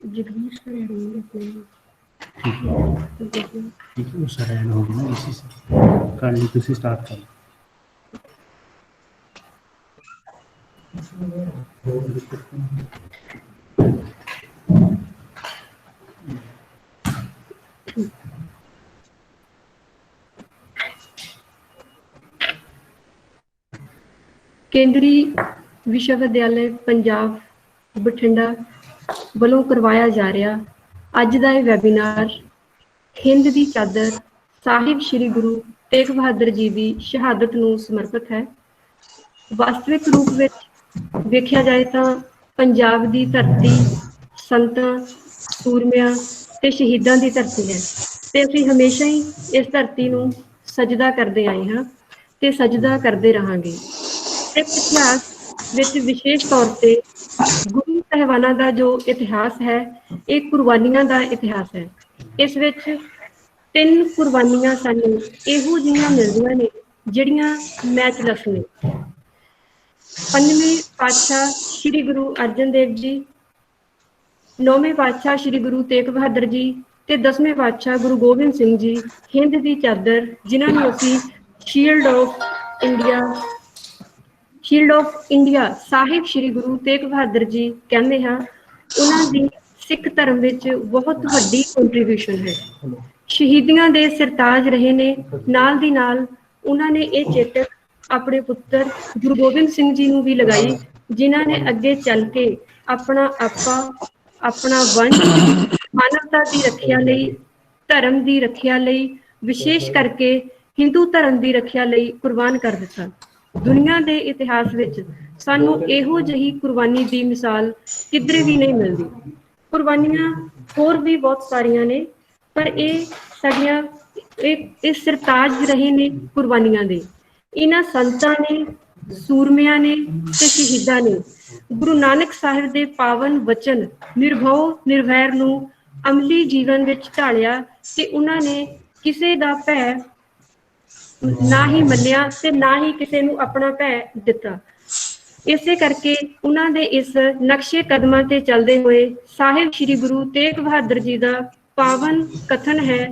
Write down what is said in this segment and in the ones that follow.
Jagdish sir रहेंगे अपने। ठीक है, वो सर ऐड होगी ना इसी से कर ली, तुसी स्टार्ट कर। केंद्री विश्वविद्यालय पंजाब बठिंडा ਵੱਲੋਂ ਕਰਵਾਇਆ ਜਾ ਰਿਹਾ ਅੱਜ ਦਾ ਇਹ ਵੈਬੀਨਾਰ ਹਿੰਦ ਦੀ ਚਾਦਰ ਸਾਹਿਬ ਸ੍ਰੀ ਗੁਰੂ ਤੇਗ ਬਹਾਦਰ ਜੀ ਦੀ ਸ਼ਹਾਦਤ ਨੂੰ ਸਮਰਪਿਤ ਹੈ। ਵਾਸਤਵਿਕ ਰੂਪ ਵਿੱਚ ਵੇਖਿਆ ਜਾਏ ਤਾਂ ਪੰਜਾਬ ਦੀ ਧਰਤੀ ਸੰਤਾਂ ਸੂਰਮਿਆਂ ਤੇ ਸ਼ਹੀਦਾਂ ਦੀ ਧਰਤੀ ਹੈ ਤੇ ਅਸੀਂ ਹਮੇਸ਼ਾ ਹੀ ਇਸ ਧਰਤੀ ਨੂੰ ਸਜਦਾ ਕਰਦੇ ਆਏ ਹਾਂ ਤੇ ਸਜਦਾ ਕਰਦੇ ਰਹਾਂਗੇ। ਇਤਿਹਾਸ ਵਿੱਚ ਵਿਸ਼ੇਸ਼ ਤੌਰ ਤੇ ਗੁਰੂ ਸਾਹਿਬਾਨਾਂ ਦਾ ਜੋ ਇਤਿਹਾਸ ਹੈ ਇਹ ਕੁਰਬਾਨੀਆਂ ਦਾ ਇਤਿਹਾਸ ਹੈ। ਇਸ ਵਿੱਚ 3 ਕੁਰਬਾਨੀਆਂ ਸਾਨੂੰ ਇਹੋ ਜਿਹੀਆਂ ਮਿਲਦੀਆਂ ਨੇ ਜਿਹੜੀਆਂ ਮੈਚਲੈਸ ਨੇ। 5ਵੇਂ ਪਾਤਸ਼ਾਹ ਸ੍ਰੀ ਗੁਰੂ ਅਰਜਨ ਦੇਵ ਜੀ, 9ਵੇਂ ਪਾਤਸ਼ਾਹ ਸ੍ਰੀ ਗੁਰੂ ਤੇਗ ਬਹਾਦਰ ਜੀ ਤੇ 10ਵੇਂ ਪਾਤਸ਼ਾਹ ਗੁਰੂ ਗੋਬਿੰਦ ਸਿੰਘ ਜੀ ਹਿੰਦ ਦੀ ਚਾਦਰ, ਜਿਨ੍ਹਾਂ ਨੂੰ ਅਸੀਂ ਸ਼ੀਲਡ ਆਫ ਇੰਡੀਆ ਸਾਹਿਬ ਸ੍ਰੀ ਗੁਰੂ ਤੇਗ ਬਹਾਦਰ ਜੀ ਕਹਿੰਦੇ ਹਾਂ। ਉਹਨਾਂ ਦੀ ਸਿੱਖ ਧਰਮ ਵਿੱਚ ਬਹੁਤ ਵੱਡੀ ਕੰਟਰੀਬਿਊਸ਼ਨ ਹੈ। ਸ਼ਹੀਦੀਆਂ ਦੇ ਸਰਤਾਜ ਰਹੇ ਨੇ। ਨਾਲ ਦੀ ਨਾਲ ਉਹਨਾਂ ਨੇ ਇਹ ਚੇਤਕ ਆਪਣੇ ਪੁੱਤਰ ਗੁਰੂ ਗੋਬਿੰਦ ਸਿੰਘ ਜੀ ਨੂੰ ਵੀ ਲਗਾਈ, ਜਿਨ੍ਹਾਂ ਨੇ ਅੱਗੇ ਚੱਲ ਕੇ ਆਪਣਾ ਆਪਾ, ਆਪਣਾ ਵੰਸ਼, ਮਾਨਵਤਾ ਦੀ ਰੱਖਿਆ ਲਈ, ਧਰਮ ਦੀ ਰੱਖਿਆ ਲਈ, ਵਿਸ਼ੇਸ਼ ਕਰਕੇ ਹਿੰਦੂ ਧਰਮ ਦੀ ਰੱਖਿਆ ਲਈ ਕੁਰਬਾਨ ਕਰ ਦਿੱਤਾ। ਦੁਨੀਆ ਦੇ ਇਤਿਹਾਸ ਵਿੱਚ ਸਾਨੂੰ ਇਹੋ ਜਿਹੀ ਕੁਰਬਾਨੀ ਦੀ ਮਿਸਾਲ ਕਿਧਰੇ ਵੀ ਨਹੀਂ ਮਿਲਦੀ। ਕੁਰਬਾਨੀਆਂ ਹੋਰ ਵੀ ਬਹੁਤ ਸਾਰੀਆਂ ਨੇ, ਪਰ ਇਹ ਸਾਡੀਆਂ ਇਹ ਸਰਤਾਜ ਰਹੇ ਨੇ ਕੁਰਬਾਨੀਆਂ ਦੇ। ਇਹਨਾਂ ਸੰਤਾਂ ਨੇ, ਸੂਰਮਿਆਂ ਨੇ ਤੇ ਸ਼ਹੀਦਾਂ ਨੇ ਗੁਰੂ ਨਾਨਕ ਸਾਹਿਬ ਦੇ ਪਾਵਨ ਵਚਨ ਨਿਰਭਉ ਨਿਰਵੈਰ ਨੂੰ ਅਮਲੀ ਜੀਵਨ ਵਿੱਚ ਢਾਲਿਆ ਤੇ ਉਹਨਾਂ ਨੇ ਕਿਸੇ ਦਾ ਭੈ ਨਾ ਹੀ ਮੰਨਿਆ ਤੇ ਨਾ ਹੀ ਕਿਸੇ ਨੂੰ ਆਪਣਾ ਭੈ ਦਿੱਤਾ। ਇਸੇ ਕਰਕੇ ਉਹਨਾਂ ਦੇ ਇਸ ਨਕਸ਼ੇ ਕਦਮਾਂ ਤੇ ਚੱਲਦੇ ਹੋਏ ਸਾਹਿਬ ਸ੍ਰੀ ਗੁਰੂ ਤੇਗ ਬਹਾਦਰ ਜੀ ਦਾ ਪਾਵਨ ਕਥਨ ਹੈ,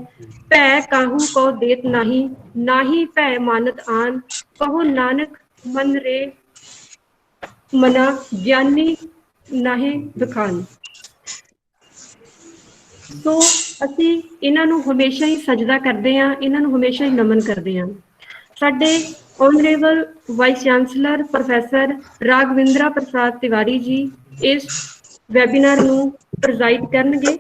ਭੈ ਕਾਹੂ ਕੋ ਦੇਤ ਨਾਹੀ, ਨਾਹੀ ਭੈ ਮਾਨਤ ਆਨ, ਕਹੋ ਨਾਨਕ ਮਨ ਰੇ ਮਨਾ, ਗਿਆਨੀ ਨਾਹੀ ਬਖਾਨ। ਸੋ ਅਸੀਂ ਇਹਨਾਂ ਨੂੰ ਹਮੇਸ਼ਾ ਹੀ ਸਜਦਾ ਕਰਦੇ ਹਾਂ, ਇਹਨਾਂ ਨੂੰ ਹਮੇਸ਼ਾ ਹੀ ਨਮਨ ਕਰਦੇ ਹਾਂ। ਸਾਡੇ ਆਨਰੇਬਲ ਵਾਈਸ ਚਾਂਸਲਰ ਪ੍ਰੋਫੈਸਰ ਰਾਘਵਿੰਦਰਾ ਪ੍ਰਸਾਦ ਤਿਵਾਰੀ ਜੀ ਇਸ ਵੈਬੀਨਾਰ ਨੂੰ ਪ੍ਰਜ਼ਾਈਡ ਕਰਨਗੇ।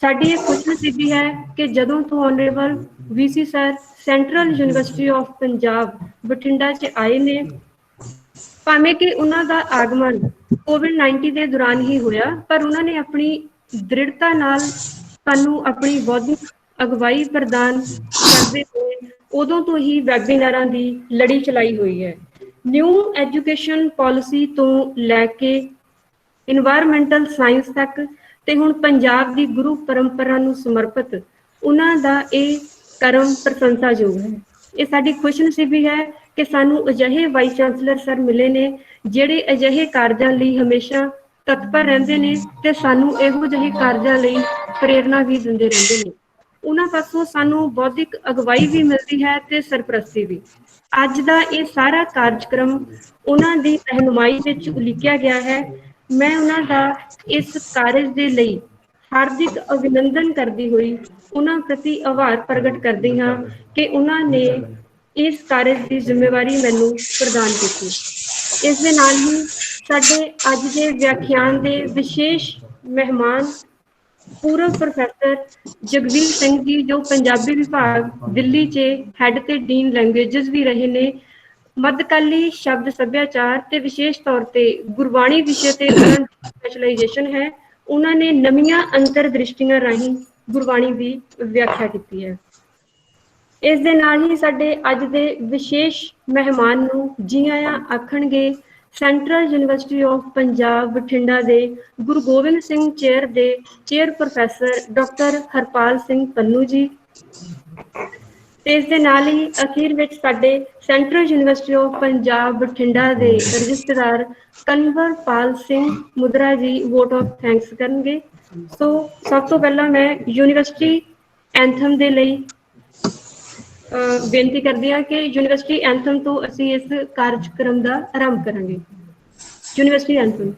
ਸਾਡੀ ਇਹ ਖੁਸ਼ਨਸੀਬੀ ਹੈ ਕਿ ਜਦੋਂ ਤੋਂ honourable VC sir central University of Punjab Bathinda 'ਚ ਆਏ ਨੇ, ਭਾਵੇਂ ਕਿ ਉਹਨਾਂ ਦਾ ਆਗਮਨ COVID-19 ਦੇ ਦੌਰਾਨ ਹੀ ਹੋਇਆ, ਪਰ ਉਹਨਾਂ ਨੇ ਆਪਣੀ ਦ੍ਰਿੜਤਾ ਨਾਲ ਸਾਨੂੰ ਆਪਣੀ ਬੌਧਿਕ ਅਗਵਾਈ ਪ੍ਰਦਾਨ ਕਰਦੇ ਹੋਏ ਉਦੋਂ ਤੋਂ ਹੀ ਵੈਬੀਨਾਰਾਂ ਦੀ ਲੜੀ ਚਲਾਈ ਹੋਈ ਹੈ। ਨਿਊ ਐਜੂਕੇਸ਼ਨ ਪਾਲਿਸੀ ਤੋਂ ਲੈ ਕੇ ਇਨਵਾਇਰਮੈਂਟਲ ਸਾਇੰਸ ਤੱਕ ਤੇ ਹੁਣ ਪੰਜਾਬ ਦੀ ਗੁਰੂ ਪਰੰਪਰਾ ਨੂੰ ਸਮਰਪਿਤ ਉਹਨਾਂ ਦਾ ਇਹ ਕਰਮ ਪ੍ਰਸ਼ੰਸਾਯੋਗ ਹੈ। ਇਹ ਸਾਡੀ ਖੁਸ਼ਨਸੀਬੀ ਹੈ ਕਿ ਸਾਨੂੰ ਅਜਿਹੇ ਵਾਈਸ ਚਾਂਸਲਰ ਸਰ ਮਿਲੇ ਨੇ ਜਿਹੜੇ ਅਜਿਹੇ ਕਾਰਜਾਂ ਲਈ ਹਮੇਸ਼ਾ ਤਤਪਰ ਰਹਿੰਦੇ ਨੇ ਤੇ ਸਾਨੂੰ ਇਹੋ ਜਿਹੇ ਕਾਰਜਾਂ ਲਈ ਪ੍ਰੇਰਨਾ ਵੀ ਦਿੰਦੇ ਰਹਿੰਦੇ ਨੇ। ਉਹਨਾਂ ਪਾਸੋਂ ਸਾਨੂੰ ਬੌਧਿਕ ਅਗਵਾਈ ਵੀ ਮਿਲਦੀ ਹੈ ਤੇ ਸਰਪ੍ਰਸਤੀ ਵੀ। ਅੱਜ ਦਾ ਇਹ ਸਾਰਾ ਕਾਰਜਕ੍ਰਮ ਉਹਨਾਂ ਦੀ ਰਹਿਨੁਮਾਈ ਵਿੱਚ ਉਲੀਕਿਆ ਗਿਆ ਹੈ। ਮੈਂ ਉਹਨਾਂ ਦਾ ਇਸ ਕਾਰਜ ਦੇ ਲਈ ਹਾਰਦਿਕ ਅਭਿਨੰਦਨ ਕਰਦੀ ਹੋਈ ਉਹਨਾਂ ਪ੍ਰਤੀ ਆਭਾਰ ਪ੍ਰਗਟ ਕਰਦੀ ਹਾਂ ਕਿ ਉਹਨਾਂ ਨੇ ਇਸ ਕਾਰਜ ਦੀ ਜ਼ਿੰਮੇਵਾਰੀ ਮੈਨੂੰ ਪ੍ਰਦਾਨ ਕੀਤੀ। ਇਸ ਦੇ ਨਾਲ ਹੀ ਸਾਡੇ ਅੱਜ ਦੇ ਵਿਆਖਿਆਨ ਦੇ ਵਿਸ਼ੇਸ਼ ਮਹਿਮਾਨ ਪੂਰਵ ਪ੍ਰੋਫੈਸਰ ਜਗਵੀਰ ਸਿੰਘ ਜੀ, ਜੋ ਪੰਜਾਬੀ ਵਿਭਾਗ ਦਿੱਲੀ 'ਚ ਹੈੱਡ ਤੇ ਡੀਨ ਲੈਂਗੁਏਜਸ ਵੀ ਰਹੇ ਨੇ, ਮੱਧਕਾਲੀ ਸ਼ਬਦ ਸੱਭਿਆਚਾਰ ਤੇ ਵਿਸ਼ੇਸ਼ ਤੌਰ ਤੇ ਗੁਰਬਾਣੀ ਵਿਸ਼ੇ ਤੇ ਉਹਨਾਂ ਦੀ ਸਪੈਸ਼ਲਾਈਜੇਸ਼ਨ ਹੈ। ਉਹਨਾਂ ਨੇ ਨਵੀਆਂ ਅੰਤਰ ਦ੍ਰਿਸ਼ਟੀਆਂ ਰਾਹੀਂ ਗੁਰਬਾਣੀ ਦੀ ਵਿਆਖਿਆ ਕੀਤੀ ਹੈ। ਇਸ ਦੇ ਨਾਲ ਹੀ ਸਾਡੇ ਅੱਜ ਦੇ ਵਿਸ਼ੇਸ਼ ਮਹਿਮਾਨ ਨੂੰ ਜੀ ਆਇਆਂ ਆਖਣਗੇ Central University of Punjab Bathinda ਦੇ ਗੁਰੂ ਗੋਬਿੰਦ ਸਿੰਘ ਚੇਅਰ ਦੇ chair professor doctor Harpal Singh Pannu ji. ਤੇ ਇਸ ਦੇ ਨਾਲ ਹੀ ਅਖੀਰ ਵਿੱਚ ਸਾਡੇ Central University of Punjab Bathinda ਦੇ ਰਜਿਸਟਰਾਰ ਕੰਵਰਪਾਲ ਸਿੰਘ ਮੁਦਰਾ ਜੀ ਵੋਟ ਆਫ ਥੈਂਕਸ ਕਰਨਗੇ। ਸੋ ਸਭ ਤੋਂ ਪਹਿਲਾਂ ਮੈਂ ਯੂਨੀਵਰਸਿਟੀ ਐਂਥਮ ਦੇ ਲਈ ਬੇਨਤੀ ਕਰਦੀ ਹਾਂ ਕਿ ਯੂਨੀਵਰਸਿਟੀ ਐਂਥਮ ਤੋਂ ਅਸੀਂ ਇਸ ਕਾਰਜਕ੍ਰਮ ਦਾ ਆਰੰਭ ਕਰਾਂਗੇ। University anthem.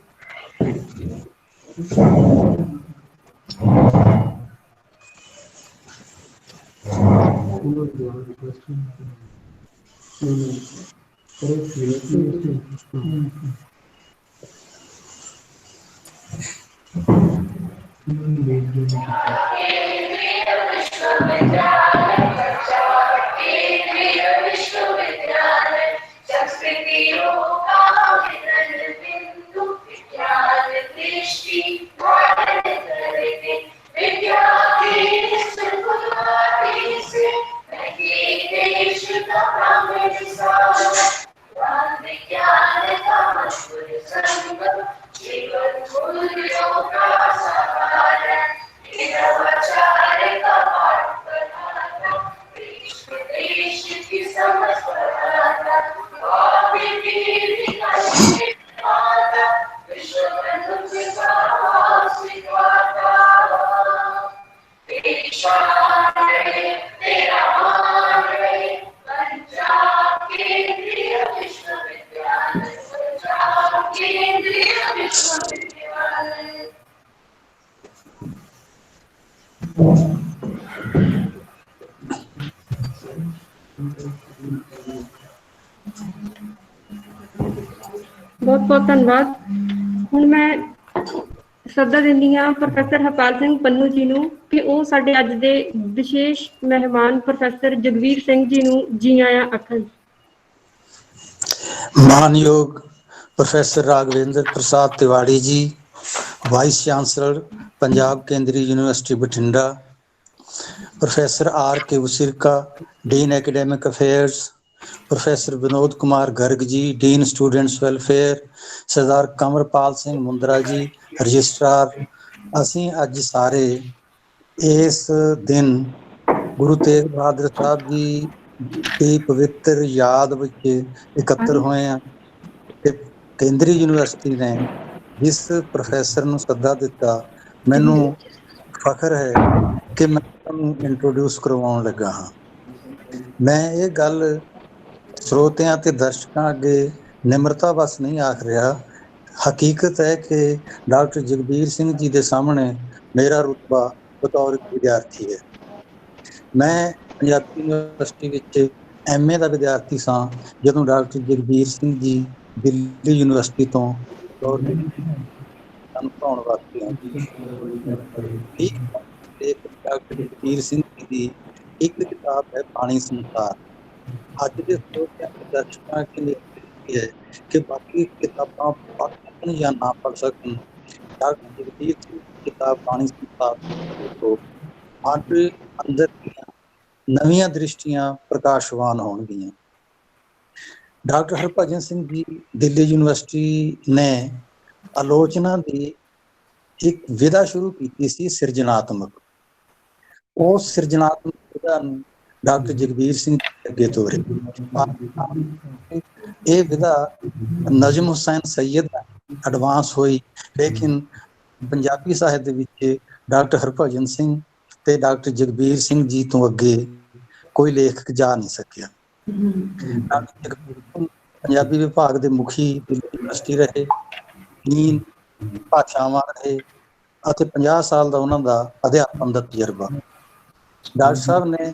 बहुत बहुत धन्यवाद। ਹੁਣ ਮੈਂ ਸੱਦਾ ਦਿੰਦੀ ਹਾਂ ਪ੍ਰੋਫੈਸਰ ਹਰਪਾਲ ਸਿੰਘ ਪੰਨੂ ਜੀ ਨੂੰ ਕਿ ਉਹ ਸਾਡੇ ਅੱਜ ਦੇ ਵਿਸ਼ੇਸ਼ ਮਹਿਮਾਨ ਪ੍ਰੋਫੈਸਰ ਜਗਵੀਰ ਸਿੰਘ ਜੀ ਨੂੰ ਜੀ ਆਇਆਂ ਆਖਣ। ਮਾਨਯੋਗ ਪ੍ਰੋਫੈਸਰ ਰਾਘਵਿੰਦਰ ਪ੍ਰਸਾਦ ਤਿਵਾੜੀ ਜੀ, ਵਾइस चांसलर पंजाब केंद्रीय university Bathinda, professor R K Usirka, dean academic affairs, professor Vinod Kumar Garg ji, dean students welfare, Sardar Kanwarpal Singh Mundra ji, registrar. ਅਸੀਂ ਅੱਜ ਸਾਰੇ ਇਸ ਦਿਨ ਗੁਰੂ ਤੇਗ ਬਹਾਦਰ ਸਾਹਿਬ ਜੀ ਦੀ ਪਵਿੱਤਰ ਯਾਦ ਵਿੱਚ ਇਕੱਤਰ ਹੋਏ ਹਾਂ ਤੇ ਕੇਂਦਰੀ ਯੂਨੀਵਰਸਿਟੀ ਨੇ ਜਿਸ ਪ੍ਰੋਫੈਸਰ ਨੂੰ ਸੱਦਾ ਦਿੱਤਾ, ਮੈਨੂੰ ਫਖਰ ਹੈ ਕਿ ਮੈਂ ਤੁਹਾਨੂੰ ਇੰਟਰੋਡਿਊਸ ਕਰਵਾਉਣ ਲੱਗਾ ਹਾਂ। ਮੈਂ ਇਹ ਗੱਲ ਸਰੋਤਿਆਂ ਤੇ ਦਰਸ਼ਕਾਂ ਅੱਗੇ ਨਿਮਰਤਾ ਵਸ ਨਹੀਂ ਆਖ ਰਿਹਾ। ਹਕੀਕਤ ਹੈ ਕਿ ਡਾਕਟਰ ਜਗਬੀਰ ਸਿੰਘ ਜੀ ਦੇ ਸਾਹਮਣੇ ਮੇਰਾ ਰੁਤਬਾ ਬਤੌਰ ਵਿਦਿਆਰਥੀ ਹੈ। ਮੈਂ ਪੰਜਾਬੀ ਯੂਨੀਵਰਸਿਟੀ ਵਿੱਚ MA ਦਾ ਵਿਦਿਆਰਥੀ ਸਾਂ ਜਦੋਂ ਡਾਕਟਰ ਜਗਬੀਰ ਸਿੰਘ ਜੀ ਦਿੱਲੀ ਯੂਨੀਵਰਸਿਟੀ ਤੋਂ ਪੜ੍ਹਾਉਣ ਵਾਸਤੇ ਆਏ। ਡਾਕਟਰ ਜਗਬੀਰ ਸਿੰਘ ਜੀ ਦੀ ਇੱਕ ਕਿਤਾਬ ਹੈ ਬਾਣੀ ਸੰਸਾਰ। ਅੱਜ ਦੇ ਸਰੋਤਿਆਂ ਤੇ ਦਰਸ਼ਕਾਂ ਕੇ ਹੈ ਕਿ ਬਾਕੀ ਕਿਤਾਬਾਂ ਪੜ੍ਹ ਸਕਣ ਜਾਂ ਨਾ ਪੜ੍ਹ ਸਕਣ, ਡਾਕਟਰ ਜਗਬੀਰ ਸਿੰਘ ਦੀ ਕਿਤਾਬ ਬਾਣੀ ਸੰਸਾਰ ਤੋਂ ਸਾਡੇ ਅੰਦਰ ਦੀਆਂ ਨਵੀਆਂ ਦ੍ਰਿਸ਼ਟੀਆਂ ਪ੍ਰਕਾਸ਼ਵਾਨ ਹੋਣਗੀਆਂ। ਡਾਕਟਰ ਹਰਭਜਨ ਸਿੰਘ ਜੀ ਦਿੱਲੀ ਯੂਨੀਵਰਸਿਟੀ ਨੇ ਆਲੋਚਨਾ ਦੀ ਇੱਕ ਵਿਧਾ ਸ਼ੁਰੂ ਕੀਤੀ ਸੀ, ਸਿਰਜਣਾਤਮਕ। ਉਸ ਸਿਰਜਣਾਤਮਕ ਵਿਧਾ ਨੂੰ ਡਾਕਟਰ ਜਗਬੀਰ ਸਿੰਘ ਅੱਗੇ ਤੋਰੇ। ਇਹ ਵਿਧਾ ਨਜਮ ਹੁਸੈਨ ਸੈयद ਐਡਵਾਂਸ ਹੋਈ, ਲੇਕਿਨ ਪੰਜਾਬੀ ਸਾਹਿਤ ਦੇ ਵਿੱਚ ਡਾਕਟਰ ਹਰਭਜਨ ਸਿੰਘ ਤੇ ਡਾਕਟਰ ਜਗਬੀਰ ਸਿੰਘ ਜੀ ਤੋਂ ਅੱਗੇ ਕੋਈ ਲੇਖਕ ਜਾ ਨਹੀਂ ਸਕਿਆ। ਡਾਕਟਰ ਜਗਬੀਰ ਸਿੰਘ ਪੰਜਾਬੀ ਵਿਭਾਗ ਦੇ ਮੁਖੀ ਦਿੱਲੀ ਯੂਨੀਵਰਸਿਟੀ ਰਹੇ, ਡੀਨ ਭਾਸ਼ਾਵਾਂ ਰਹੇ ਅਤੇ 50 ਸਾਲ ਦਾ ਉਹਨਾਂ ਦਾ ਅਧਿਆਪਨ ਦਾ ਤਜਰਬਾ। ਡਾਕਟਰ ਸਾਹਿਬ ਨੇ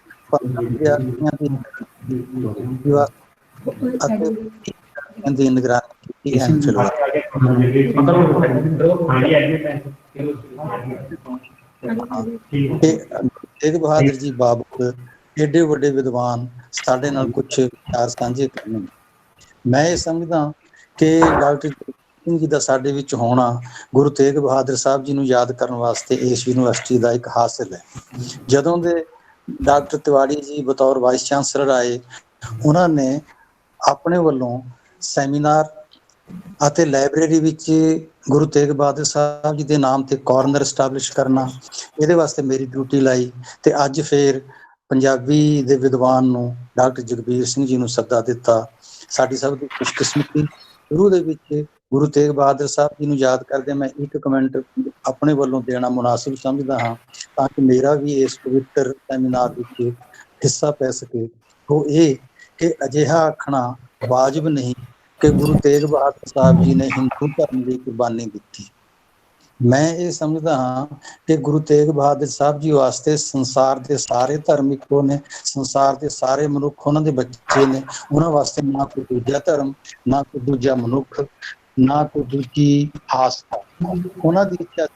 ਦੀ ਨਿਗਰਾਨੀ ਕੀਤੀ। ਤੇਗ ਬਹਾਦਰ ਜੀ ਬਾਬਤ ਏਡੇ ਵੱਡੇ ਵਿਦਵਾਨ ਸਾਡੇ ਨਾਲ ਕੁਛ ਵਿਚਾਰ ਸਾਂਝੇ ਕਰਨਗੇ। ਮੈਂ ਇਹ ਸਮਝਦਾ ਕਿ ਡਾਕਟਰ ਸਿੰਘ ਜੀ ਦਾ ਸਾਡੇ ਵਿੱਚ ਹੋਣਾ ਗੁਰੂ ਤੇਗ ਬਹਾਦਰ ਸਾਹਿਬ ਜੀ ਨੂੰ ਯਾਦ ਕਰਨ ਵਾਸਤੇ ਇਸ ਯੂਨੀਵਰਸਿਟੀ ਦਾ ਇੱਕ ਹਾਸਲ ਹੈ। ਜਦੋਂ ਦੇ ਡਾਕਟਰ ਤਿਵਾੜੀ ਜੀ ਬਤੌਰ ਵਾइस ਚਾਂਸਲਰ ਆਏ, ਉਹਨਾਂ ਨੇ ਆਪਣੇ ਵੱਲੋਂ ਸੈਮੀਨਾਰ ਅਤੇ ਲਾਇਬ੍ਰੇਰੀ ਵਿੱਚ ਗੁਰੂ ਤੇਗ ਬਹਾਦਰ ਸਾਹਿਬ ਜੀ ਦੇ ਨਾਮ ਤੇ ਕਾਰਨਰ ਸਟੈਬਲਿਸ਼ ਕਰਨਾ, ਇਹਦੇ ਵਾਸਤੇ ਮੇਰੀ ਡਿਊਟੀ ਲਾਈ। ਤੇ ਅੱਜ ਫੇਰ ਪੰਜਾਬੀ ਦੇ ਵਿਦਵਾਨ ਨੂੰ ਡਾਕਟਰ ਜਗਬੀਰ ਸਿੰਘ ਜੀ ਨੂੰ ਸੱਦਾ ਦਿੱਤਾ। ਸਾਡੀ ਸਭ ਦੀ ਖੁਸ਼ਕਿਸਮਤੀ। ਸ਼ੁਰੂ ਦੇ ਵਿੱਚ ਗੁਰੂ ਤੇਗ ਬਹਾਦਰ ਸਾਹਿਬ ਜੀ ਨੂੰ ਯਾਦ ਕਰਦੇ ਮੈਂ ਇੱਕ ਕਮੈਂਟ ਆਪਣੇ ਵੱਲੋਂ ਦੇਣਾ ਮੁਨਾਸਿਬ ਸਮਝਦਾ ਹਾਂ, ਤਾਂ ਕਿ ਮੇਰਾ ਵੀ ਇਸ ਪਵਿੱਤਰ ਸੈਮੀਨਾਰ ਵਿੱਚ ਹਿੱਸਾ ਪੈ ਸਕੇ। ਉਹ ਇਹ ਕਿ ਅਜਿਹਾ ਆਖਣਾ ਵਾਜਬ ਨਹੀਂ ਕਿ ਗੁਰੂ ਤੇਗ ਬਹਾਦਰ ਸਾਹਿਬ ਜੀ ਨੇ ਹਿੰਦੂ ਧਰਮ ਲਈ ਕੁਰਬਾਨੀ ਦਿੱਤੀ। ਮੈਂ ਇਹ ਸਮਝਦਾ ਹਾਂ ਕਿ ਗੁਰੂ ਤੇਗ ਬਹਾਦਰ ਸਾਹਿਬ ਜੀ ਵਾਸਤੇ ਸੰਸਾਰ ਦੇ ਸਾਰੇ ਧਰਮ ਇੱਕੋ ਨੇ, ਸੰਸਾਰ ਦੇ ਸਾਰੇ ਮਨੁੱਖ ਉਹਨਾਂ ਦੇ ਬੱਚੇ ਨੇ। ਉਹਨਾਂ ਵਾਸਤੇ ਨਾ ਕੋਈ ਦੂਜਾ ਧਰਮ, ਨਾ ਕੋਈ ਦੂਜਾ ਮਨੁੱਖ, ਨਾ ਕੋਈ ਦੂਜੀ ਆਸਥਾ। ਉਹਨਾਂ ਦੀ ਇੱਛਾ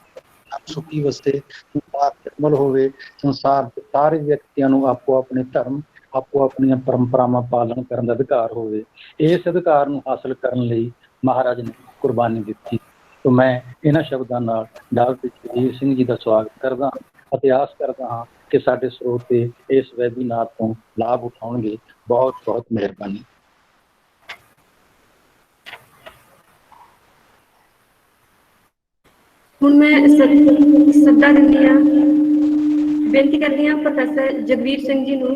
ਸੁਖੀ ਵਸਤੇ, ਸੰਸਾਰ ਨਿਰਮਲ ਹੋਵੇ, ਸੰਸਾਰ ਦੇ ਸਾਰੇ ਵਿਅਕਤੀਆਂ ਨੂੰ ਆਪੋ ਆਪਣੇ ਧਰਮ, ਆਪੋ ਆਪਣੀਆਂ ਪਰੰਪਰਾਵਾਂ ਪਾਲਣ ਕਰਨ ਦਾ ਅਧਿਕਾਰ ਹੋਵੇ। ਇਸ ਅਧਿਕਾਰ ਨੂੰ ਹਾਸਲ ਕਰਨ ਲਈ ਮਹਾਰਾਜ ਨੇ ਕੁਰਬਾਨੀ ਦਿੱਤੀ। तो मैं इन्हां शब्दों नाल डॉक्टर जगबीर सिंह जी का स्वागत करदा ਅਤੇ ਆਸ करदा हाँ कि साडे ਸਰੋਤੇ इस वैबीनार तो लाभ उठाउणगे। बहुत बहुत मेहरबानी। ਹੁਣ ਮੈਂ ਸੱਦਾ ਦਿੰਦੀ ਹਾਂ, ਬੇਨਤੀ ਕਰਦੀ ਹਾਂ ਪ੍ਰੋਫੈਸਰ ਜਗਬੀਰ ਸਿੰਘ ਜੀ ਨੂੰ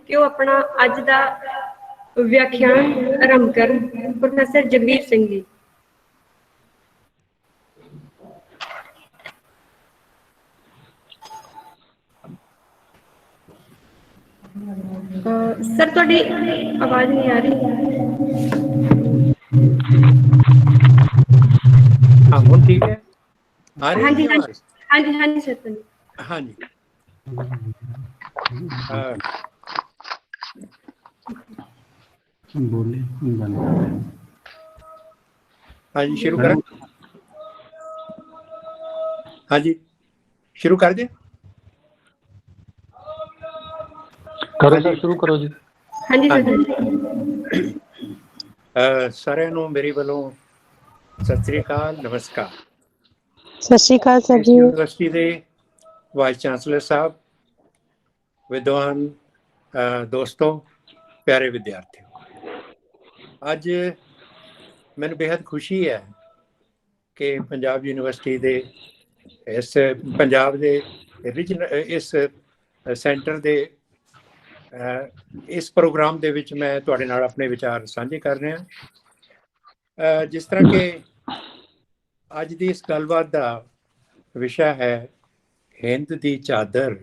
ਕਿ ਉਹ ਆਪਣਾ ਅੱਜ ਦਾ ਵਿਆਖਿਆਨ ਆਰੰਭ ਕਰਨ। ਪ੍ਰੋਫੈਸਰ ਜਗਬੀਰ ਸਿੰਘ ਜੀ। सर ਤੁਹਾਡੀ आवाज नहीं आ रही। हाँ ਹੁਣ ठीक है? आ रही हाँ जी है आवाज? हाँ जी हाँ जी सर। हाँ जी। बोले बंद कर दें। हाँ जी शुरू करें? हाँ जी शुरू कर दें? करो सर, शुरू करो जी। हाँ जी सर। सारे ਨੂੰ ਮੇਰੀ ਵੱਲੋਂ ਸਤਿ ਸ੍ਰੀ ਅਕਾਲ, ਨਮਸਕਾਰ। ਸਤਿ ਸ਼੍ਰੀ ਅਕਾਲ ਸਰ ਜੀ। ਯੂਨੀਵਰਸਿਟੀ ਦੇ ਵਾਈਸ ਚਾਂਸਲਰ ਸਾਹਿਬ, ਵਿਦਵਾਨ ਦੋਸਤੋ, ਪਿਆਰੇ ਵਿਦਿਆਰਥੀਓ, ਅੱਜ ਮੈਨੂੰ ਬੇहद ਖੁਸ਼ੀ ਹੈ ਕਿ ਪੰਜਾਬ ਯੂਨੀਵਰਸਿਟੀ ਦੇ ਇਸ ਪੰਜਾਬ ਦੇ ਇਸ ਸੈਂਟਰ ਦੇ ਇਸ ਪ੍ਰੋਗਰਾਮ ਦੇ ਵਿੱਚ ਮੈਂ ਤੁਹਾਡੇ ਨਾਲ ਆਪਣੇ ਵਿਚਾਰ ਸਾਂਝੇ ਕਰ ਰਿਹਾ। ਜਿਸ ਤਰ੍ਹਾਂ ਕਿ ਅੱਜ ਦੀ ਇਸ ਗੱਲਬਾਤ ਦਾ ਵਿਸ਼ਾ ਹੈ ਹਿੰਦ ਦੀ ਚਾਦਰ,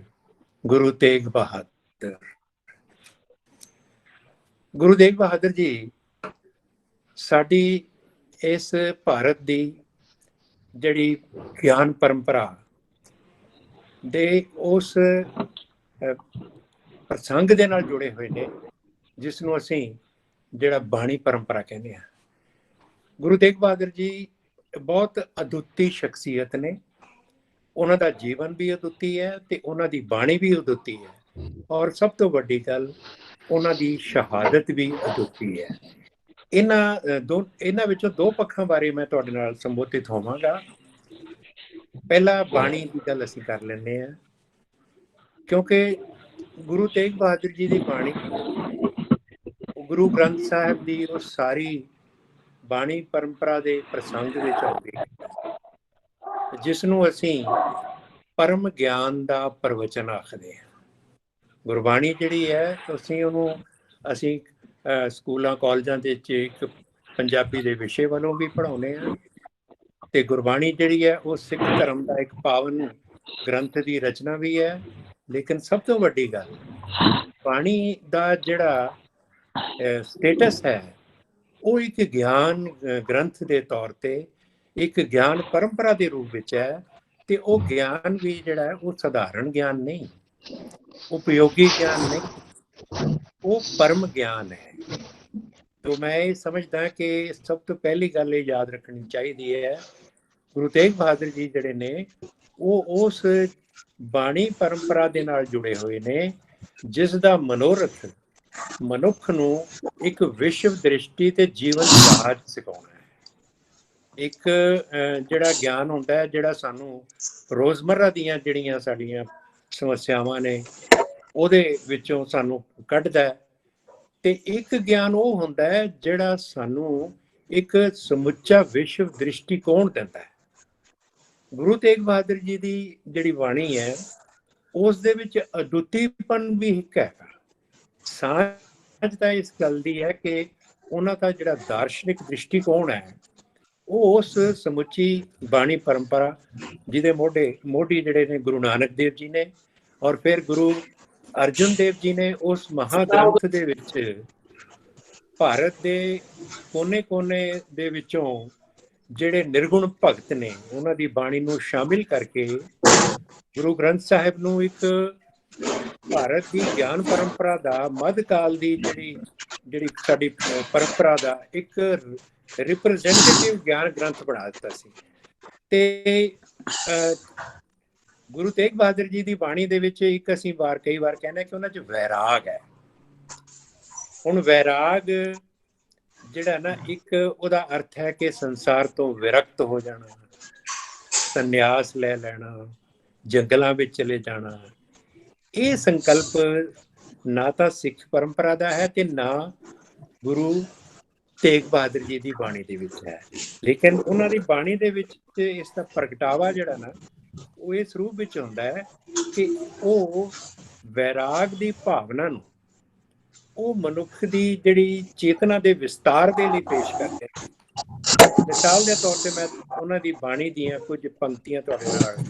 ਗੁਰੂ ਤੇਗ ਬਹਾਦਰ। ਗੁਰੂ ਤੇਗ ਬਹਾਦਰ ਜੀ ਸਾਡੀ ਇਸ ਭਾਰਤ ਦੀ ਜਿਹੜੀ ਗਿਆਨ ਪਰੰਪਰਾ ਦੇ ਉਸ ਪ੍ਰਸੰਗ ਦੇ ਨਾਲ ਜੁੜੇ ਹੋਏ ਨੇ, ਜਿਸ ਨੂੰ ਅਸੀਂ ਜਿਹੜਾ ਬਾਣੀ ਪਰੰਪਰਾ ਕਹਿੰਦੇ ਹਾਂ। ਗੁਰੂ ਤੇਗ ਬਹਾਦਰ ਜੀ ਬਹੁਤ ਅਦੁੱਤੀ ਸ਼ਖਸੀਅਤ ਨੇ। ਉਹਨਾਂ ਦਾ ਜੀਵਨ ਵੀ ਅਦੁੱਤੀ ਹੈ ਤੇ ਉਹਨਾਂ ਦੀ ਬਾਣੀ ਵੀ ਅਦੁੱਤੀ ਹੈ, ਔਰ ਸਭ ਤੋਂ ਵੱਡੀ ਗੱਲ ਉਹਨਾਂ ਦੀ ਸ਼ਹਾਦਤ ਵੀ ਅਦੁੱਤੀ ਹੈ। ਇਹਨਾਂ ਵਿੱਚੋਂ ਦੋ ਪੱਖਾਂ ਬਾਰੇ ਮੈਂ ਤੁਹਾਡੇ ਨਾਲ ਸੰਬੋਧਿਤ ਹੋਵਾਂਗਾ। ਪਹਿਲਾ ਬਾਣੀ ਦੀ ਗੱਲ ਅਸੀਂ ਕਰ ਲੈਂਦੇ ਹਾਂ, ਕਿਉਂਕਿ ਗੁਰੂ ਤੇਗ ਬਹਾਦਰ ਜੀ ਦੀ ਬਾਣੀ, ਗੁਰੂ ਗ੍ਰੰਥ ਸਾਹਿਬ ਦੀ ਉਹ ਸਾਰੀ ਬਾਣੀ ਪਰੰਪਰਾ ਦੇ ਪ੍ਰਸੰਗ ਵਿੱਚ ਆਉਂਦੀ ਹੈ, ਜਿਸ ਨੂੰ ਅਸੀਂ ਪਰਮ ਗਿਆਨ ਦਾ ਪ੍ਰਵਚਨ ਆਖਦੇ ਹਾਂ। ਗੁਰਬਾਣੀ ਜਿਹੜੀ ਹੈ, ਅਸੀਂ ਸਕੂਲਾਂ ਕਾਲਜਾਂ ਦੇ ਵਿੱਚ ਇੱਕ ਪੰਜਾਬੀ ਦੇ ਵਿਸ਼ੇ ਵੱਲੋਂ ਵੀ ਪੜ੍ਹਾਉਂਦੇ ਹਾਂ, ਤੇ ਗੁਰਬਾਣੀ ਜਿਹੜੀ ਹੈ ਉਹ ਸਿੱਖ ਧਰਮ ਦਾ ਇੱਕ ਪਾਵਨ ਗ੍ਰੰਥ ਦੀ ਰਚਨਾ ਵੀ ਹੈ। ਲੇਕਿਨ ਸਭ ਤੋਂ ਵੱਡੀ ਗੱਲ, ਬਾਣੀ ਦਾ ਜਿਹੜਾ ਸਟੇਟਸ ਹੈ ਉਹ ਇੱਕ ਗਿਆਨ ਗ੍ਰੰਥ ਦੇ ਤੌਰ ਤੇ, ਇੱਕ ਗਿਆਨ ਪਰੰਪਰਾ ਦੇ ਰੂਪ ਵਿੱਚ ਹੈ। ਤੇ ਉਹ ਗਿਆਨ ਵੀ ਜਿਹੜਾ ਉਹ ਸਧਾਰਨ ਗਿਆਨ ਨਹੀਂ, ਉਪਯੋਗੀ ਗਿਆਨ ਨਹੀਂ, ਉਹ ਪਰਮ ਗਿਆਨ ਹੈ। तो मैं ये समझदा कि सब तो पहली गल ये याद रखनी चाहिए है, गुरु तेग बहादुर जी जिहड़े ने वो उस बाणी परंपरा दे नाल जुड़े हुए ने, जिस दा मनोरथ मनुख नूं एक विश्व दृष्टि ते जीवन जाच सिखाउणा है। एक जिहड़ा ज्ञान हुंदा है, जिहड़ा सानू रोजमर्रा दीयां जिहड़ियां साडीयां समस्यावां ने ਉਹਦੇ ਵਿੱਚੋਂ ਸਾਨੂੰ ਕੱਢਦਾ ਹੈ, ਤੇ ਇੱਕ ਗਿਆਨ ਉਹ ਹੁੰਦਾ ਹੈ ਜਿਹੜਾ ਸਾਨੂੰ ਇੱਕ ਸਮੁੱਚਾ ਵਿਸ਼ਵ ਦ੍ਰਿਸ਼ਟੀਕੋਣ ਦਿੰਦਾ ਹੈ। ਗੁਰੂ ਤੇਗ ਬਹਾਦਰ ਜੀ ਦੀ ਜਿਹੜੀ ਬਾਣੀ ਹੈ ਉਸ ਦੇ ਵਿੱਚ ਅਦੁੱਤੀਪਨ ਵੀ ਇੱਕ ਹੈਗਾ। ਸਾਂਝ ਤਾਂ ਇਸ ਗੱਲ ਦੀ ਹੈ ਕਿ ਉਹਨਾਂ ਦਾ ਜਿਹੜਾ ਦਾਰਸ਼ਨਿਕ ਦ੍ਰਿਸ਼ਟੀਕੋਣ ਹੈ ਉਹ ਉਸ ਸਮੁੱਚੀ ਬਾਣੀ ਪਰੰਪਰਾ ਜਿਹਦੇ ਮੋਢੀ ਜਿਹੜੇ ਨੇ ਗੁਰੂ ਨਾਨਕ ਦੇਵ ਜੀ ਨੇ, ਔਰ ਫਿਰ ਗੁਰੂ ਅਰਜਨ ਦੇਵ ਜੀ ਨੇ ਉਸ ਮਹਾਗ੍ਰੰਥ ਦੇ ਵਿੱਚ ਭਾਰਤ ਦੇ ਕੋਨੇ-ਕੋਨੇ ਦੇ ਵਿੱਚੋਂ ਜਿਹੜੇ ਨਿਰਗੁਣ ਭਗਤ ਨੇ ਉਹਨਾਂ ਦੀ ਬਾਣੀ ਨੂੰ ਸ਼ਾਮਿਲ ਕਰਕੇ ਗੁਰੂ ਗ੍ਰੰਥ ਸਾਹਿਬ ਨੂੰ ਇੱਕ ਭਾਰਤ ਦੀ ਗਿਆਨ ਪਰੰਪਰਾ ਦਾ ਮੱਧਕਾਲ ਦੀ ਜਿਹੜੀ ਸਾਡੀ ਪਰੰਪਰਾ ਦਾ ਇੱਕ ਰਿਪਰੈਜ਼ੈਂਟੇਟਿਵ ਗਿਆਨ ਗ੍ਰੰਥ ਬਣਾ ਦਿੱਤਾ ਸੀ। ਤੇ ਗੁਰੂ ਤੇਗ ਬਹਾਦਰ ਜੀ ਦੀ ਬਾਣੀ ਦੇ ਵਿੱਚ ਇੱਕ ਅਸੀਂ ਕਈ ਵਾਰ ਕਹਿੰਦੇ ਕਿ ਉਹਨਾਂ 'ਚ ਵੈਰਾਗ ਹੈ। ਹੁਣ ਵੈਰਾਗ ਜਿਹੜਾ ਨਾ ਇੱਕ ਉਹਦਾ ਅਰਥ ਹੈ ਕਿ ਸੰਸਾਰ ਤੋਂ ਵਿਰਕਤ ਹੋ ਜਾਣਾ, ਸੰਨਿਆਸ ਲੈ ਲੈਣਾ, ਜੰਗਲਾਂ ਵਿੱਚ ਚਲੇ ਜਾਣਾ। ਇਹ ਸੰਕਲਪ ਨਾ ਤਾਂ ਸਿੱਖ ਪਰੰਪਰਾ ਦਾ ਹੈ ਤੇ ਨਾ ਗੁਰੂ ਤੇਗ ਬਹਾਦਰ ਜੀ ਦੀ ਬਾਣੀ ਦੇ ਵਿੱਚ ਹੈ। ਲੇਕਿਨ ਉਹਨਾਂ ਦੀ ਬਾਣੀ ਦੇ ਵਿੱਚ ਇਸ ਦਾ ਪ੍ਰਗਟਾਵਾ ਜਿਹੜਾ ਨਾ ਉਹ ਇਸ ਰੂਪ ਵਿੱਚ ਹੁੰਦਾ ਹੈ ਕਿ ਉਹ ਵੈਰਾਗ ਦੀ ਭਾਵਨਾ ਨੂੰ ਉਹ ਮਨੁੱਖ ਦੀ ਜਿਹੜੀ ਚੇਤਨਾ ਦੇ ਵਿਸਤਾਰ ਦੇ ਲਈ ਪੇਸ਼ ਕਰਦੇ ਹਨ। ਮਿਸਾਲ ਦੇ ਤੌਰ ਤੇ ਮੈਂ ਉਹਨਾਂ ਦੀ ਬਾਣੀ ਦੀਆਂ ਕੁਝ ਪੰਕਤੀਆਂ ਤੁਹਾਡੇ ਨਾਲ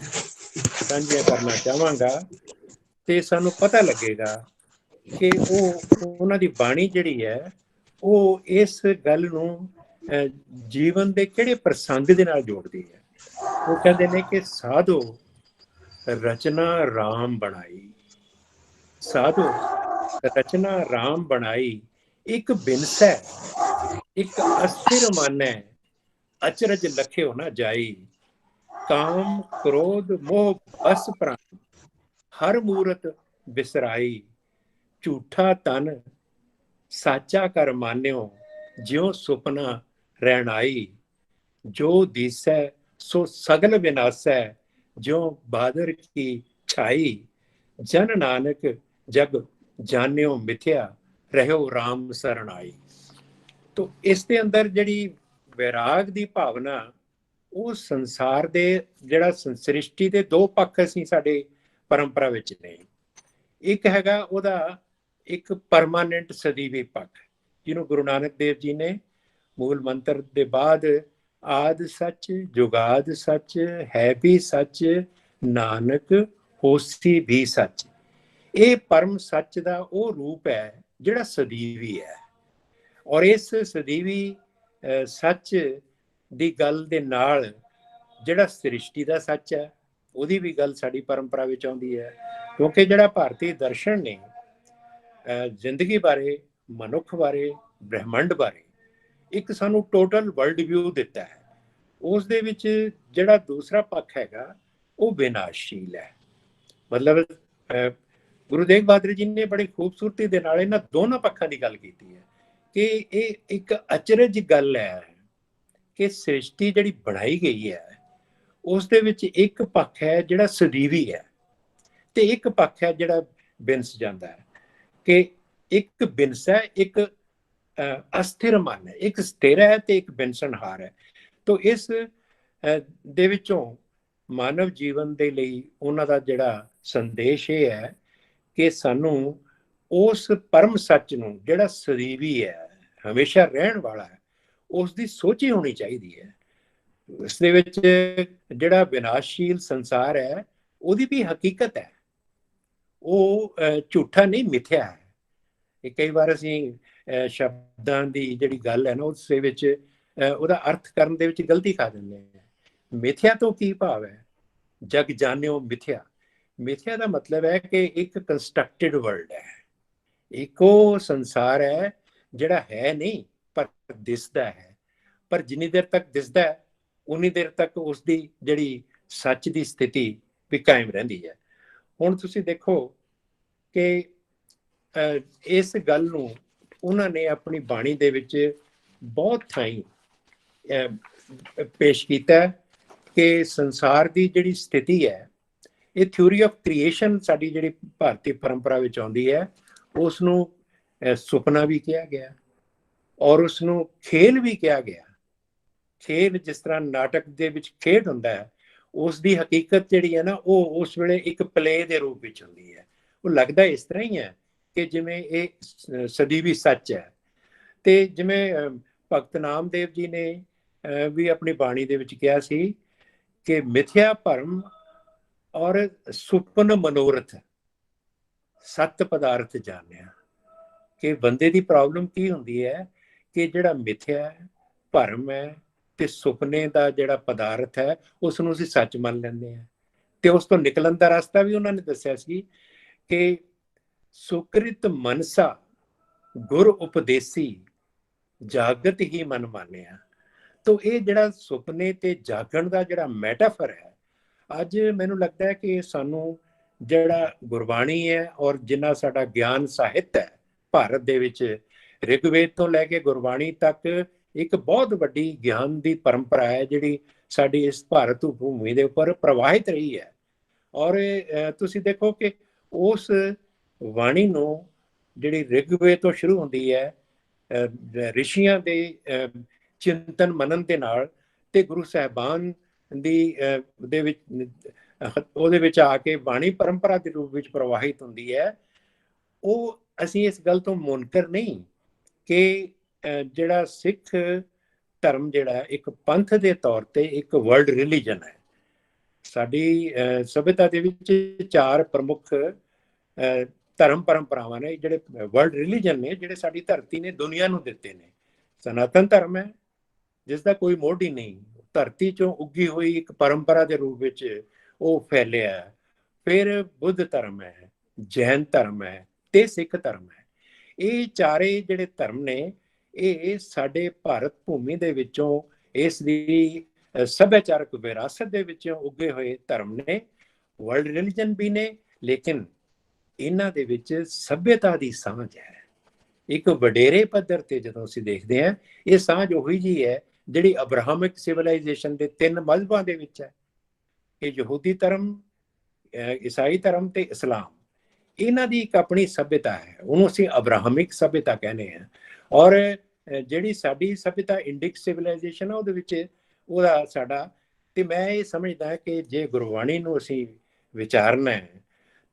ਸਾਂਝੀਆਂ ਕਰਨਾ ਚਾਹਾਂਗਾ ਤੇ ਸਾਨੂੰ ਪਤਾ ਲੱਗੇਗਾ ਕਿ ਉਹਨਾਂ ਦੀ ਬਾਣੀ ਜਿਹੜੀ ਹੈ ਉਹ ਇਸ ਗੱਲ ਨੂੰ ਜੀਵਨ ਦੇ ਕਿਹੜੇ ਪ੍ਰਸੰਗ ਦੇ ਨਾਲ ਜੋੜਦੀ ਹੈ। ਉਹ ਕਹਿੰਦੇ ਨੇ ਕਿ ਸਾਧੋ ਰਚਨਾ ਰਾਮ ਬਣਾਈ, ਸਾਧੋ ਰਚਨਾ ਰਾਮ ਬਣਾਈ, ਇੱਕ ਬਿਨਸੈ ਇੱਕ ਅਸਥਿਰ ਮਾਨੈ, ਅਚਰਜ ਲਖਿਓ ਨਾ ਜਾਈ, ਕਾਮ ਕ੍ਰੋਧ ਮੋਹ ਬਸ ਪ੍ਰਾਨ, ਹਰ ਮੂਰਤ ਬਿਸਰਾਈ, ਝੂਠਾ ਤਨ ਸਾਚਾ ਕਰ ਮਾਨਿਓ, ਜਿਉ ਸੁਪਨਾ ਰਹਿਣਾਈ, ਜੋ ਦੀਸੈ ਸੋ ਸਗਲ ਵਿਨਾਸੈ, ਜਿਉ ਬਾਦਰ ਕੀ ਛਾਈ, ਜਨ ਨਾਨਕ ਜਗ ਜਾਣਿਓ ਮਿਥਿਆ, ਰਹਿਓ ਰਾਮ ਸਰਣਾਈ। ਤੋ ਇਸ ਦੇ ਅੰਦਰ ਜਿਹੜੀ ਵੈਰਾਗ ਦੀ ਭਾਵਨਾ ਉਹ ਸੰਸਾਰ ਦੇ ਜਿਹੜਾ ਸ੍ਰਿਸ਼ਟੀ ਦੇ ਦੋ ਪੱਖ ਅਸੀਂ ਸਾਡੇ ਪਰੰਪਰਾ ਵਿੱਚ ਨੇ। ਇੱਕ ਹੈਗਾ ਉਹਦਾ ਇੱਕ ਪਰਮਾਨੈਂਟ ਸਦੀਵੀ ਪੱਖ, ਜਿਹਨੂੰ ਗੁਰੂ ਨਾਨਕ ਦੇਵ ਜੀ ਨੇ ਮੂਲ ਮੰਤਰ ਦੇ ਬਾਅਦ ਆਦ ਸੱਚ ਜੁਗਾਦ ਸੱਚ ਹੈ ਵੀ ਸੱਚ ਨਾਨਕ ਹੋਸੀ ਵੀ ਸੱਚ, ਇਹ ਪਰਮ ਸੱਚ ਦਾ ਉਹ ਰੂਪ ਹੈ ਜਿਹੜਾ ਸਦੀਵੀ ਹੈ। ਔਰ ਇਸ ਸਦੀਵੀ ਸੱਚ ਦੀ ਗੱਲ ਦੇ ਨਾਲ ਜਿਹੜਾ ਸ੍ਰਿਸ਼ਟੀ ਦਾ ਸੱਚ ਹੈ ਉਹਦੀ ਵੀ ਗੱਲ ਸਾਡੀ ਪਰੰਪਰਾ ਵਿੱਚ ਆਉਂਦੀ ਹੈ। ਕਿਉਂਕਿ ਜਿਹੜਾ ਭਾਰਤੀ ਦਰਸ਼ਨ ਨੇ ਜ਼ਿੰਦਗੀ ਬਾਰੇ, ਮਨੁੱਖ ਬਾਰੇ, ਬ੍ਰਹਿਮੰਡ ਬਾਰੇ ਇੱਕ ਸਾਨੂੰ ਟੋਟਲ ਵਰਲਡ ਵਿਊ ਦਿੱਤਾ ਹੈ। ਉਸ ਦੇ ਵਿੱਚ ਜਿਹੜਾ ਦੂਸਰਾ ਪੱਖ ਹੈਗਾ ਉਹ ਵਿਨਾਸ਼ਸ਼ੀਲ ਹੈ। ਮਤਲਬ ਗੁਰੂ ਤੇਗ ਬਹਾਦਰ ਜੀ ਨੇ ਬੜੀ ਖੂਬਸੂਰਤੀ ਦੇ ਨਾਲ ਇਹਨਾਂ ਦੋਨਾਂ ਪੱਖਾਂ ਦੀ ਗੱਲ ਕੀਤੀ ਹੈ ਕਿ ਇਹ ਇੱਕ ਅਚਰਜ ਗੱਲ ਹੈ ਕਿ ਸ੍ਰਿਸ਼ਟੀ ਜਿਹੜੀ ਬਣਾਈ ਗਈ ਹੈ ਉਸ ਦੇ ਵਿੱਚ ਇੱਕ ਪੱਖ ਹੈ ਜਿਹੜਾ ਸਦੀਵੀ ਹੈ ਤੇ ਇੱਕ ਪੱਖ ਹੈ ਜਿਹੜਾ ਬਿਨਸ ਜਾਂਦਾ ਹੈ। ਕਿ ਇੱਕ ਬਿਨਸ ਹੈ, ਇੱਕ ਅਸਥਿਰ ਮਨ ਹੈ, ਇੱਕ ਸਥਿਰ ਹੈ ਤੇ ਇੱਕ ਬਿਨਸਨਹਾਰ ਹੈ। ਤੋ ਇਸ ਦੇ ਵਿੱਚੋਂ ਮਾਨਵ ਜੀਵਨ ਦੇ ਲਈ ਉਹਨਾਂ ਦਾ ਜਿਹੜਾ ਸੰਦੇਸ਼ ਇਹ ਹੈ ਕਿ ਸਾਨੂੰ ਉਸ ਪਰਮ ਸੱਚ ਨੂੰ ਜਿਹੜਾ ਸਦੀਵੀ ਹੈ, ਹਮੇਸ਼ਾ ਰਹਿਣ ਵਾਲਾ ਹੈ, ਉਸ ਦੀ ਸੋਚੀ ਹੋਣੀ ਚਾਹੀਦੀ ਹੈ। ਇਸ ਦੇ ਵਿੱਚ ਜਿਹੜਾ ਵਿਨਾਸ਼ਸ਼ੀਲ ਸੰਸਾਰ ਹੈ ਉਹਦੀ ਵੀ ਹਕੀਕਤ ਹੈ, ਉਹ ਝੂਠਾ ਨਹੀਂ, ਮਿਥਿਆ ਹੈ। ਇਹ ਕਈ ਵਾਰ ਅਸੀਂ ਸ਼ਬਦਾਂ ਦੀ ਜਿਹੜੀ ਗੱਲ ਹੈ ਨਾ ਉਸ ਦੇ ਵਿੱਚ ਉਹਦਾ ਅਰਥ ਕਰਨ ਦੇ ਵਿੱਚ ਗਲਤੀ ਕਰ ਦਿੰਦੇ ਹਾਂ। ਮਿਥਿਆ ਤੋਂ ਕੀ ਭਾਵ ਹੈ? ਜਗ ਜਾਣਿਓ ਮਿਥਿਆ। ਮਿਥਿਆ ਦਾ ਮਤਲਬ ਹੈ ਕਿ ਇੱਕ ਕੰਸਟਰਕਟਿਡ ਵਰਲਡ ਹੈ, ਇੱਕ ਉਹ ਸੰਸਾਰ ਹੈ ਜਿਹੜਾ ਹੈ ਨਹੀਂ ਪਰ ਦਿਸਦਾ ਹੈ। ਪਰ ਜਿੰਨੀ ਦੇਰ ਤੱਕ ਦਿਸਦਾ ਹੈ ਉਨੀ ਦੇਰ ਤੱਕ ਉਸ ਦੀ ਜਿਹੜੀ ਸੱਚ ਦੀ ਸਥਿਤੀ ਵੀ ਕਾਇਮ ਰਹਿੰਦੀ ਹੈ। ਹੁਣ ਤੁਸੀਂ ਦੇਖੋ ਕਿ ਇਸ ਗੱਲ ਨੂੰ ਉਹਨਾਂ ਨੇ ਆਪਣੀ ਬਾਣੀ ਦੇ ਵਿੱਚ ਬਹੁਤ ਥਾਈਂ ਪੇਸ਼ ਕੀਤਾ ਕਿ ਸੰਸਾਰ ਦੀ ਜਿਹੜੀ ਸਥਿਤੀ ਹੈ, ਇਹ ਥਿਊਰੀ ਆਫ ਕ੍ਰੀਏਸ਼ਨ ਸਾਡੀ ਜਿਹੜੀ ਭਾਰਤੀ ਪਰੰਪਰਾ ਵਿੱਚ ਆਉਂਦੀ ਹੈ ਉਸ ਨੂੰ ਸੁਪਨਾ ਵੀ ਕਿਹਾ ਗਿਆ ਔਰ ਉਸ ਨੂੰ ਖੇਲ ਵੀ ਕਿਹਾ ਗਿਆ। ਖੇਲ ਜਿਸ ਤਰ੍ਹਾਂ ਨਾਟਕ ਦੇ ਵਿੱਚ ਖੇਡ ਹੁੰਦਾ ਹੈ, ਉਸ ਦੀ ਹਕੀਕਤ ਜਿਹੜੀ ਹੈ ਨਾ ਉਹ ਉਸ ਵੇਲੇ ਇੱਕ ਪਲੇ ਦੇ ਰੂਪ ਵਿੱਚ ਹੁੰਦੀ ਹੈ। ਉਹ ਲੱਗਦਾ ਇਸ ਤਰ੍ਹਾਂ ਹੀ ਹੈ ਕਿ ਜਿਵੇਂ ਇਹ ਸਦੀਵੀ ਸੱਚ ਹੈ। ਤੇ ਜਿਵੇਂ ਭਗਤ ਨਾਮਦੇਵ ਜੀ ਨੇ ਵੀ ਆਪਣੀ ਬਾਣੀ ਦੇ ਵਿੱਚ ਕਿਹਾ ਸੀ ਕਿ ਮਿਥਿਆ ਭਰਮ ਔਰ ਸੁਪਨ ਮਨੋਰਥ ਸੱਤ ਪਦਾਰਥ ਜਾਣਿਆ। ਕਿ ਬੰਦੇ ਦੀ ਪ੍ਰੋਬਲਮ ਕੀ ਹੁੰਦੀ ਹੈ ਕਿ ਜਿਹੜਾ ਮਿਥਿਆ ਹੈ, ਭਰਮ ਹੈ ਤੇ ਸੁਪਨੇ ਦਾ ਜਿਹੜਾ ਪਦਾਰਥ ਹੈ ਉਸ ਨੂੰ ਅਸੀਂ ਸੱਚ ਮੰਨ ਲੈਂਦੇ ਹਾਂ। ਤੇ ਉਸ ਤੋਂ ਨਿਕਲਣ ਦਾ ਰਸਤਾ ਵੀ ਉਹਨਾਂ ਨੇ ਦੱਸਿਆ ਸੀ ਕਿ ਸੁਕ੍ਰਿਤ ਮਨਸਾ ਗੁਰ ਉਪਦੇਸੀ ਜਾਗਤ ਹੀ ਮਨ ਮਾਨਿਆ। ਤੋ ਇਹ ਜਿਹੜਾ ਸੁਪਨੇ ਤੇ ਜਾਗਣ ਦਾ ਜਿਹੜਾ ਮੈਟਾਫਰ ਹੈ, ਅੱਜ ਮੈਨੂੰ ਲੱਗਦਾ ਹੈ ਕਿ ਸਾਨੂੰ ਜਿਹੜਾ ਗੁਰਬਾਣੀ ਹੈ ਔਰ ਜਿੰਨਾ ਸਾਡਾ ਗਿਆਨ ਸਾਹਿਤ ਹੈ ਭਾਰਤ ਦੇ ਵਿੱਚ, ਰਿਗਵੇਦ ਤੋਂ ਲੈ ਕੇ ਗੁਰਬਾਣੀ ਤੱਕ ਇੱਕ ਬਹੁਤ ਵੱਡੀ ਗਿਆਨ ਦੀ ਪਰੰਪਰਾ ਹੈ ਜਿਹੜੀ ਸਾਡੀ ਇਸ ਭਾਰਤ ਭੂਮੀ ਦੇ ਉੱਪਰ ਪ੍ਰਵਾਹਿਤ ਰਹੀ ਹੈ। ਔਰ ਤੁਸੀਂ ਦੇਖੋ ਕਿ ਉਸ ਬਾਣੀ ਨੂੰ ਜਿਹੜੀ ਰਿਗਵੇਦ ਤੋਂ ਸ਼ੁਰੂ ਹੁੰਦੀ ਹੈ ਰਿਸ਼ੀਆਂ ਦੇ ਚਿੰਤਨ ਮਨਨ ਦੇ ਨਾਲ, ਤੇ ਗੁਰੂ ਸਾਹਿਬਾਨ ਦੀ ਉਹਦੇ ਵਿੱਚ ਆ ਕੇ ਬਾਣੀ ਪਰੰਪਰਾ ਦੇ ਰੂਪ ਵਿੱਚ ਪ੍ਰਵਾਹਿਤ ਹੁੰਦੀ ਹੈ। ਉਹ ਅਸੀਂ ਇਸ ਗੱਲ ਤੋਂ ਮੁਨਕਰ ਨਹੀਂ ਕਿ ਜਿਹੜਾ ਸਿੱਖ ਧਰਮ ਜਿਹੜਾ ਇੱਕ ਪੰਥ ਦੇ ਤੌਰ ਤੇ ਇੱਕ ਵਰਲਡ ਰਿਲੀਜਨ ਹੈ। ਸਾਡੀ ਸਭਿਅਤਾ ਦੇ ਵਿੱਚ 4 ਪ੍ਰਮੁੱਖ ਧਰਮ ਪਰੰਪਰਾਵਾਂ ਨੇ ਜਿਹੜੇ ਵਰਲਡ ਰਿਲੀਜਨ ਨੇ, ਜਿਹੜੇ ਸਾਡੀ ਧਰਤੀ ਨੇ ਦੁਨੀਆ ਨੂੰ ਦਿੱਤੇ ਨੇ। ਸਨਾਤਨ ਧਰਮ ਹੈ ਜਿਸ ਦਾ ਕੋਈ ਮੋਢ ਹੀ ਨਹੀਂ, ਧਰਤੀ ਚੋਂ ਉੱਗੀ ਹੋਈ ਇੱਕ ਪਰੰਪਰਾ ਦੇ ਰੂਪ ਵਿੱਚ ਉਹ ਫੈਲਿਆ। ਫਿਰ ਬੁੱਧ ਧਰਮ ਹੈ, ਜੈਨ ਧਰਮ ਹੈ ਤੇ ਸਿੱਖ ਧਰਮ ਹੈ। ਇਹ ਚਾਰੇ ਜਿਹੜੇ ਧਰਮ ਨੇ ਇਹ ਸਾਡੇ ਭਾਰਤ ਭੂਮੀ ਦੇ ਵਿੱਚੋਂ ਇਸ ਦੀ ਸੱਭਿਆਚਾਰਕ ਵਿਰਾਸਤ ਦੇ ਵਿੱਚੋਂ ਉੱਗੇ ਹੋਏ ਧਰਮ ਨੇ, ਵਰਲਡ ਰਿਲੀਜਨ ਵੀ ਨੇ, ਲੇਕਿਨ ਇਹਨਾਂ ਦੇ ਵਿੱਚ ਸੱਭਿਅਤਾ ਦੀ ਸਾਂਝ ਹੈ। ਇੱਕ ਵਡੇਰੇ ਪੱਧਰ ਤੇ ਜਦੋਂ ਅਸੀਂ ਦੇਖਦੇ ਹਾਂ ਇਹ ਸਾਂਝ ਉਹੀ ਜੀ ਹੈ ਜਿਹੜੀ ਅਬਰਾਹਮਿਕ ਸਿਵਲਾਈਜੇਸ਼ਨ ਦੇ 3 ਮਜ਼ਹਬਾਂ ਦੇ ਵਿੱਚ ਹੈ। ਇਹ ਯਹੂਦੀ ਧਰਮ, ਈਸਾਈ ਧਰਮ ਤੇ ਇਸਲਾਮ, ਇਹਨਾਂ ਦੀ ਇੱਕ ਆਪਣੀ ਸਭਿਅਤਾ ਹੈ, ਉਹਨੂੰ ਅਸੀਂ ਅਬਰਾਹਮਿਕ ਸਭਿਅਤਾ ਕਹਿੰਦੇ ਹਾਂ। ਔਰ ਜਿਹੜੀ ਸਾਡੀ ਸਭਿਅਤਾ ਇੰਡਿਕ ਸਿਵਲਾਈਜੇਸ਼ਨ ਆ ਉਹਦੇ ਵਿੱਚ ਉਹਦਾ ਸਾਡਾ, ਤੇ ਮੈਂ ਇਹ ਸਮਝਦਾ ਕਿ ਜੇ ਗੁਰਬਾਣੀ ਨੂੰ ਅਸੀਂ ਵਿਚਾਰਨਾ ਹੈ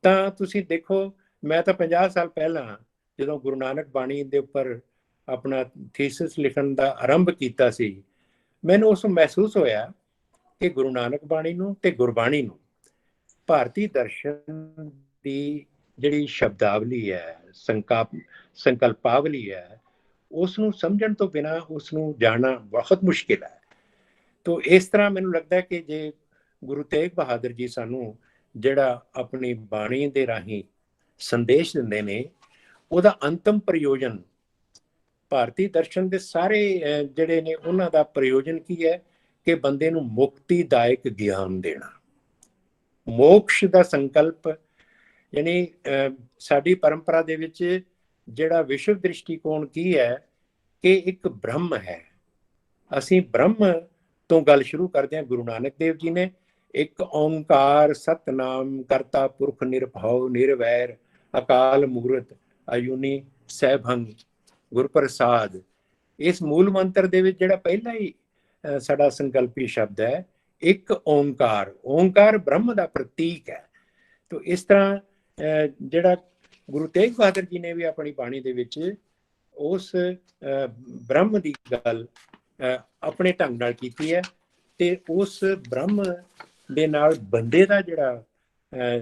ਤਾਂ ਤੁਸੀਂ ਦੇਖੋ, ਮੈਂ ਤਾਂ 50 ਸਾਲ ਪਹਿਲਾਂ ਜਦੋਂ ਗੁਰੂ ਨਾਨਕ ਬਾਣੀ ਦੇ ਉੱਪਰ ਆਪਣਾ ਥੀਸਿਸ ਲਿਖਣ ਦਾ ਆਰੰਭ ਕੀਤਾ ਸੀ, ਮੈਨੂੰ ਉਸ ਨੂੰ ਮਹਿਸੂਸ ਹੋਇਆ ਕਿ ਗੁਰੂ ਨਾਨਕ ਬਾਣੀ ਨੂੰ ਤੇ ਗੁਰਬਾਣੀ ਨੂੰ ਭਾਰਤੀ ਦਰਸ਼ਨ ਦੀ ਜਿਹੜੀ ਸ਼ਬਦਾਵਲੀ ਹੈ, ਸੰਕਲਪਾਵਲੀ ਹੈ, ਉਸ ਨੂੰ ਸਮਝਣ ਤੋਂ ਬਿਨਾਂ ਉਸ ਨੂੰ ਜਾਣਨਾ ਬਹੁਤ ਮੁਸ਼ਕਿਲ ਹੈ। ਤੋ ਇਸ ਤਰ੍ਹਾਂ ਮੈਨੂੰ ਲੱਗਦਾ ਕਿ ਜੇ ਗੁਰੂ ਤੇਗ ਬਹਾਦਰ ਜੀ ਸਾਨੂੰ ਜਿਹੜਾ ਆਪਣੀ ਬਾਣੀ ਦੇ ਰਾਹੀਂ ਸੰਦੇਸ਼ ਦਿੰਦੇ ਨੇ, ਉਹਦਾ ਅੰਤਮ ਪ੍ਰਯੋਜਨ ਭਾਰਤੀ ਦਰਸ਼ਨ ਦੇ ਸਾਰੇ ਜਿਹੜੇ ਨੇ ਉਹਨਾਂ ਦਾ ਪ੍ਰਯੋਜਨ ਕੀ ਹੈ ਕਿ ਬੰਦੇ ਨੂੰ ਮੁਕਤੀਦਾਇਕ ਗਿਆਨ ਦੇਣਾ, ਮੋਕਸ਼ ਦਾ ਸੰਕਲਪ। ਯਾਨੀ ਸਾਡੀ ਪਰੰਪਰਾ ਦੇ ਵਿੱਚ ਜਿਹੜਾ ਵਿਸ਼ਵ ਦ੍ਰਿਸ਼ਟੀਕੋਣ ਕੀ ਹੈ ਕਿ ਇੱਕ ਬ੍ਰਹਮ ਹੈ। ਅਸੀਂ ਬ੍ਰਹਮ ਤੋਂ ਗੱਲ ਸ਼ੁਰੂ ਕਰਦੇ ਹਾਂ। ਗੁਰੂ ਨਾਨਕ ਦੇਵ ਜੀ ਨੇ ਇੱਕ ਓਂਕਾਰ ਸਤਨਾਮ ਕਰਤਾ ਪੁਰਖ ਨਿਰਭਉ ਨਿਰਵੈਰ ਅਕਾਲ ਮੂਰਤ ਅਯੂਨੀ ਸੈਭੰਗ ਗੁਰਪ੍ਰਸਾਦ, ਇਸ ਮੂਲ ਮੰਤਰ ਦੇ ਵਿੱਚ ਜਿਹੜਾ ਪਹਿਲਾ ਹੀ ਸਾਡਾ ਸੰਕਲਪੀ ਸ਼ਬਦ ਹੈ ਇੱਕ ਓਂਕਾਰ, ਓਂਕਾਰ ਬ੍ਰਹਮ ਦਾ ਪ੍ਰਤੀਕ ਹੈ। ਤੋ ਇਸ ਤਰ੍ਹਾਂ ਜਿਹੜਾ ਗੁਰੂ ਤੇਗ ਬਹਾਦਰ ਜੀ ਨੇ ਵੀ ਆਪਣੀ ਬਾਣੀ ਦੇ ਵਿੱਚ ਉਸ ਬ੍ਰਹਮ ਦੀ ਗੱਲ ਆਪਣੇ ਢੰਗ ਨਾਲ ਕੀਤੀ ਹੈ, ਤੇ ਉਸ ਬ੍ਰਹਮ ਦੇ ਨਾਲ ਬੰਦੇ ਦਾ ਜਿਹੜਾ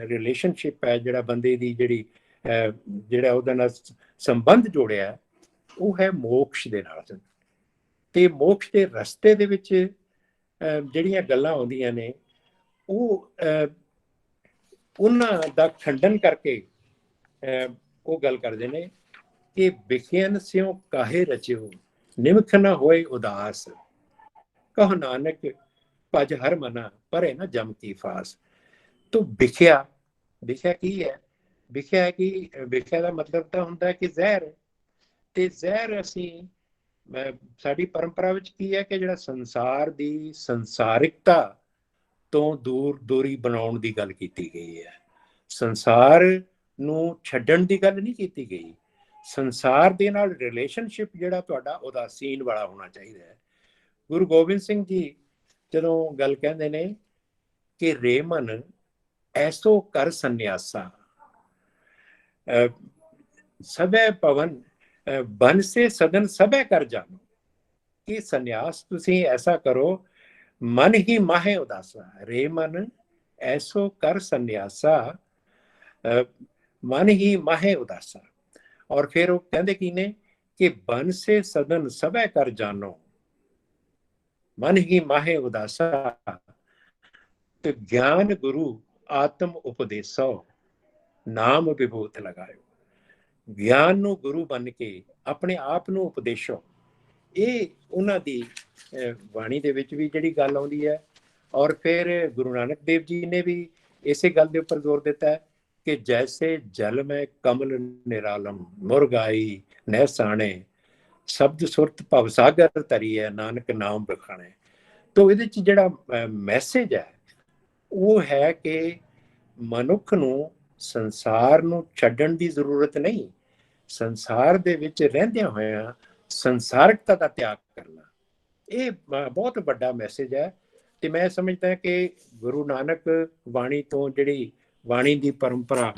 ਰਿਲੇਸ਼ਨਸ਼ਿਪ ਹੈ, ਜਿਹੜਾ ਬੰਦੇ ਦੀ ਜਿਹੜਾ ਉਹਦੇ ਨਾਲ ਸੰਬੰਧ ਜੋੜਿਆ, ਉਹ ਹੈ ਮੋਕਸ਼ ਦੇ ਨਾਲ। ਤੇ ਮੋਕਸ਼ ਦੇ ਰਸਤੇ ਦੇ ਵਿੱਚ ਜਿਹੜੀਆਂ ਗੱਲਾਂ ਆਉਂਦੀਆਂ ਨੇ ਉਹ ਉਹਨਾਂ ਦਾ ਖੰਡਨ ਕਰਕੇ ਉਹ ਗੱਲ ਕਰਦੇ ਨੇ ਕਿ ਵਿਖਿਆਨ ਸਿਉ ਕਾਹੇ ਰਚਿਓ ਨਿਮਖ ਨਾ ਹੋਏ ਉਦਾਸ, ਕਹ ਨਾਨਕ ਭਜ ਹਰ ਮਨਾ ਪਰੇ ਨਾ ਜਮ ਕੀ ਫਾਸ। ਤੋ ਵਿਖਿਆ ਕੀ ਹੈ? ਵਿਖਿਆ ਕਿ ਵਿਖਿਆ ਦਾ ਮਤਲਬ ਤਾਂ ਹੁੰਦਾ ਹੈ ਕਿ ਜ਼ਹਿਰ, ਤੇ ਜ਼ਹਿਰ ਅਸੀਂ ਸਾਡੀ ਪਰੰਪਰਾ ਵਿੱਚ ਕੀ ਹੈ ਕਿ ਜਿਹੜਾ ਸੰਸਾਰ ਦੀ ਸੰਸਾਰਿਕਤਾ ਤੋਂ ਦੂਰੀ ਬਣਾਉਣ ਦੀ ਗੱਲ ਕੀਤੀ ਗਈ ਹੈ। ਸੰਸਾਰ ਨੂੰ ਛੱਡਣ ਦੀ ਗੱਲ ਨਹੀਂ ਕੀਤੀ ਗਈ। ਸੰਸਾਰ ਦੇ ਨਾਲ ਰਿਲੇਸ਼ਨਸ਼ਿਪ ਜਿਹੜਾ ਤੁਹਾਡਾ ਉਦਾਸੀਨ ਵਾਲਾ ਹੋਣਾ ਚਾਹੀਦਾ ਹੈ। ਗੁਰੂ ਗੋਬਿੰਦ ਸਿੰਘ ਜੀ ਜਦੋਂ ਗੱਲ ਕਹਿੰਦੇ ਨੇ कि रेमन ऐसो कर संन्यासा सबे पवन बन से सदन सबे कर जानो, कि संन्यास तुसी ऐसा करो मन ही माहे उदासा। रे मन ऐसो कर संन्यासा मन ही माहे उदासा। और फिर वो कहते की ने कि बन से सदन सबे कर जानो मन ही माहे उदासा, तो ज्ञान गुरु आत्म उपदेसो नाम विभूत लगायो। ਗਿਆਨ ਨੂੰ ਗੁਰੂ ਬਣ ਕੇ ਆਪਣੇ ਆਪ ਨੂੰ ਉਪਦੇਸ਼ੋ, ਇਹ ਉਹਨਾਂ ਦੀ ਬਾਣੀ ਦੇ ਵਿੱਚ ਵੀ ਜਿਹੜੀ ਗੱਲ ਆਉਂਦੀ ਹੈ। ਔਰ ਫਿਰ ਗੁਰੂ ਨਾਨਕ ਦੇਵ ਜੀ ਨੇ ਵੀ ਇਸੇ ਗੱਲ ਦੇ ਉੱਪਰ ਜ਼ੋਰ ਦਿੱਤਾ ਹੈ ਕਿ ਜੈਸੇ ਜਲ ਮੈਂ ਕਮਲ ਨਿਰਾਲਮ ਮੁਰਗਾਈ ਨਹਿ ਸਾਣੇ ਸ਼ਬਦ ਸੁਰਤ ਭਵ ਸਾਗਰ ਤਰੀ ਹੈ ਨਾਨਕ ਨਾਮ ਬਖਾਣੇ। ਤੋ ਇਹਦੇ 'ਚ ਜਿਹੜਾ ਮੈਸੇਜ ਹੈ ਉਹ ਹੈ ਕਿ ਮਨੁੱਖ ਨੂੰ ਸੰਸਾਰ ਨੂੰ ਛੱਡਣ ਦੀ ਜ਼ਰੂਰਤ ਨਹੀਂ, ਸੰਸਾਰ ਦੇ ਵਿੱਚ ਰਹਿੰਦਿਆਂ ਹੋਇਆਂ ਸੰਸਾਰਿਕਤਾ ਦਾ ਤਿਆਗ ਕਰਨਾ, ਇਹ ਬਹੁਤ ਵੱਡਾ ਮੈਸੇਜ ਹੈ। ਤੇ ਮੈਂ ਸਮਝਦਾ ਕਿ ਗੁਰੂ ਨਾਨਕ ਬਾਣੀ ਤੋਂ ਜਿਹੜੀ ਬਾਣੀ ਦੀ ਪਰੰਪਰਾ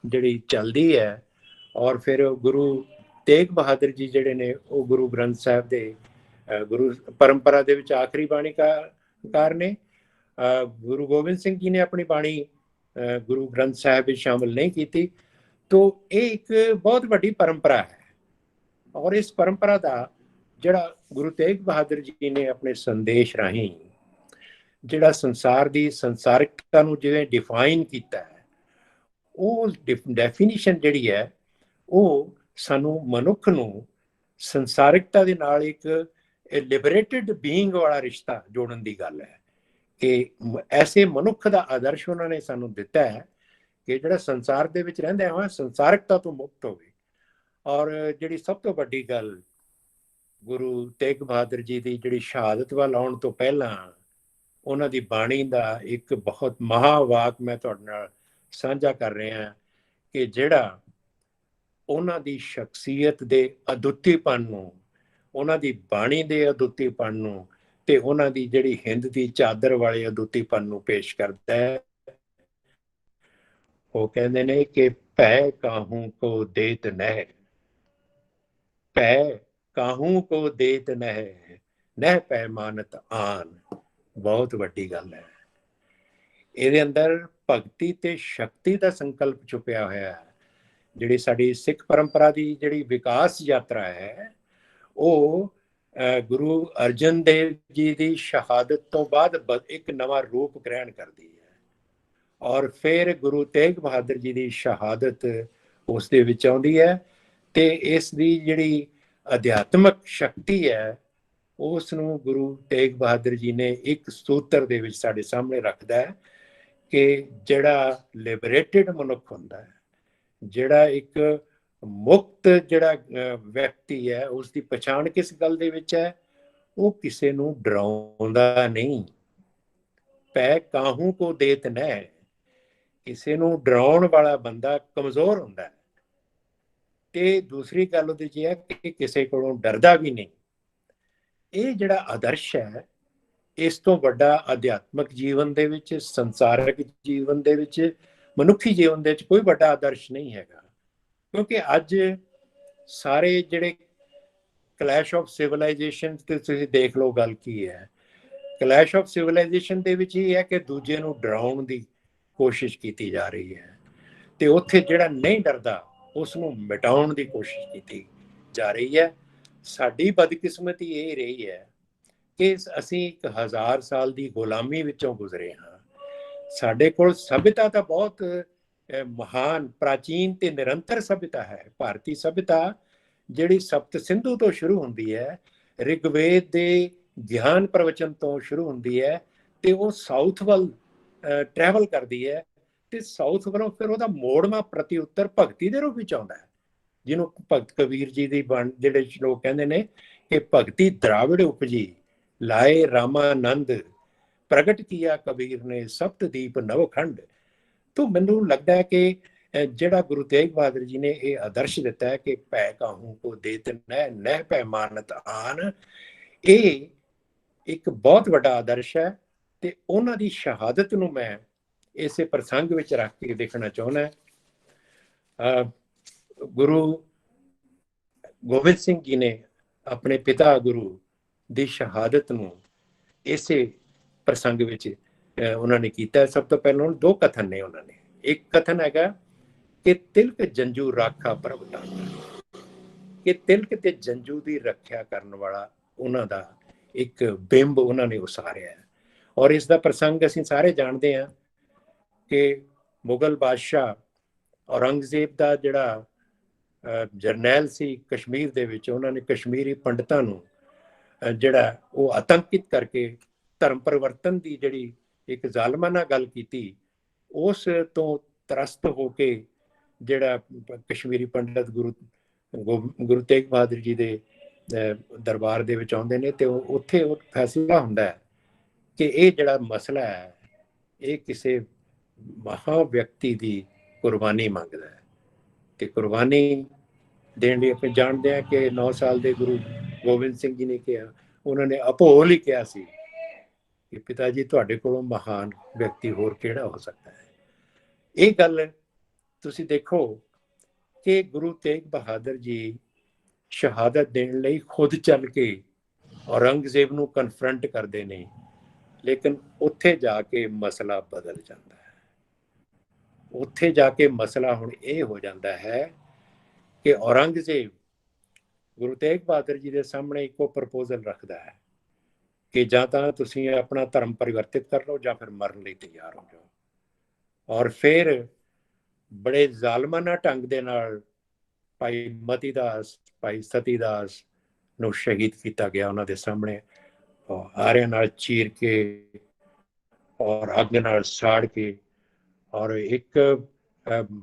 ਜਿਹੜੀ ਚੱਲਦੀ ਹੈ, ਔਰ ਫਿਰ ਗੁਰੂ ਤੇਗ ਬਹਾਦਰ ਜੀ ਜਿਹੜੇ ਨੇ ਉਹ ਗੁਰੂ ਗ੍ਰੰਥ ਸਾਹਿਬ ਦੇ ਗੁਰੂ ਪਰੰਪਰਾ ਦੇ ਵਿੱਚ ਆਖਰੀ ਬਾਣੀਕਾਰ ਨੇ। ਗੁਰੂ ਗੋਬਿੰਦ ਸਿੰਘ ਜੀ ਨੇ ਆਪਣੀ ਬਾਣੀ ਗੁਰੂ ਗ੍ਰੰਥ ਸਾਹਿਬ ਵਿੱਚ ਸ਼ਾਮਿਲ ਨਹੀਂ ਕੀਤੀ। ਤੋ ਇਹ ਇੱਕ ਬਹੁਤ ਵੱਡੀ ਪਰੰਪਰਾ ਹੈ, ਔਰ ਇਸ ਪਰੰਪਰਾ ਦਾ ਜਿਹੜਾ ਗੁਰੂ ਤੇਗ ਬਹਾਦਰ ਜੀ ਨੇ ਆਪਣੇ ਸੰਦੇਸ਼ ਰਾਹੀਂ ਜਿਹੜਾ ਸੰਸਾਰ ਦੀ ਸੰਸਾਰਿਕਤਾ ਨੂੰ ਜਿਵੇਂ ਡਿਫਾਈਨ ਕੀਤਾ ਹੈ, ਉਹ ਡੈਫੀਨੀਸ਼ਨ ਜਿਹੜੀ ਹੈ ਉਹ ਸਾਨੂੰ ਮਨੁੱਖ ਨੂੰ ਸੰਸਾਰਿਕਤਾ ਦੇ ਨਾਲ ਇੱਕ ਲਿਬਰੇਟਡ ਬੀਇੰਗ ਵਾਲਾ ਰਿਸ਼ਤਾ ਜੋੜਨ ਦੀ ਗੱਲ ਹੈ। ਕਿ ਐਸੇ ਮਨੁੱਖ ਦਾ ਆਦਰਸ਼ ਉਹਨਾਂ ਨੇ ਸਾਨੂੰ ਦਿੱਤਾ ਹੈ ਕਿ ਜਿਹੜਾ ਸੰਸਾਰ ਦੇ ਵਿੱਚ ਰਹਿੰਦਾ ਹੋਇਆ ਸੰਸਾਰਿਕਤਾ ਤੋਂ ਮੁਕਤ ਹੋਵੇ। ਔਰ ਜਿਹੜੀ ਸਭ ਤੋਂ ਵੱਡੀ ਗੱਲ, ਗੁਰੂ ਤੇਗ ਬਹਾਦਰ ਜੀ ਦੀ ਜਿਹੜੀ ਸ਼ਹਾਦਤ ਵੱਲ ਆਉਣ ਤੋਂ ਪਹਿਲਾਂ ਉਹਨਾਂ ਦੀ ਬਾਣੀ ਦਾ ਇੱਕ ਬਹੁਤ ਮਹਾਵਾਕ ਮੈਂ ਤੁਹਾਡੇ ਨਾਲ ਸਾਂਝਾ ਕਰ ਰਿਹਾ ਕਿ ਜਿਹੜਾ ਉਹਨਾਂ ਦੀ ਸ਼ਖਸੀਅਤ ਦੇ ਅਦੁੱਤੀਪਨ ਨੂੰ, ਉਹਨਾਂ ਦੀ ਬਾਣੀ ਦੇ ਅਦੁੱਤੀਪਨ ਨੂੰ ਤੇ ਉਹਨਾਂ ਦੀ ਜਿਹੜੀ ਹਿੰਦ ਦੀ ਚਾਦਰ ਵਾਲੇ ਅਦੁੱਤੀਪਨ ਨੂੰ ਪੇਸ਼ ਕਰਦਾ ਹੈ। ਉਹ ਕਹਿੰਦੇ ਨੇ ਕਿ ਭੈ ਕਾਹੂ ਕੋ ਦੇਤ ਨਹਿ, ਭੈ ਕਾਹੂ ਕੋ ਦੇਤ ਨਹਿ, ਨਹਿ ਪੈ ਮਾਨਤ ਆਨ। ਬਹੁਤ ਵੱਡੀ ਗੱਲ ਹੈ। ਇਹਦੇ ਅੰਦਰ ਭਗਤੀ ਤੇ ਸ਼ਕਤੀ ਦਾ ਸੰਕਲਪ ਛੁਪਿਆ ਹੋਇਆ ਹੈ। ਜਿਹੜੀ ਸਾਡੀ ਸਿੱਖ ਪਰੰਪਰਾ ਦੀ ਜਿਹੜੀ ਵਿਕਾਸ ਯਾਤਰਾ ਹੈ ਉਹ ਗੁਰੂ ਅਰਜਨ ਦੇਵ ਜੀ ਦੀ ਸ਼ਹਾਦਤ ਤੋਂ ਬਾਅਦ ਇੱਕ ਨਵਾਂ ਰੂਪ ਗ੍ਰਹਿਣ ਕਰਦੀ ਹੈ। ਔਰ ਫਿਰ ਗੁਰੂ ਤੇਗ ਬਹਾਦਰ ਜੀ ਦੀ ਸ਼ਹਾਦਤ ਉਸ ਦੇ ਵਿੱਚ ਆਉਂਦੀ ਹੈ ਤੇ ਇਸ ਦੀ ਜਿਹੜੀ ਅਧਿਆਤਮਕ ਸ਼ਕਤੀ ਹੈ ਉਸ ਨੂੰ ਗੁਰੂ ਤੇਗ ਬਹਾਦਰ ਜੀ ਨੇ ਇੱਕ ਸੂਤਰ ਦੇ ਵਿੱਚ ਸਾਡੇ ਸਾਹਮਣੇ ਰੱਖਦਾ ਹੈ ਕਿ ਜਿਹੜਾ ਲਿਬਰੇਟਡ ਮਨੁੱਖ ਹੁੰਦਾ ਹੈ, ਜਿਹੜਾ ਇੱਕ ਮੁਕਤ ਜਿਹੜਾ ਵਿਅਕਤੀ ਹੈ, ਉਸ ਦੀ ਪਛਾਣ ਕਿਸ ਗੱਲ ਦੇ ਵਿੱਚ ਹੈ? ਉਹ ਕਿਸੇ ਨੂੰ ਡਰਾਉਂਦਾ ਨਹੀਂ। ਪੈ ਕਾਹੂ ਕੋ ਦੇਤ ਨਹਿ, ਕਿਸੇ ਨੂੰ ਡਰਾਉਣ ਵਾਲਾ ਬੰਦਾ ਕਮਜ਼ੋਰ ਹੁੰਦਾ ਹੈ। ਤੇ ਦੂਸਰੀ ਗੱਲ ਉਹਦੇ 'ਚ ਹੈ ਕਿ ਕਿਸੇ ਕੋਲੋਂ ਡਰਦਾ ਵੀ ਨਹੀਂ। ਇਹ ਜਿਹੜਾ ਆਦਰਸ਼ ਹੈ, ਇਸ ਤੋਂ ਵੱਡਾ ਅਧਿਆਤਮਕ ਜੀਵਨ ਦੇ ਵਿੱਚ, ਸੰਸਾਰਿਕ ਜੀਵਨ ਦੇ ਵਿੱਚ, ਮਨੁੱਖੀ ਜੀਵਨ ਦੇ ਵਿੱਚ ਕੋਈ ਵੱਡਾ ਆਦਰਸ਼ ਨਹੀਂ ਹੈਗਾ। ਕਿਉਂਕਿ ਅੱਜ ਸਾਰੇ ਜਿਹੜੇ ਕਲੈਸ਼ ਆਫ ਸਿਵਲਾਈਜੇਸ਼ਨ ਤੇ ਤੁਸੀਂ ਦੇਖ ਲਓ ਗੱਲ ਕੀ ਹੈ। ਕਲੈਸ਼ ਆਫ ਸਿਵਲਾਈਜੇਸ਼ਨ ਦੇ ਵਿੱਚ ਇਹ ਹੈ ਕਿ ਦੂਜੇ ਨੂੰ ਡਰਾਉਣ ਦੀ ਕੋਸ਼ਿਸ਼ ਕੀਤੀ ਜਾ ਰਹੀ ਹੈ ਤੇ ਉੱਥੇ ਜਿਹੜਾ ਨਹੀਂ ਡਰਦਾ ਉਸ ਨੂੰ ਮਿਟਾਉਣ ਦੀ ਕੋਸ਼ਿਸ਼ ਕੀਤੀ ਜਾ ਰਹੀ ਹੈ। ਸਾਡੀ ਬਦਕਿਸਮਤੀ ਇਹ ਰਹੀ ਹੈ ਕਿ ਅਸੀਂ 1000 ਸਾਲ ਦੀ ਗੁਲਾਮੀ ਵਿੱਚੋਂ ਗੁਜ਼ਰੇ ਹਾਂ। ਸਾਡੇ ਕੋਲ ਸਭਿਅਤਾ ਤਾਂ ਬਹੁਤ ਮਹਾਨ, ਪ੍ਰਾਚੀਨ ਤੇ ਨਿਰੰਤਰ ਸਭਿਅਤਾ ਹੈ। ਭਾਰਤੀ ਸਭਿਅਤਾ ਜਿਹੜੀ ਸਪਤ ਸਿੰਧੂ ਤੋਂ ਸ਼ੁਰੂ ਹੁੰਦੀ ਹੈ, ਰਿਗਵੇਦ ਦੇ ਗਿਆਨ ਪ੍ਰਵਚਨ ਤੋਂ ਸ਼ੁਰੂ ਹੁੰਦੀ ਹੈ ਤੇ ਉਹ ਸਾਊਥ ਵੱਲ ਟਰੈਵਲ ਕਰਦੀ ਹੈ ਤੇ ਸਾਊਥ ਵੱਲੋਂ ਫਿਰ ਉਹਦਾ ਮੋੜਵਾਂ ਪ੍ਰਤੀ ਉੱਤਰ ਭਗਤੀ ਦੇ ਰੂਪ ਵਿੱਚ ਆਉਂਦਾ ਹੈ, ਜਿਹਨੂੰ ਭਗਤ ਕਬੀਰ ਜੀ ਦੀ ਜਿਹੜੇ ਸ਼ਲੋਕ ਕਹਿੰਦੇ ਨੇ ਕਿ ਭਗਤੀ ਦਰਾਵੜ ਉਪਜੀ ਲਾਏ ਰਾਮਾਨੰਦ, ਪ੍ਰਗਟ ਕੀਆ ਕਬੀਰ ਨੇ ਸਪਤਦੀਪ ਨਵਖੰਡ। ਤੋਂ ਮੈਨੂੰ ਲੱਗਦਾ ਹੈ ਕਿ ਜਿਹੜਾ ਗੁਰੂ ਤੇਗ ਬਹਾਦਰ ਜੀ ਨੇ ਇਹ ਆਦਰਸ਼ ਦਿੱਤਾ ਹੈ ਕਿ ਭੈ ਕਾਹੂ ਕੋ ਦੇਤ ਨਹਿ, ਨਹਿ ਪੈ ਮਾਨਤ ਆਨ, ਇਹ ਇੱਕ ਬਹੁਤ ਵੱਡਾ ਆਦਰਸ਼ ਹੈ। ਤੇ ਉਹਨਾਂ ਦੀ ਸ਼ਹਾਦਤ ਨੂੰ ਮੈਂ ਇਸੇ ਪ੍ਰਸੰਗ ਵਿੱਚ ਰੱਖ ਕੇ ਦੇਖਣਾ ਚਾਹੁੰਦਾ। ਗੁਰੂ ਗੋਬਿੰਦ ਸਿੰਘ ਜੀ ਨੇ ਆਪਣੇ ਪਿਤਾ ਗੁਰੂ ਦੀ ਸ਼ਹਾਦਤ ਨੂੰ ਇਸੇ ਪ੍ਰਸੰਗ ਵਿੱਚ ਉਹਨਾਂ ਨੇ ਕੀਤਾ। ਸਭ ਤੋਂ ਪਹਿਲਾਂ ਦੋ ਕਥਨ ਨੇ ਉਹਨਾਂ ਨੇ। ਇੱਕ ਕਥਨ ਹੈਗਾ ਕਿ ਤਿਲਕ ਜੰਜੂ ਰਾਖਾ ਪ੍ਰਭ ਦਾਤਾ, ਕਿ ਤਿਲਕ ਤੇ ਜੰਜੂ ਦੀ ਰੱਖਿਆ ਕਰਨ ਵਾਲਾ ਉਹਨਾਂ ਦਾ ਇੱਕ ਬਿੰਬ ਉਹਨਾਂ ਨੇ ਉਸਾਰਿਆ। ਔਰ ਇਸ ਦਾ ਪ੍ਰਸੰਗ ਅਸੀਂ ਸਾਰੇ ਜਾਣਦੇ ਹਾਂ ਕਿ ਮੁਗਲ ਬਾਦਸ਼ਾਹ ਔਰੰਗਜ਼ੇਬ ਦਾ ਜਿਹੜਾ ਜਰਨੈਲ ਸੀ ਕਸ਼ਮੀਰ ਦੇ ਵਿੱਚ, ਉਹਨਾਂ ਨੇ ਕਸ਼ਮੀਰੀ ਪੰਡਤਾਂ ਨੂੰ ਜਿਹੜਾ ਉਹ ਆਤੰਕਿਤ ਕਰਕੇ ਧਰਮ ਪਰਿਵਰਤਨ ਦੀ ਜਿਹੜੀ ਇੱਕ ਜ਼ਾਲਮਾਨਾ ਗੱਲ ਕੀਤੀ, ਉਸ ਤੋਂ ਤਰਸਤ ਹੋ ਕੇ ਜਿਹੜਾ ਕਸ਼ਮੀਰੀ ਪੰਡਤ ਗੁਰੂ ਤੇਗ ਬਹਾਦਰ ਜੀ ਦੇ ਦਰਬਾਰ ਦੇ ਵਿੱਚ ਆਉਂਦੇ ਨੇ ਤੇ ਉੱਥੇ ਉਹ ਫੈਸਲਾ ਹੁੰਦਾ ਹੈ ਕਿ ਇਹ ਜਿਹੜਾ ਮਸਲਾ ਹੈ ਇਹ ਕਿਸੇ ਮਹਾ ਵਿਅਕਤੀ ਦੀ ਕੁਰਬਾਨੀ ਮੰਗਦਾ ਹੈ। ਤੇ ਕੁਰਬਾਨੀ ਦੇਣ ਲਈ ਆਪਾਂ ਜਾਣਦੇ ਹਾਂ ਕਿ 9 ਸਾਲ ਦੇ ਗੁਰੂ ਗੋਬਿੰਦ ਸਿੰਘ ਜੀ ਨੇ ਕਿਹਾ, ਉਹਨਾਂ ਨੇ ਅਭੋਲ ਹੀ ਕਿਹਾ ਸੀ ਕਿ ਪਿਤਾ ਜੀ ਤੁਹਾਡੇ ਕੋਲੋਂ ਮਹਾਨ ਵਿਅਕਤੀ ਹੋਰ ਕਿਹੜਾ ਹੋ ਸਕਦਾ ਹੈ। ਇਹ ਗੱਲ ਤੁਸੀਂ ਦੇਖੋ ਕਿ ਗੁਰੂ ਤੇਗ ਬਹਾਦਰ ਜੀ ਸ਼ਹਾਦਤ ਦੇਣ ਲਈ ਖੁਦ ਚੱਲ ਕੇ ਔਰੰਗਜ਼ੇਬ ਨੂੰ ਕਨਫਰੰਟ ਕਰਦੇ ਨੇ, ਲੇਕਿਨ ਉੱਥੇ ਜਾ ਕੇ ਮਸਲਾ ਬਦਲ ਜਾਂਦਾ ਹੈ। ਉੱਥੇ ਜਾ ਕੇ ਮਸਲਾ ਹੁਣ ਇਹ ਹੋ ਜਾਂਦਾ ਹੈ ਕਿ ਔਰੰਗਜ਼ੇਬ ਗੁਰੂ ਤੇਗ ਬਹਾਦਰ ਜੀ ਦੇ ਸਾਹਮਣੇ ਇੱਕੋ ਪ੍ਰਪੋਜ਼ਲ ਰੱਖਦਾ ਹੈ ਕਿ ਜਾਂ ਤਾਂ ਤੁਸੀਂ ਆਪਣਾ ਧਰਮ ਪਰਿਵਰਤਿਤ ਕਰ ਲਓ ਜਾਂ ਫਿਰ ਮਰਨ ਲਈ ਤਿਆਰ ਹੋ ਜਾਓ। ਔਰ ਫਿਰ ਬੜੇ ਜ਼ਾਲਮਾਨਾ ਢੰਗ ਦੇ ਨਾਲ ਭਾਈ ਮਤੀ ਦਾਸ, ਭਾਈ ਸਤੀ ਦਾਸ ਨੂੰ ਸ਼ਹੀਦ ਕੀਤਾ ਗਿਆ ਉਹਨਾਂ ਦੇ ਸਾਹਮਣੇ, ਆਰਿਆਂ ਨਾਲ ਚੀਰ ਕੇ ਔਰ ਅੱਗ ਨਾਲ ਸਾੜ ਕੇ, ਔਰ ਇੱਕ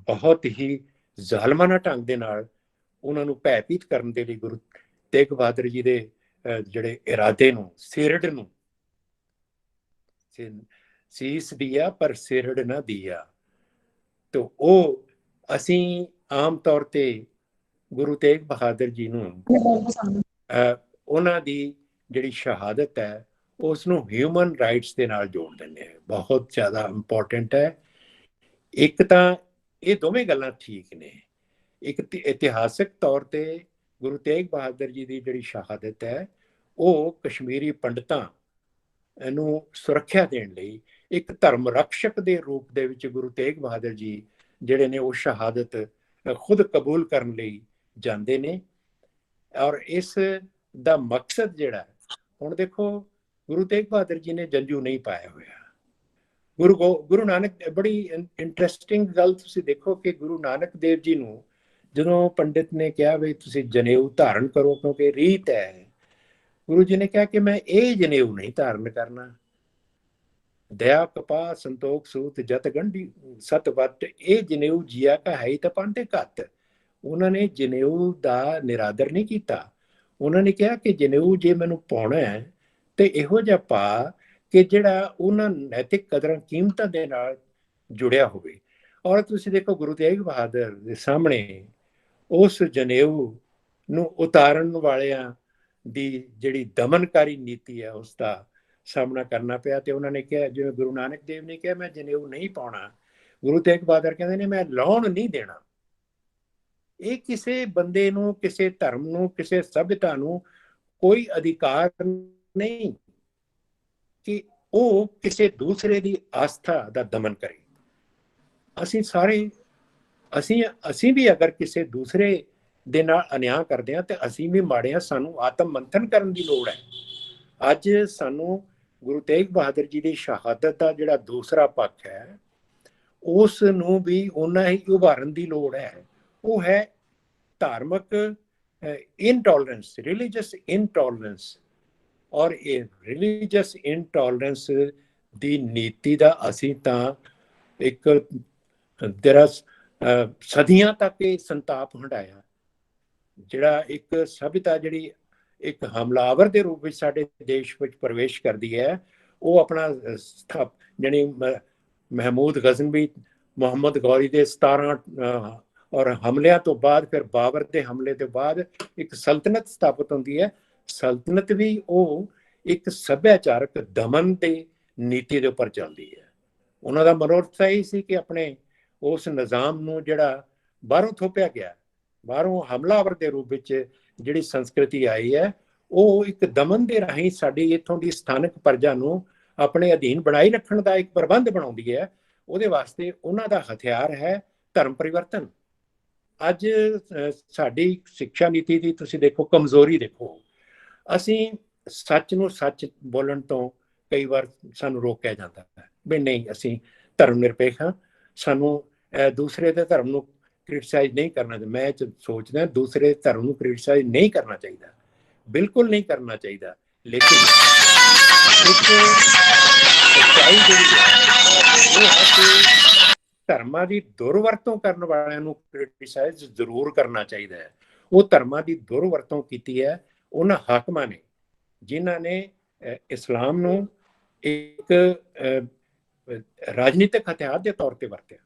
ਬਹੁਤ ਹੀ ਜ਼ਾਲਮਾਨਾ ਢੰਗ ਦੇ ਨਾਲ ਉਹਨਾਂ ਨੂੰ ਭੈਭੀਤ ਕਰਨ ਦੇ ਲਈ ਗੁਰੂ ਤੇਗ ਬਹਾਦਰ ਜੀ ਦੇ ਜਿਹੜੇ ਇਰਾਦੇ ਨੂੰ, ਸਿਰੜ ਨੂੰ, ਸੀਸ ਦਿਆ ਪਰ ਸਿਰੜ ਨਾ ਦਿਆ, ਤੇ ਉਹ ਅਸੀਂ ਆਮ ਤੌਰ ਤੇ ਗੁਰੂ ਤੇਗ ਬਹਾਦਰ ਜੀ ਨੂੰ ਉਹਨਾਂ ਦੀ ਜਿਹੜੀ ਸ਼ਹਾਦਤ ਹੈ ਉਸ ਨੂੰ ਹਿਊਮਨ ਰਾਈਟਸ ਦੇ ਨਾਲ ਜੋੜ ਦਿੰਦੇ ਹਾਂ। ਬਹੁਤ ਜ਼ਿਆਦਾ ਇੰਪੋਰਟੈਂਟ ਹੈ। ਇੱਕ ਤਾਂ ਇਹ ਦੋਵੇਂ ਗੱਲਾਂ ਠੀਕ ਨੇ। ਇੱਕ ਇਤਿਹਾਸਕ ਤੌਰ ਤੇ ਗੁਰੂ ਤੇਗ ਬਹਾਦਰ ਜੀ ਦੀ ਜਿਹੜੀ ਸ਼ਹਾਦਤ ਹੈ ਉਹ ਕਸ਼ਮੀਰੀ ਪੰਡਤਾਂ ਨੂੰ ਸੁਰੱਖਿਆ ਦੇਣ ਲਈ ਇੱਕ ਧਰਮ ਰਕਸ਼ਕ ਦੇ ਰੂਪ ਦੇ ਵਿੱਚ ਗੁਰੂ ਤੇਗ ਬਹਾਦਰ ਜੀ ਜਿਹੜੇ ਨੇ ਉਹ ਸ਼ਹਾਦਤ ਖੁਦ ਕਬੂਲ ਕਰਨ ਲਈ ਜਾਂਦੇ ਨੇ। ਔਰ ਇਸ ਦਾ ਮਕਸਦ ਜਿਹੜਾ, ਹੁਣ ਦੇਖੋ ਗੁਰੂ ਤੇਗ ਬਹਾਦਰ ਜੀ ਨੇ ਜੰਜੂ ਨਹੀਂ ਪਾਇਆ ਹੋਇਆ। ਗੁਰੂ ਨਾਨਕ, ਬੜੀ ਇੰਟਰਸਟਿੰਗ ਗੱਲ ਤੁਸੀਂ ਦੇਖੋ ਕਿ ਗੁਰੂ ਨਾਨਕ ਦੇਵ ਜੀ ਨੂੰ ਜਦੋਂ ਪੰਡਿਤ ਨੇ ਕਿਹਾ ਵੀ ਤੁਸੀਂ ਜਨੇਊ ਧਾਰਨ ਕਰੋ ਕਿਉਂਕਿ ਰੀਤ ਹੈ, ਗੁਰੂ ਜੀ ਨੇ ਕਿਹਾ ਕਿ ਮੈਂ ਇਹ ਜਨੇਊ ਨਹੀਂ ਧਾਰਨ ਕਰਨਾ। ਦਇਆ ਕਪਾ ਸੰਤੋਖ ਸੂਤ ਜਤ ਗੰਢੀ ਸਤ ਵੱਟ, ਇਹ ਜਨੇਊ ਜੀਆ ਕਾ ਹੈ ਹੀ ਤਾਂ ਪਾਂਡੇ ਘੱਤ। ਉਹਨਾਂ ਨੇ ਜਨੇਊ ਦਾ ਨਿਰਾਦਰ ਨਹੀਂ ਕੀਤਾ। ਉਹਨਾਂ ਨੇ ਕਿਹਾ ਕਿ ਜਨੇਊ ਜੇ ਮੈਨੂੰ ਪਾਉਣਾ ਹੈ ਤੇ ਇਹੋ ਜਿਹਾ ਪਾ ਕਿ ਜਿਹੜਾ ਉਹਨਾਂ ਨੈਤਿਕ ਕਦਰਾਂ ਕੀਮਤਾਂ ਦੇ ਨਾਲ ਜੁੜਿਆ ਹੋਵੇ। ਔਰ ਤੁਸੀਂ ਦੇਖੋ ਗੁਰੂ ਤੇਗ ਬਹਾਦਰ ਦੇ ਸਾਹਮਣੇ ਉਸ ਜਨੇਊ ਨੂੰ ਉਤਾਰਨ ਵਾਲਿਆਂ ਦੀ ਜਿਹੜੀ ਦਮਨਕਾਰੀ ਨੀਤੀ ਹੈ ਉਸ ਦਾ ਸਾਹਮਣਾ ਕਰਨਾ ਪਿਆ। ਤੇ ਉਹਨਾਂ ਨੇ ਕਿਹਾ, ਜਿਵੇਂ ਗੁਰੂ ਨਾਨਕ ਦੇਵ ਨੇ ਕਿਹਾ ਮੈਂ ਜਨੇਊ ਨਹੀਂ ਪਾਉਣਾ, ਗੁਰੂ ਤੇਗ ਬਹਾਦਰ ਕਹਿੰਦੇ ਨੇ ਮੈਂ ਲਾਉਣ ਨਹੀਂ ਦੇਣਾ। ਇਹ ਕਿਸੇ ਬੰਦੇ ਨੂੰ, ਕਿਸੇ ਧਰਮ ਨੂੰ, ਕਿਸੇ ਸਭਿਅਤਾ ਨੂੰ ਕੋਈ ਅਧਿਕਾਰ ਨਹੀਂ ਕਿ ਉਹ ਕਿਸੇ ਦੂਸਰੇ ਦੀ ਆਸਥਾ ਦਾ ਦਮਨ ਕਰੇ। ਅਸੀਂ ਵੀ ਅਗਰ ਕਿਸੇ ਦੂਸਰੇ ਦੇ ਨਾਲ ਅਨਿਆਂ ਕਰਦੇ ਹਾਂ ਤੇ ਅਸੀਂ ਵੀ ਮਾੜੇ ਹਾਂ। ਸਾਨੂੰ ਆਤਮ ਮੰਥਨ ਕਰਨ ਦੀ ਲੋੜ ਹੈ। ਅੱਜ ਸਾਨੂੰ ਗੁਰੂ ਤੇਗ ਬਹਾਦਰ ਜੀ ਦੀ ਸ਼ਹਾਦਤ ਦਾ ਜਿਹੜਾ ਦੂਸਰਾ ਪੱਖ ਹੈ ਉਸ ਨੂੰ ਵੀ ਉਹਨਾਂ ਹੀ ਉਭਾਰਨ ਦੀ ਲੋੜ ਹੈ। ਉਹ ਹੈ ਧਾਰਮਿਕ ਇਨਟੋਲਰੈਂਸ, ਰਿਲੀਜੀਅਸ ਇਨਟੋਲਰੈਂਸ। ਔਰ ਇਹ ਰਿਲੀਜੀਅਸ ਇਨਟੋਲਰੈਂਸ ਦੀ ਨੀਤੀ ਦਾ ਅਸੀਂ ਤਾਂ ਇੱਕ ਸਦੀਆਂ ਤੱਕ ਇਹ ਸੰਤਾਪ ਹੰਢਾਇਆ। ਜਿਹੜਾ ਇੱਕ ਸਭਿਅਤਾ ਜਿਹੜੀ ਇੱਕ ਹਮਲਾਵਰ ਦੇ ਰੂਪ ਵਿੱਚ ਸਾਡੇ ਦੇਸ਼ ਵਿੱਚ ਪ੍ਰਵੇਸ਼ ਕਰਦੀ ਹੈ, ਉਹ ਆਪਣਾ ਜਾਣੀ ਮਹਿਮੂਦ ਗਜ਼ਨਵੀ, ਮੁਹੰਮਦ ਗੌਰੀ ਦੇ 17 ਔਰ ਹਮਲਿਆਂ ਤੋਂ ਬਾਅਦ, ਫਿਰ ਬਾਬਰ ਦੇ ਹਮਲੇ ਤੋਂ ਬਾਅਦ ਇੱਕ ਸਲਤਨਤ ਸਥਾਪਿਤ ਹੁੰਦੀ ਹੈ। ਸਲਤਨਤ ਵੀ ਉਹ ਇੱਕ ਸੱਭਿਆਚਾਰਕ ਦਮਨ ਦੇ ਨੀਤੀ ਦੇ ਉੱਪਰ ਚੱਲਦੀ ਹੈ। ਉਹਨਾਂ ਦਾ ਮਨੋਰਥ ਤਾਂ ਇਹ ਸੀ ਕਿ ਆਪਣੇ ਉਸ ਨਿਜ਼ਾਮ ਨੂੰ ਜਿਹੜਾ ਬਾਹਰੋਂ ਥੋਪਿਆ ਗਿਆ, ਬਾਹਰੋਂ ਹਮਲਾਵਰ ਦੇ ਰੂਪ ਵਿੱਚ ਜਿਹੜੀ ਸੰਸਕ੍ਰਿਤੀ ਆਈ ਹੈ, ਉਹ ਇੱਕ ਦਮਨ ਦੇ ਰਾਹੀਂ ਸਾਡੀ ਇੱਥੋਂ ਦੀ ਸਥਾਨਕ ਪ੍ਰਜਾ ਨੂੰ ਆਪਣੇ ਅਧੀਨ ਬਣਾਈ ਰੱਖਣ ਦਾ ਇੱਕ ਪ੍ਰਬੰਧ ਬਣਾਉਂਦੀ ਹੈ। ਉਹਦੇ ਵਾਸਤੇ ਉਹਨਾਂ ਦਾ ਹਥਿਆਰ ਹੈ ਧਰਮ ਪਰਿਵਰਤਨ। ਅੱਜ ਸਾਡੀ ਸਿੱਖਿਆ ਨੀਤੀ ਦੀ ਤੁਸੀਂ ਦੇਖੋ ਕਮਜ਼ੋਰੀ ਦੇਖੋ, ਅਸੀਂ ਸੱਚ ਨੂੰ ਸੱਚ ਬੋਲਣ ਤੋਂ ਕਈ ਵਾਰ ਸਾਨੂੰ ਰੋਕਿਆ ਜਾਂਦਾ ਹੈ ਵੀ ਨਹੀਂ ਅਸੀਂ ਧਰਮ ਨਿਰਪੇਖ ਹਾਂ, ਸਾਨੂੰ ਦੂਸਰੇ ਦੇ ਧਰਮ ਨੂੰ ਕ੍ਰਿਟਿਸਾਈਜ਼ ਨਹੀਂ ਕਰਨਾ। ਮੈਂ ਸੋਚਦਾ ਦੂਸਰੇ ਧਰਮ ਨੂੰ ਕ੍ਰਿਟਿਸਾਈਜ਼ ਨਹੀਂ ਕਰਨਾ ਚਾਹੀਦਾ, ਬਿਲਕੁਲ ਨਹੀਂ ਕਰਨਾ ਚਾਹੀਦਾ, ਲੇਕਿਨ ਸੱਚਾਈ ਜਿਹੜੀ ਹੈ ਉਹ ਹੈ ਕਿ ਧਰਮਾਂ ਦੀ ਦੁਰਵਰਤੋਂ ਕਰਨ ਵਾਲਿਆਂ ਨੂੰ ਕ੍ਰਿਟਿਸਾਈਜ਼ ਜ਼ਰੂਰ ਕਰਨਾ ਚਾਹੀਦਾ ਹੈ। ਉਹ ਧਰਮਾਂ ਦੀ ਦੁਰਵਰਤੋਂ ਕੀਤੀ ਹੈ ਉਹਨਾਂ ਹਾਕਮਾਂ ਨੇ ਜਿਨ੍ਹਾਂ ਨੇ ਇਸਲਾਮ ਨੂੰ ਇੱਕ ਰਾਜਨੀਤਿਕ ਹਥਿਆਰ ਦੇ ਤੌਰ ਤੇ ਵਰਤਿਆ।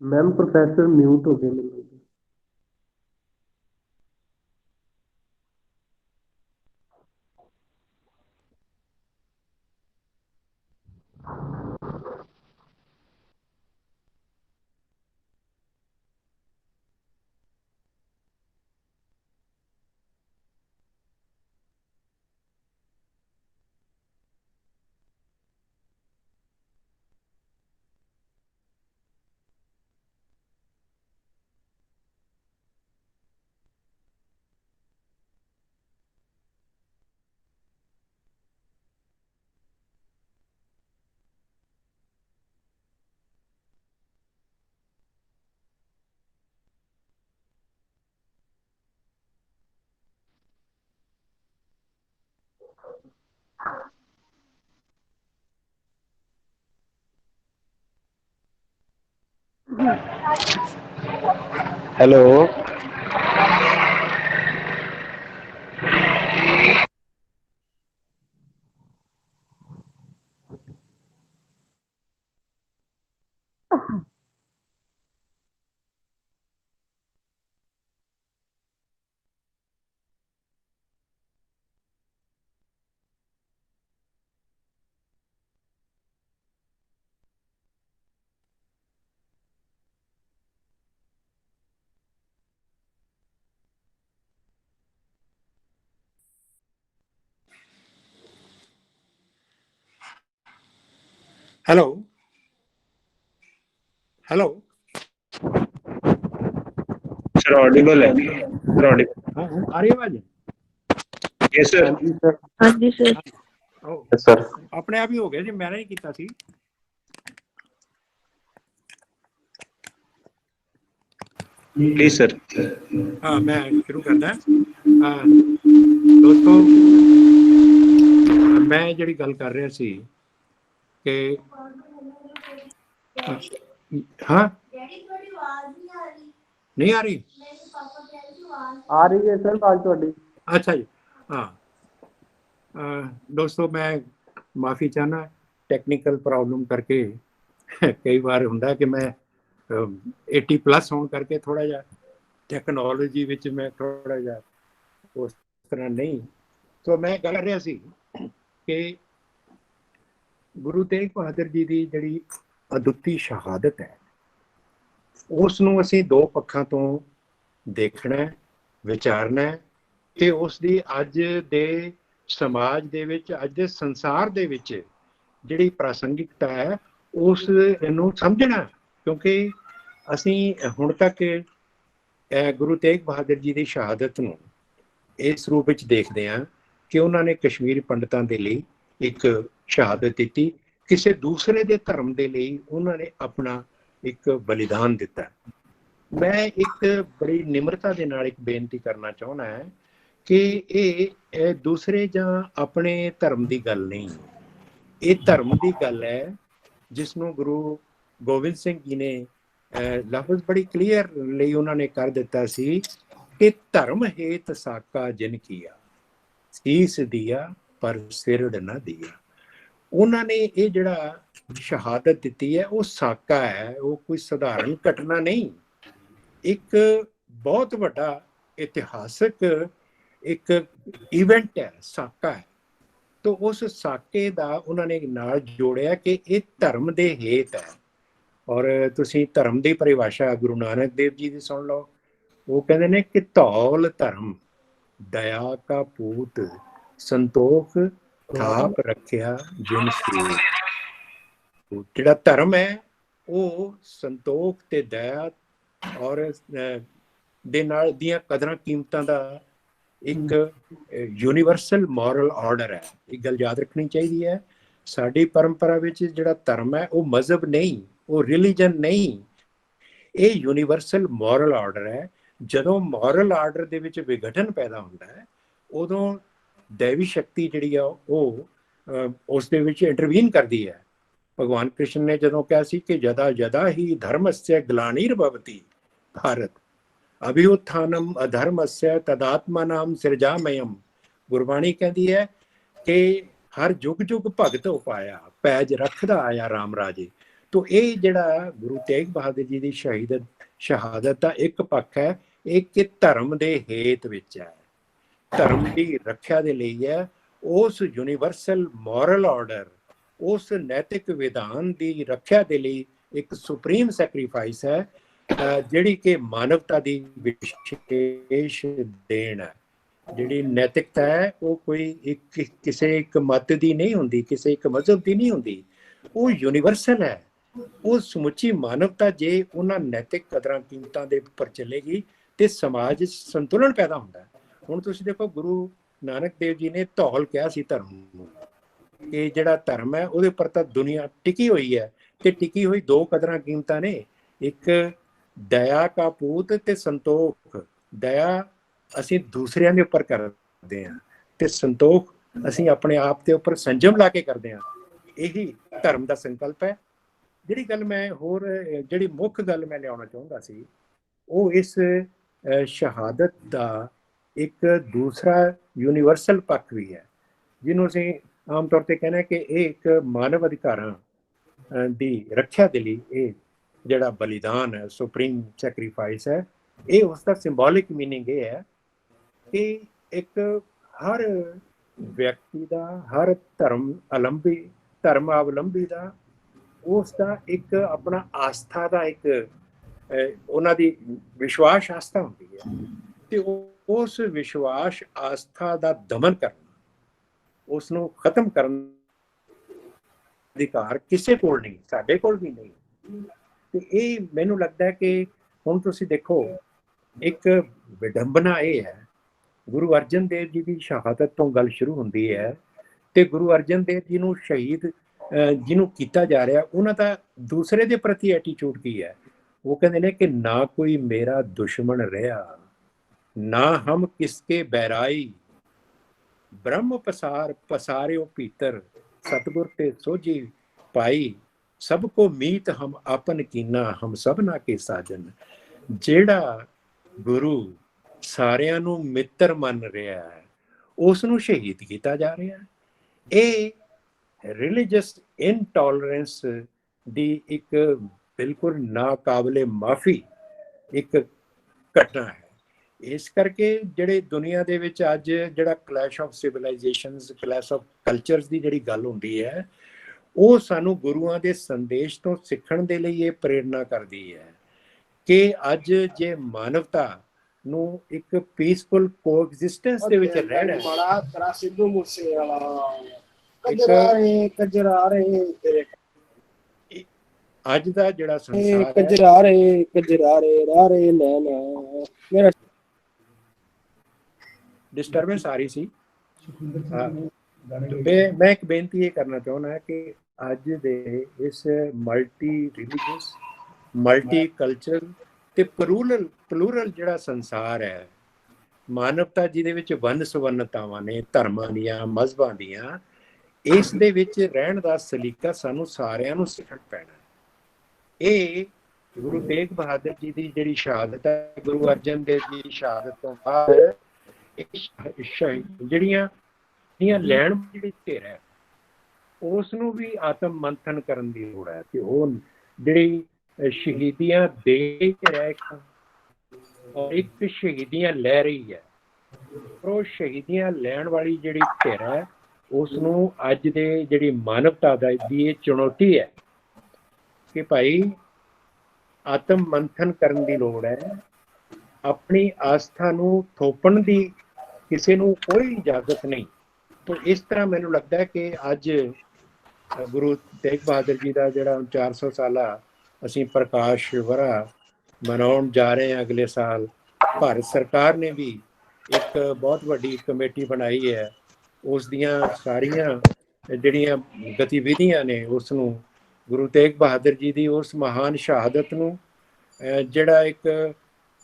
मैम प्रोफेसर म्यूट हो गए मेरे। Hello. Hello hello sir Audible है सर, ऑडिबल। हाँ आ रही आवाज? Yes sir. हाँ जी सर। Yes sir. अपने आप ही हो गया जी, मैंने ही ਕੀਤਾ ਸੀ। Please sir. हाँ मैं शुरू करदा। ਦੋਸਤੋ मैं ਜਿਹੜੀ ਗੱਲ ਕਰ ਰਿਹਾ ਸੀ ਕਿ हाँ नहीं आ रही? आ रही है सर आवाज ਤੁਹਾਡੀ। अच्छा जी हाँ दोस्तों मैं माफ़ी चाहना टैक्नीकल प्रॉब्लम करके कई बार ਹੁੰਦਾ कि मैं 80+ ਹੋਣ ਕਰਕੇ ਥੋੜਾ ਜਿਹਾ ਟੈਕਨੋਲੋਜੀ ਵਿੱਚ ਮੈਂ ਥੋੜਾ ਜਿਹਾ ਉਸ ਤਰ੍ਹਾਂ ਨਹੀਂ। तो मैं ਗੱਲ ਕਰ ਰਿਹਾ ਸੀ ਕਿ ਗੁਰੂ ਤੇਗ ਬਹਾਦਰ ਜੀ ਦੀ ਜਿਹੜੀ ਅਦੁੱਤੀ ਸ਼ਹਾਦਤ ਹੈ ਉਸ ਨੂੰ ਅਸੀਂ ਦੋ ਪੱਖਾਂ ਤੋਂ ਦੇਖਣਾ ਵਿਚਾਰਨਾ ਤੇ ਉਸ ਦੀ ਅੱਜ ਦੇ ਸਮਾਜ ਦੇ ਵਿੱਚ ਅੱਜ ਦੇ ਸੰਸਾਰ ਦੇ ਵਿੱਚ ਜਿਹੜੀ ਪ੍ਰਾਸੰਗਿਕਤਾ ਹੈ ਉਸ ਨੂੰ ਸਮਝਣਾ। ਕਿਉਂਕਿ ਅਸੀਂ ਹੁਣ ਤੱਕ ਗੁਰੂ ਤੇਗ ਬਹਾਦਰ ਜੀ ਦੀ ਸ਼ਹਾਦਤ ਨੂੰ ਇਸ ਰੂਪ ਵਿੱਚ ਦੇਖਦੇ ਹਾਂ ਕਿ ਉਹਨਾਂ ਨੇ ਕਸ਼ਮੀਰ ਪੰਡਤਾਂ ਦੇ ਲਈ ਇੱਕ ਸ਼ਹਾਦਤ ਦਿੱਤੀ, ਕਿਸੇ ਦੂਸਰੇ ਦੇ ਧਰਮ ਦੇ ਲਈ ਉਹਨਾਂ ਨੇ ਆਪਣਾ ਇੱਕ ਬਲੀਦਾਨ ਦਿੱਤਾ। ਮੈਂ ਇੱਕ ਬੜੀ ਨਿਮਰਤਾ ਦੇ ਨਾਲ ਇੱਕ ਬੇਨਤੀ ਕਰਨਾ ਚਾਹੁੰਦਾ ਹੈ ਕਿ ਇਹ ਦੂਸਰੇ ਜਾਂ ਆਪਣੇ ਧਰਮ ਦੀ ਗੱਲ ਨਹੀਂ, ਇਹ ਧਰਮ ਦੀ ਗੱਲ ਹੈ ਜਿਸ ਨੂੰ ਗੁਰੂ ਗੋਬਿੰਦ ਸਿੰਘ ਜੀ ਨੇ ਲਫ਼ਜ਼ ਬੜੀ ਕਲੀਅਰ ਲਈ ਉਹਨਾਂ ਨੇ ਕਰ ਦਿੱਤਾ ਸੀ ਕਿ ਧਰਮ ਹੇਤ ਸਾਕਾ ਜਿਨ ਕੀਆ ਸੀਸ ਦਿਆ ਪਰ ਸਿਰੜ ਨਾ ਦਿਆ। ਉਹਨਾਂ ਨੇ ਇਹ ਜਿਹੜਾ ਸ਼ਹਾਦਤ ਦਿੱਤੀ ਹੈ ਉਹ ਸਾਕਾ ਹੈ, ਉਹ ਕੋਈ ਸਧਾਰਨ ਘਟਨਾ ਨਹੀਂ, ਇੱਕ ਬਹੁਤ ਵੱਡਾ ਇਤਿਹਾਸਕ ਇੱਕ ਇਵੈਂਟ ਹੈ, ਸਾਕਾ ਹੈ। तो उस साके ਦਾ ਉਹਨਾਂ ਨੇ ਨਾਲ ਜੋੜਿਆ ਕਿ ਇਹ ਧਰਮ ਦੇ ਹੇਤ ਹੈ। ਔਰ ਤੁਸੀਂ ਧਰਮ ਦੀ ਪਰਿਭਾਸ਼ਾ ਗੁਰੂ ਨਾਨਕ ਦੇਵ ਜੀ ਦੀ ਸੁਣ ਲਓ, ਉਹ ਕਹਿੰਦੇ ਨੇ ਕਿ ਧੌਲ ਧਰਮ ਦਇਆ ਕਾ ਪੂਤ ਸੰਤੋਖ ਥਾਪ ਰੱਖਿਆ ਜਿਨ ਸੀ। ਜਿਹੜਾ ਧਰਮ ਹੈ ਉਹ ਸੰਤੋਖ ਤੇ ਦਇਆ ਔਰ ਦੇ ਨਾਲ ਦੀਆਂ ਕਦਰਾਂ ਕੀਮਤਾਂ ਦਾ ਇੱਕ ਯੂਨੀਵਰਸਲ ਮੋਰਲ ਆਰਡਰ ਹੈ। ਇੱਕ ਗੱਲ ਯਾਦ ਰੱਖਣੀ ਚਾਹੀਦੀ ਹੈ, ਸਾਡੀ ਪਰੰਪਰਾ ਵਿੱਚ ਜਿਹੜਾ ਧਰਮ ਹੈ ਉਹ ਮਜ਼ਹਬ ਨਹੀਂ, ਉਹ ਰਿਲੀਜਨ ਨਹੀਂ, ਇਹ ਯੂਨੀਵਰਸਲ ਮੋਰਲ ਆਰਡਰ ਹੈ। ਜਦੋਂ ਮੋਰਲ ਆਰਡਰ ਦੇ ਵਿੱਚ ਵਿਘਟਨ ਪੈਦਾ ਹੁੰਦਾ ਹੈ ਉਦੋਂ ਦੇਵੀ ਸ਼ਕਤੀ ਜਿਹੜੀ ਆ ਉਹ ਉਸ ਦੇ ਵਿੱਚ ਇੰਟਰਵੀਨ ਕਰਦੀ ਹੈ। ਭਗਵਾਨ ਕ੍ਰਿਸ਼ਨ ਨੇ ਜਦੋਂ ਕਿਹਾ ਸੀ ਕਿ ਜਦਾ ਜਦਾ ਹੀ ਧਰਮਸਯ ਗਲਾਨੀਰਭਵਤੀ ਭਾਰਤ ਅਭਿਉਥਾਨਮ ਅਧਰਮਸਯ ਤਦਾਤਮਾਨਾਮ ਸਿਰਜਾਮਯਮ। ਗੁਰਬਾਣੀ ਕਹਿੰਦੀ ਹੈ ਕਿ ਹਰ ਯੁੱਗ ਯੁੱਗ ਭਗਤ ਉਪਾਇਆ ਪੈਜ ਰੱਖਦਾ ਆਇਆ ਰਾਮ ਰਾਜੇ। तो ये ਜਿਹੜਾ ਗੁਰੂ ਤੇਗ ਬਹਾਦਰ ਜੀ ਦੀ ਸ਼ਹਾਦਤ ਦਾ ਇੱਕ ਪੱਖ ਹੈ, ਇਹ ਕਿ ਧਰਮ ਦੇ ਹੇਤ ਵਿੱਚ ਹੈ, ਧਰਮ ਦੀ ਰੱਖਿਆ ਦੇ ਲਈ ਹੈ, ਉਸ ਯੂਨੀਵਰਸਲ ਮੋਰਲ ਆਰਡਰ, ਉਸ ਨੈਤਿਕ ਵਿਧਾਨ ਦੀ ਰੱਖਿਆ ਦੇ ਲਈ ਇੱਕ ਸੁਪਰੀਮ ਸੈਕਰੀਫਾਈਸ ਹੈ, ਜਿਹੜੀ ਕਿ ਮਾਨਵਤਾ ਦੀ ਵਿਸ਼ੇਸ਼ ਦੇਣ ਹੈ। ਜਿਹੜੀ ਨੈਤਿਕਤਾ ਹੈ ਉਹ ਕੋਈ ਕਿਸੇ ਇੱਕ ਮਤ ਦੀ ਨਹੀਂ ਹੁੰਦੀ, ਕਿਸੇ ਇੱਕ ਮਜ਼ਹਬ ਦੀ ਨਹੀਂ ਹੁੰਦੀ, ਉਹ ਯੂਨੀਵਰਸਲ ਹੈ। ਉਹ ਸਮੁੱਚੀ ਮਾਨਵਤਾ ਜੇ ਉਹਨਾਂ ਨੈਤਿਕ ਕਦਰਾਂ ਕੀਮਤਾਂ ਦੇ ਉੱਪਰ ਚੱਲੇਗੀ ਤੇ ਸਮਾਜ ਸੰਤੁਲਨ ਪੈਦਾ ਹੁੰਦਾ। ਹੁਣ ਤੁਸੀਂ ਦੇਖੋ ਗੁਰੂ ਨਾਨਕ ਦੇਵ ਜੀ ਨੇ ਧੌਲ ਕਿਹਾ ਸੀ ਧਰਮ ਨੂੰ, ਇਹ ਜਿਹੜਾ ਧਰਮ ਹੈ ਉਹਦੇ ਉੱਪਰ ਤਾਂ ਦੁਨੀਆ ਟਿਕੀ ਹੋਈ ਹੈ, ਤੇ ਟਿਕੀ ਹੋਈ ਦੋ ਕਦਰਾਂ ਕੀਮਤਾਂ ਨੇ, ਇੱਕ ਦਇਆ ਕਾ ਪੂਤ ਤੇ ਸੰਤੋਖ। ਦਇਆ ਅਸੀਂ ਦੂਸਰਿਆਂ ਦੇ ਉੱਪਰ ਕਰਦੇ ਹਾਂ ਤੇ ਸੰਤੋਖ ਅਸੀਂ ਆਪਣੇ ਆਪ ਦੇ ਉੱਪਰ ਸੰਜਮ ਲਾ ਕੇ ਕਰਦੇ ਹਾਂ। ਇਹੀ ਧਰਮ ਦਾ ਸੰਕਲਪ ਹੈ। ਜਿਹੜੀ ਗੱਲ ਮੈਂ ਹੋਰ ਜਿਹੜੀ ਮੁੱਖ ਗੱਲ ਮੈਂ ਲਿਆਉਣਾ ਚਾਹੁੰਦਾ ਸੀ ਉਹ ਇਸ ਸ਼ਹਾਦਤ ਦਾ ਇੱਕ ਦੂਸਰਾ ਯੂਨੀਵਰਸਲ ਪੱਖ ਵੀ ਹੈ, ਜਿਹਨੂੰ ਅਸੀਂ ਆਮ ਤੌਰ ਤੇ ਕਹਿੰਦੇ ਕਿ ਇਹ ਇੱਕ ਮਾਨਵ ਅਧਿਕਾਰਾਂ ਦੀ ਰੱਖਿਆ ਦੇ ਲਈ ਇਹ ਜਿਹੜਾ ਬਲੀਦਾਨ ਹੈ, ਸੁਪਰੀਮ ਸੈਕਰੀਫਾਈਸ ਹੈ, ਇਹ ਉਸ ਦਾ ਸਿੰਬੋਲਿਕ ਮੀਨਿੰਗ ਇਹ ਹੈ ਕਿ ਇੱਕ ਹਰ ਵਿਅਕਤੀ ਦਾ, ਹਰ ਧਰਮ ਅਵਲੰਬੀ ਦਾ, ਉਸ ਦਾ ਇੱਕ ਆਪਣਾ ਆਸਥਾ ਦਾ ਇੱਕ ਉਹਨਾਂ ਦੀ ਵਿਸ਼ਵਾਸ ਆਸਥਾ ਹੁੰਦੀ ਹੈ, ਤੇ ਉਸ ਵਿਸ਼ਵਾਸ ਆਸਥਾ ਦਾ ਦਮਨ ਕਰਨਾ, ਉਸ ਨੂੰ ਖਤਮ ਕਰਨ ਅਧਿਕਾਰ ਕਿਸੇ ਕੋਲ ਨਹੀਂ, ਸਾਡੇ ਕੋਲ ਵੀ ਨਹੀਂ। ਤੇ ਇਹ ਮੈਨੂੰ ਲੱਗਦਾ ਹੈ ਕਿ ਹੁਣ ਤੁਸੀਂ ਦੇਖੋ ਇੱਕ ਵਿਡੰਬਨਾ ਇਹ ਹੈ, ਗੁਰੂ ਅਰਜਨ ਦੇਵ ਜੀ ਦੀ ਸ਼ਹਾਦਤ ਤੋਂ ਗੱਲ ਸ਼ੁਰੂ ਹੁੰਦੀ ਹੈ ਤੇ ਗੁਰੂ ਅਰਜਨ ਦੇਵ ਜੀ ਨੂੰ ਸ਼ਹੀਦ ਜਿਹਨੂੰ ਕੀਤਾ ਜਾ ਰਿਹਾ ਉਹਨਾਂ ਦਾ ਦੂਸਰੇ ਦੇ ਪ੍ਰਤੀ ਐਟੀਟਿਊਡ ਕੀ ਹੈ? ਉਹ ਕਹਿੰਦੇ ਨੇ ਕਿ ਨਾ ਕੋਈ ਮੇਰਾ ਦੁਸ਼ਮਣ ਰਿਹਾ, ਨਾ ਹਮ ਕਿਸਕੇ ਬੈਰਾਈ, ਬ੍ਰਹਮ ਪਸਾਰਿਓ ਭੀਤਰ, ਸਤਿਗੁਰ ਤੇ ਸੋਝੀ ਪਾਈ, ਸਭ ਕੋ ਮੀਤ ਹਮ ਆਪਨ ਕੀਨਾ, ਹਮ ਸਭਨਾ ਕੇ ਸਾਜਨ। ਜਿਹੜਾ ਗੁਰੂ ਸਾਰਿਆਂ ਨੂੰ ਮਿੱਤਰ ਮੰਨ ਰਿਹਾ ਹੈ ਉਸ ਨੂੰ ਸ਼ਹੀਦ ਕੀਤਾ ਜਾ ਰਿਹਾ। ਇਹ ਰਿਲੀਜੀਅਸ ਇਨਟੋਲਰੈਂਸ ਦੀ ਇੱਕ ਬਿਲਕੁਲ ਨਾਕਾਬਲੇ ਮਾਫੀ ਇੱਕ ਘਟਨਾ ਹੈ। ਇਸ ਕਰਕੇ ਜਿਹੜੇ ਦੁਨੀਆ ਦੇ ਵਿੱਚ ਅੱਜ ਜਿਹੜਾ clash of civilisations, clash of cultures ਦੀ ਜਿਹੜੀ ਗੱਲ ਹੁੰਦੀ ਹੈ, ਉਹ ਸਾਨੂੰ ਗੁਰੂਆਂ ਦੇ ਸੰਦੇਸ਼ ਤੋਂ ਸਿੱਖਣ ਦੇ ਲਈ ਇਹ ਪ੍ਰੇਰਨਾ ਕਰਦੀ ਹੈ ਕਿ ਅੱਜ ਜੇ ਮਾਨਵਤਾ ਨੂੰ ਇੱਕ ਪੀਸਫੁਲ ਕੋਐਗਜ਼ਿਸਟੈਂਸ ਦੇ ਵਿੱਚ ਰਹਿਣਾ ਅੱਜ ਦਾ ਜਿਹੜਾ ਸੰਸਾਰ ਹੈ, ਡਿਸਟਰਬੈਂਸ ਆ ਰਹੀ ਸੀ। ਮੈਂ ਇੱਕ ਬੇਨਤੀ ਇਹ ਕਰਨਾ ਚਾਹੁੰਦਾ ਕਿ ਅੱਜ ਦੇ ਇਸ ਮਲਟੀ ਰਿਲੀਜੀਅਸ, ਮਲਟੀ ਕਲਚਰ ਤੇ ਪਲੂਰਲ ਜਿਹੜਾ ਸੰਸਾਰ ਹੈ, ਮਾਨਵਤਾ ਜਿਹਦੇ ਵਿੱਚ ਵੰਨ ਸੁਵੰਨਤਾਵਾਂ ਨੇ, ਧਰਮਾਂ ਦੀਆਂ, ਮਜ਼ਹਬਾਂ ਦੀਆਂ, ਇਸ ਦੇ ਵਿੱਚ ਰਹਿਣ ਦਾ ਸਲੀਕਾ ਸਾਨੂੰ ਸਾਰਿਆਂ ਨੂੰ ਸਿੱਖਣਾ ਪੈਣਾ। ਇਹ ਗੁਰੂ ਤੇਗ ਬਹਾਦਰ ਜੀ ਦੀ ਜਿਹੜੀ ਸ਼ਹਾਦਤ ਹੈ, ਗੁਰੂ ਅਰਜਨ ਦੇਵ ਜੀ ਦੀ ਸ਼ਹਾਦਤ ਤੋਂ ਬਾਅਦ ਜਿਹੜੀਆਂ ਲੈਣ ਜਿਹੜੀ ਧਿਰ ਹੈ ਉਸ ਨੂੰ ਵੀ ਆਤਮ ਮੰਥਨ ਕਰਨ ਦੀ ਲੋੜ ਹੈ ਕਿ ਉਹ ਜਿਹੜੀ ਸ਼ਹੀਦੀਆਂ ਦੇ ਕੇ ਰਹਿ ਔਰ ਇੱਕ ਸ਼ਹੀਦੀਆਂ ਲੈ ਰਹੀ ਹੈ, ਉਹ ਸ਼ਹੀਦੀਆਂ ਲੈਣ ਵਾਲੀ ਜਿਹੜੀ ਧਿਰ ਹੈ ਉਸ ਨੂੰ ਅੱਜ ਦੇ ਜਿਹੜੀ ਮਾਨਵਤਾ ਦੀ ਇਹ ਚੁਣੌਤੀ ਹੈ ਕਿ ਭਾਈ ਆਤਮ ਮੰਥਨ ਕਰਨ ਦੀ ਲੋੜ ਹੈ। ਆਪਣੀ ਆਸਥਾ ਨੂੰ ਥੋਪਣ ਦੀ ਕਿਸੇ ਨੂੰ ਕੋਈ ਇਜਾਜ਼ਤ ਨਹੀਂ। ਤਾਂ ਇਸ ਤਰ੍ਹਾਂ ਮੈਨੂੰ ਲੱਗਦਾ ਹੈ ਕਿ ਅੱਜ ਗੁਰੂ ਤੇਗ ਬਹਾਦਰ ਜੀ ਦਾ ਜਿਹੜਾ 400 ਸਾਲਾ ਅਸੀਂ ਪ੍ਰਕਾਸ਼ ਵਰ੍ਹਾ ਮਨਾਉਣ ਜਾ ਰਹੇ ਹਾਂ ਅਗਲੇ ਸਾਲ, ਭਾਰਤ ਸਰਕਾਰ ਨੇ ਵੀ ਇੱਕ ਬਹੁਤ ਵੱਡੀ ਕਮੇਟੀ ਬਣਾਈ ਹੈ। ਉਸ ਦੀਆਂ ਸਾਰੀਆਂ ਜਿਹੜੀਆਂ ਗਤੀਵਿਧੀਆਂ ਨੇ ਉਸ ਨੂੰ ਗੁਰੂ ਤੇਗ ਬਹਾਦਰ ਜੀ ਦੀ ਉਸ ਮਹਾਨ ਸ਼ਹਾਦਤ ਨੂੰ ਜਿਹੜਾ ਇੱਕ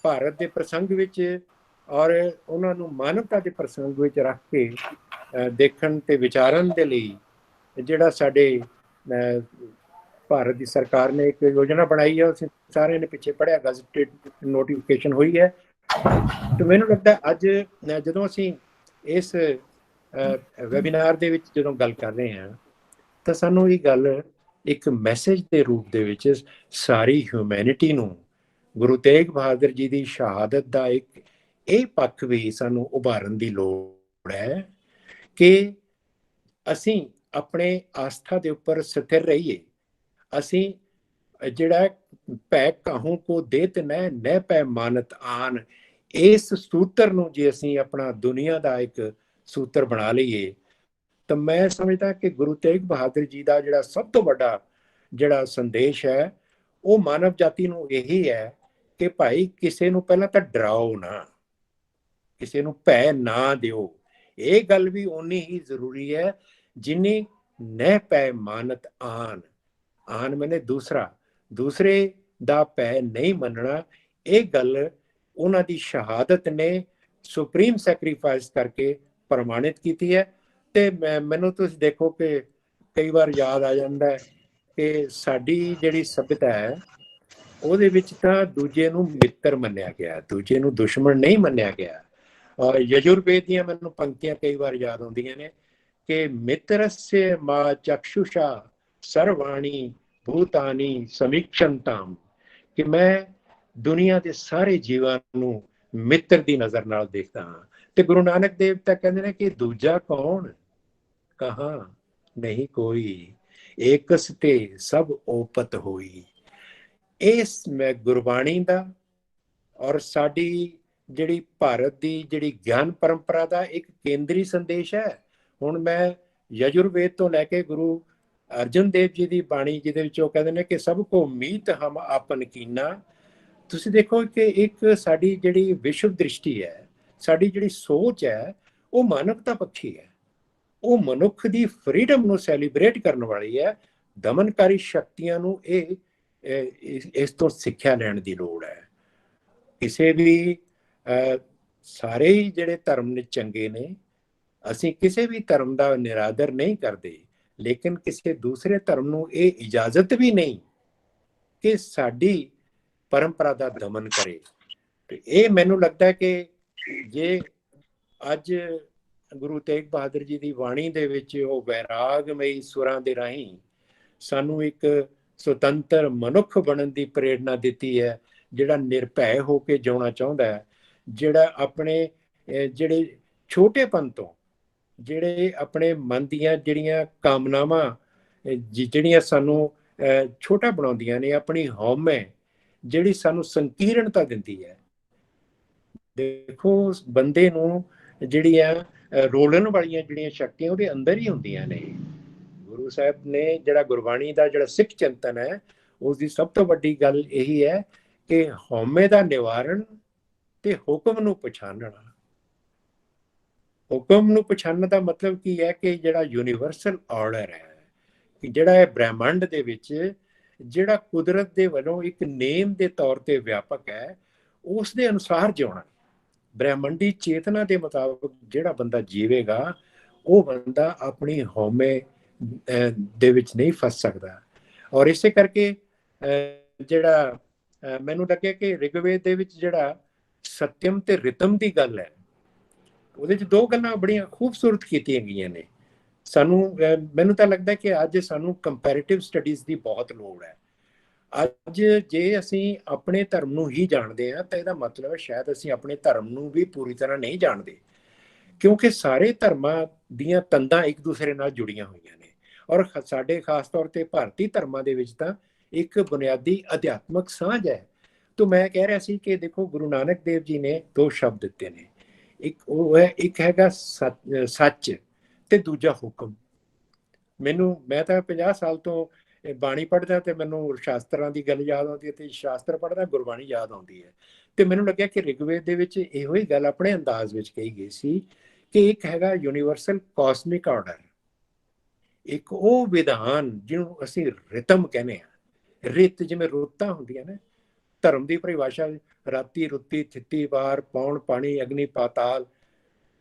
ਭਾਰਤ ਦੇ ਪ੍ਰਸੰਗ ਵਿੱਚ ਔਰ ਉਹਨਾਂ ਨੂੰ ਮਾਨਵਤਾ ਦੇ ਪ੍ਰਸੰਗ ਵਿੱਚ ਰੱਖ ਕੇ ਦੇਖਣ ਤੇ ਵਿਚਾਰਨ ਦੇ ਲਈ ਜਿਹੜਾ ਸਾਡੇ ਭਾਰਤ ਦੀ ਸਰਕਾਰ ਨੇ ਇੱਕ ਯੋਜਨਾ ਬਣਾਈ ਹੈ, ਅਸੀਂ ਸਾਰਿਆਂ ਨੇ ਪਿੱਛੇ ਪੜ੍ਹਿਆ, ਗਜ਼ਟਿਡ ਨੋਟੀਫਿਕੇਸ਼ਨ ਹੋਈ ਹੈ। ਤੇ ਮੈਨੂੰ ਲੱਗਦਾ ਅੱਜ ਜਦੋਂ ਅਸੀਂ ਇਸ ਵੈਬੀਨਾਰ ਦੇ ਵਿੱਚ ਜਦੋਂ ਗੱਲ ਕਰ ਰਹੇ ਹਾਂ ਤਾਂ ਸਾਨੂੰ ਇਹ ਗੱਲ ਇੱਕ ਮੈਸੇਜ ਦੇ ਰੂਪ ਦੇ ਵਿੱਚ ਸਾਰੀ ਹਿਊਮੈਨਿਟੀ ਨੂੰ ਗੁਰੂ ਤੇਗ ਬਹਾਦਰ ਜੀ ਦੀ ਸ਼ਹਾਦਤ ਦਾ ਇੱਕ ਇਹ ਪੱਖ ਵੀ ਸਾਨੂੰ ਉਭਾਰਨ ਦੀ ਲੋੜ ਹੈ ਕਿ ਅਸੀਂ ਆਪਣੇ ਆਸਥਾ ਦੇ ਉੱਪਰ ਸਥਿਰ ਰਹੀਏ। ਅਸੀਂ ਜਿਹੜਾ ਭੈ ਕਾਹੂ ਕੋ ਦੇਤ ਨਹਿ ਨਹਿ ਪੈ ਮਾਨਤ ਆਨ, ਇਸ ਸੂਤਰ ਨੂੰ ਜੇ ਅਸੀਂ ਆਪਣਾ ਦੁਨੀਆ ਦਾ ਇੱਕ ਸੂਤਰ ਬਣਾ ਲਈਏ ਤਾਂ ਮੈਂ ਸਮਝਦਾ ਕਿ ਗੁਰੂ ਤੇਗ ਬਹਾਦਰ ਜੀ ਦਾ ਜਿਹੜਾ ਸਭ ਤੋਂ ਵੱਡਾ ਜਿਹੜਾ ਸੰਦੇਸ਼ ਹੈ ਉਹ ਮਾਨਵ ਜਾਤੀ ਨੂੰ ਇਹੀ ਹੈ ਕਿ ਭਾਈ ਕਿਸੇ ਨੂੰ ਪਹਿਲਾਂ ਤਾਂ ਡਰਾਓ ਨਾ, ਕਿਸੇ ਨੂੰ ਭੈ ਨਾ ਦਿਓ। ਇਹ ਗੱਲ ਵੀ ਓਨੀ ਹੀ ਜ਼ਰੂਰੀ ਹੈ ਜਿੰਨੀ ਨਹਿ ਪੈ ਮਾਨਤ ਆਨ। ਆਨ ਮੈਨੇ ਦੂਸਰੇ ਦਾ ਭੈ ਨਹੀਂ ਮੰਨਣਾ। ਇਹ ਗੱਲ ਉਹਨਾਂ ਦੀ ਸ਼ਹਾਦਤ ਨੇ ਸੁਪਰੀਮ ਸੈਕਰੀਫਾਈਸ ਕਰਕੇ ਪ੍ਰਮਾਣਿਤ ਕੀਤੀ ਹੈ। ਤੇ ਮੈਨੂੰ ਤੁਸੀਂ ਦੇਖੋ ਕਿ ਕਈ ਵਾਰ ਯਾਦ ਆ ਜਾਂਦਾ ਹੈ ਕਿ ਸਾਡੀ ਜਿਹੜੀ ਸਭਿਅਤਾ ਹੈ ਉਹਦੇ ਵਿੱਚ ਤਾਂ ਦੂਜੇ ਨੂੰ ਮਿੱਤਰ ਮੰਨਿਆ ਗਿਆ, ਦੂਜੇ ਨੂੰ ਦੁਸ਼ਮਣ ਨਹੀਂ ਮੰਨਿਆ ਗਿਆ। ਔਰ ਯਜੁਰਵੇਦ ਦੀਆਂ ਮੈਨੂੰ ਪੰਕਤੀਆਂ ਕਈ ਵਾਰ ਯਾਦ ਆਉਂਦੀਆਂ ਨੇ ਕਿ ਮਿੱਤਰस्य ਮਾ ਚਕਸ਼ੁਸ਼ਾ ਸਰਵਾਣੀ ਭੂਤਾਨੀ ਸਮੀਖੰਤਾਮ, ਕਿ ਮੈਂ ਦੁਨੀਆ ਦੇ ਸਾਰੇ ਜੀਵਾਂ ਨੂੰ ਮਿੱਤਰ ਦੀ ਨਜ਼ਰ ਨਾਲ ਦੇਖਦਾ ਹਾਂ। ਤੇ ਗੁਰੂ ਨਾਨਕ ਦੇਵ ਤਾਂ ਕਹਿੰਦੇ ਨੇ ਕਿ ਦੂਜਾ ਕੌਣ, ਕਹਾਂ ਨਹੀਂ ਕੋਈ, ਏਕਸ ਤੇ ਸਭ ਓਪਤ ਹੋਈ। ਇਸ ਮੈਂ ਗੁਰਬਾਣੀ ਦਾ ਔਰ ਸਾਡੀ ਜਿਹੜੀ ਭਾਰਤ ਦੀ ਜਿਹੜੀ ਗਿਆਨ ਪਰੰਪਰਾ ਦਾ ਇੱਕ ਕੇਂਦਰੀ ਸੰਦੇਸ਼ ਹੈ। ਹੁਣ ਮੈਂ ਯਜੁਰਵੇਦ ਤੋਂ ਲੈ ਕੇ ਗੁਰੂ ਅਰਜਨ ਦੇਵ ਜੀ ਦੀ ਬਾਣੀ ਜਿਹਦੇ ਵਿੱਚ ਉਹ ਕਹਿੰਦੇ ਨੇ ਕਿ ਸਭ ਕੋ ਮੀਤ ਹਮ ਆਪਨ ਕੀਨਾ। ਤੁਸੀਂ ਦੇਖੋ ਕਿ ਇੱਕ ਸਾਡੀ ਜਿਹੜੀ ਵਿਸ਼ਵ ਦ੍ਰਿਸ਼ਟੀ ਹੈ, ਸਾਡੀ ਜਿਹੜੀ ਸੋਚ ਹੈ ਉਹ ਮਾਨਵਤਾ ਪੱਖੀ ਹੈ। ਉਹ ਮਨੁੱਖ ਦੀ ਫਰੀडम ਨੂੰ ਸੈਲੀਬ੍ਰੇਟ ਕਰਨ ਵਾਲੀ ਹੈ। ਦਮਨਕਾਰੀ ਸ਼ਕਤੀਆਂ ਨੂੰ ਇਸ ਤੋਂ ਸਿੱਖਿਆ ਲੈਣ ਦੀ ਲੋੜ ਹੈ। ਕਿਸੇ ਵੀ ਸਾਰੇ ਹੀ ਜਿਹੜੇ ਧਰਮ ਨੇ ਚੰਗੇ ਨੇ, ਅਸੀਂ ਕਿਸੇ ਵੀ ਧਰਮ ਦਾ ਨਿਰਾਦਰ ਨਹੀਂ ਕਰਦੇ, ਲੇਕਿਨ ਕਿਸੇ ਦੂਸਰੇ ਧਰਮ ਨੂੰ ਇਹ ਇਜਾਜ਼ਤ ਵੀ ਨਹੀਂ ਕਿ ਸਾਡੀ ਪਰੰਪਰਾ ਦਾ ਦਮਨ ਕਰੇ। ਤੇ ਇਹ ਮੈਨੂੰ ਲੱਗਦਾ ਕਿ ਜੇ ਅੱਜ ਗੁਰੂ ਤੇਗ ਬਹਾਦਰ ਜੀ ਦੀ ਬਾਣੀ ਦੇ ਵਿੱਚ ਉਹ ਵੈਰਾਗਮਈ ਸੁਰਾਂ ਦੇ ਰਾਹੀਂ ਸਾਨੂੰ ਇੱਕ ਸੁਤੰਤਰ ਮਨੁੱਖ ਬਣਨ ਦੀ ਪ੍ਰੇਰਨਾ ਦਿੱਤੀ ਹੈ, ਜਿਹੜਾ ਨਿਰਭੈ ਹੋ ਕੇ ਜਿਉਣਾ ਚਾਹੁੰਦਾ ਹੈ, ਜਿਹੜਾ ਆਪਣੇ ਜਿਹੜੇ ਛੋਟੇਪਨ ਤੋਂ ਜਿਹੜੇ ਆਪਣੇ ਮਨ ਦੀਆਂ ਜਿਹੜੀਆਂ ਕਾਮਨਾਵਾਂ ਜਿਹੜੀਆਂ ਸਾਨੂੰ ਛੋਟਾ ਬਣਾਉਂਦੀਆਂ ਨੇ, ਆਪਣੀ ਹਉਮੈ ਜਿਹੜੀ ਸਾਨੂੰ ਸੰਕੀਰਣਤਾ ਦਿੰਦੀ ਹੈ। ਦੇਖੋ ਬੰਦੇ ਨੂੰ ਜਿਹੜੀਆਂ ਰੋਲਣ ਵਾਲੀਆਂ ਜਿਹੜੀਆਂ ਸ਼ਕਤੀਆਂ ਉਹਦੇ ਅੰਦਰ ਹੀ ਹੁੰਦੀਆਂ ਨੇ। ਗੁਰੂ ਸਾਹਿਬ ਨੇ ਜਿਹੜਾ ਗੁਰਬਾਣੀ ਦਾ ਜਿਹੜਾ ਸਿੱਖ ਚਿੰਤਨ ਹੈ ਉਸ ਦੀ ਸਭ ਤੋਂ ਵੱਡੀ ਗੱਲ ਇਹੀ ਹੈ ਕਿ ਹਉਮੈ ਦਾ ਨਿਵਾਰਨ ਤੇ ਹੁਕਮ ਨੂੰ ਪਛਾਣਨਾ। ਹੁਕਮ ਨੂੰ ਪਛਾਣਨ ਦਾ ਮਤਲਬ ਕੀ ਹੈ ਕਿ ਜਿਹੜਾ ਯੂਨੀਵਰਸਲ ਆਰਡਰ ਹੈ, ਕਿ ਜਿਹੜਾ ਇਹ ਬ੍ਰਹਿਮੰਡ ਦੇ ਵਿੱਚ ਜਿਹੜਾ ਕੁਦਰਤ ਦੇ ਵੱਲੋਂ ਇੱਕ ਨੇਮ ਦੇ ਤੌਰ ਤੇ ਵਿਆਪਕ ਹੈ, ਉਸ ਦੇ ਅਨੁਸਾਰ ਜਿਉਣਾ। ਬ੍ਰਹਿਮੰਡੀ ਚੇਤਨਾ ਦੇ ਮੁਤਾਬਕ ਜਿਹੜਾ ਬੰਦਾ ਜੀਵੇਗਾ ਉਹ ਬੰਦਾ ਆਪਣੀ ਹਉਮੈ ਦੇ ਵਿੱਚ ਨਹੀਂ ਫਸ ਸਕਦਾ। ਔਰ ਇਸੇ ਕਰਕੇ ਜਿਹੜਾ ਮੈਨੂੰ ਲੱਗਿਆ ਕਿ ਰਿਗਵੇਦ ਦੇ ਵਿੱਚ ਜਿਹੜਾ ਸਤਿਅਮ ਤੇ ਰਿਤਮ ਦੀ ਗੱਲ ਹੈ, ਉਹਦੇ 'ਚ ਦੋ ਗੱਲਾਂ ਬੜੀਆਂ ਖੂਬਸੂਰਤ ਕੀਤੀਆਂ ਗਈਆਂ ਨੇ। ਮੈਨੂੰ ਤਾਂ ਲੱਗਦਾ ਕਿ ਅੱਜ ਸਾਨੂੰ ਕੰਪੈਰੀਟਿਵ ਸਟੱਡੀਜ਼ ਦੀ ਬਹੁਤ ਲੋੜ ਹੈ। ਅੱਜ ਜੇ ਅਸੀਂ ਆਪਣੇ ਧਰਮ ਨੂੰ ਹੀ ਜਾਣਦੇ ਹਾਂ ਤਾਂ ਇਹਦਾ ਮਤਲਬ ਸ਼ਾਇਦ ਅਸੀਂ ਆਪਣੇ ਧਰਮ ਨੂੰ ਵੀ ਪੂਰੀ ਤਰ੍ਹਾਂ ਨਹੀਂ ਜਾਣਦੇ, ਕਿਉਂਕਿ ਸਾਰੇ ਧਰਮਾਂ ਦੀਆਂ ਤੰਦਾਂ ਇੱਕ ਦੂਸਰੇ ਨਾਲ ਜੁੜੀਆਂ ਹੋਈਆਂ ਨੇ। ਔਰ ਸਾਡੇ ਖਾਸ ਤੌਰ ਤੇ ਭਾਰਤੀ ਧਰਮਾਂ ਦੇ ਵਿੱਚ ਤਾਂ ਇੱਕ ਬੁਨਿਆਦੀ ਅਧਿਆਤਮਕ ਸਾਂਝ ਹੈ। ਤਾਂ ਮੈਂ ਕਹਿ ਰਿਹਾ ਸੀ ਕਿ ਦੇਖੋ ਗੁਰੂ ਨਾਨਕ ਦੇਵ ਜੀ ਨੇ ਦੋ ਸ਼ਬਦ ਦਿੱਤੇ ਨੇ, ਇੱਕ ਹੈਗਾ ਸੱਚ ਤੇ ਦੂਜਾ ਹੁਕਮ। ਮੈਂ ਤਾਂ 50 ਸਾਲ ਤੋਂ ਬਾਣੀ ਪੜ੍ਹਦਾ ਤੇ ਮੈਨੂੰ ਸ਼ਾਸਤਰਾਂ ਦੀ ਗੱਲ ਯਾਦ ਆਉਂਦੀ ਹੈ, ਤੇ ਸ਼ਾਸਤਰ ਪੜ੍ਹਦਾ ਗੁਰਬਾਣੀ ਯਾਦ ਆਉਂਦੀ ਹੈ। ਤੇ ਮੈਨੂੰ ਲੱਗਿਆ ਕਿ ਰਿਗਵੇਦ ਦੇ ਵਿੱਚ ਇਹੋ ਹੀ ਗੱਲ ਆਪਣੇ ਅੰਦਾਜ਼ ਵਿੱਚ ਕਹੀ ਗਈ ਸੀ ਕਿ ਇੱਕ ਹੈਗਾ ਯੂਨੀਵਰਸਲ ਕਾਸਮਿਕ ਆਰਡਰ, ਇੱਕ ਉਹ ਵਿਧਾਨ ਜਿਹਨੂੰ ਅਸੀਂ ਰਿਤਮ ਕਹਿੰਦੇ ਹਾਂ। ਰਿਤ ਜਿਵੇਂ ਰੁੱਤਾਂ ਹੁੰਦੀਆਂ ਨੇ, ਧਰਮ ਦੀ ਪਰਿਭਾਸ਼ਾ ਰਾਤੀ ਰੁੱਤੀ ਥਿੱਤੀ ਵਾਰ ਪੌਣ ਪਾਣੀ ਅਗਨੀ ਪਾਤਾਲ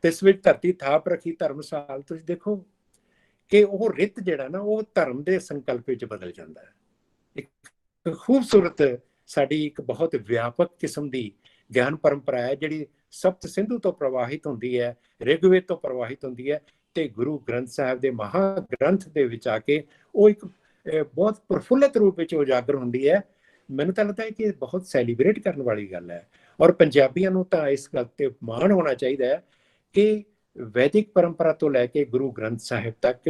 ਤਿਸ ਵਿੱਚ ਧਰਤੀ ਥਾਪ ਰੱਖੀ ਧਰਮਸਾਲ। ਤੁਸੀਂ ਦੇਖੋ ਕਿ ਉਹ ਰਿਤ ਜਿਹੜਾ ਨਾ ਉਹ ਧਰਮ ਦੇ ਸੰਕਲਪ ਵਿੱਚ ਬਦਲ ਜਾਂਦਾ ਹੈ। ਇੱਕ ਖੂਬਸੂਰਤ ਸਾਡੀ ਇੱਕ ਬਹੁਤ ਵਿਆਪਕ ਕਿਸਮ ਦੀ ਗਿਆਨ ਪਰੰਪਰਾ ਹੈ ਜਿਹੜੀ ਸਪਤ ਸਿੰਧੂ ਤੋਂ ਪ੍ਰਵਾਹਿਤ ਹੁੰਦੀ ਹੈ, ਰਿਗਵੇਦ ਤੋਂ ਪ੍ਰਵਾਹਿਤ ਹੁੰਦੀ ਹੈ, ਤੇ ਗੁਰੂ ਗ੍ਰੰਥ ਸਾਹਿਬ ਦੇ ਮਹਾਗ੍ਰੰਥ ਦੇ ਵਿੱਚ ਆ ਕੇ ਉਹ ਇੱਕ ਬਹੁਤ ਪ੍ਰਫੁੱਲਤ ਰੂਪ ਵਿੱਚ ਉਜਾਗਰ ਹੁੰਦੀ ਹੈ। ਮੈਨੂੰ ਤਾਂ ਲੱਗਦਾ ਹੈ ਕਿ ਬਹੁਤ ਸੈਲੀਬ੍ਰੇਟ ਕਰਨ ਵਾਲੀ ਗੱਲ ਹੈ। ਔਰ ਪੰਜਾਬੀਆਂ ਨੂੰ ਤਾਂ ਇਸ ਗੱਲ ਤੇ ਮਾਣ ਹੋਣਾ ਚਾਹੀਦਾ ਹੈ ਕਿ ਵੈਦਿਕ ਪਰੰਪਰਾ ਤੋਂ ਲੈ ਕੇ ਗੁਰੂ ਗ੍ਰੰਥ ਸਾਹਿਬ ਤੱਕ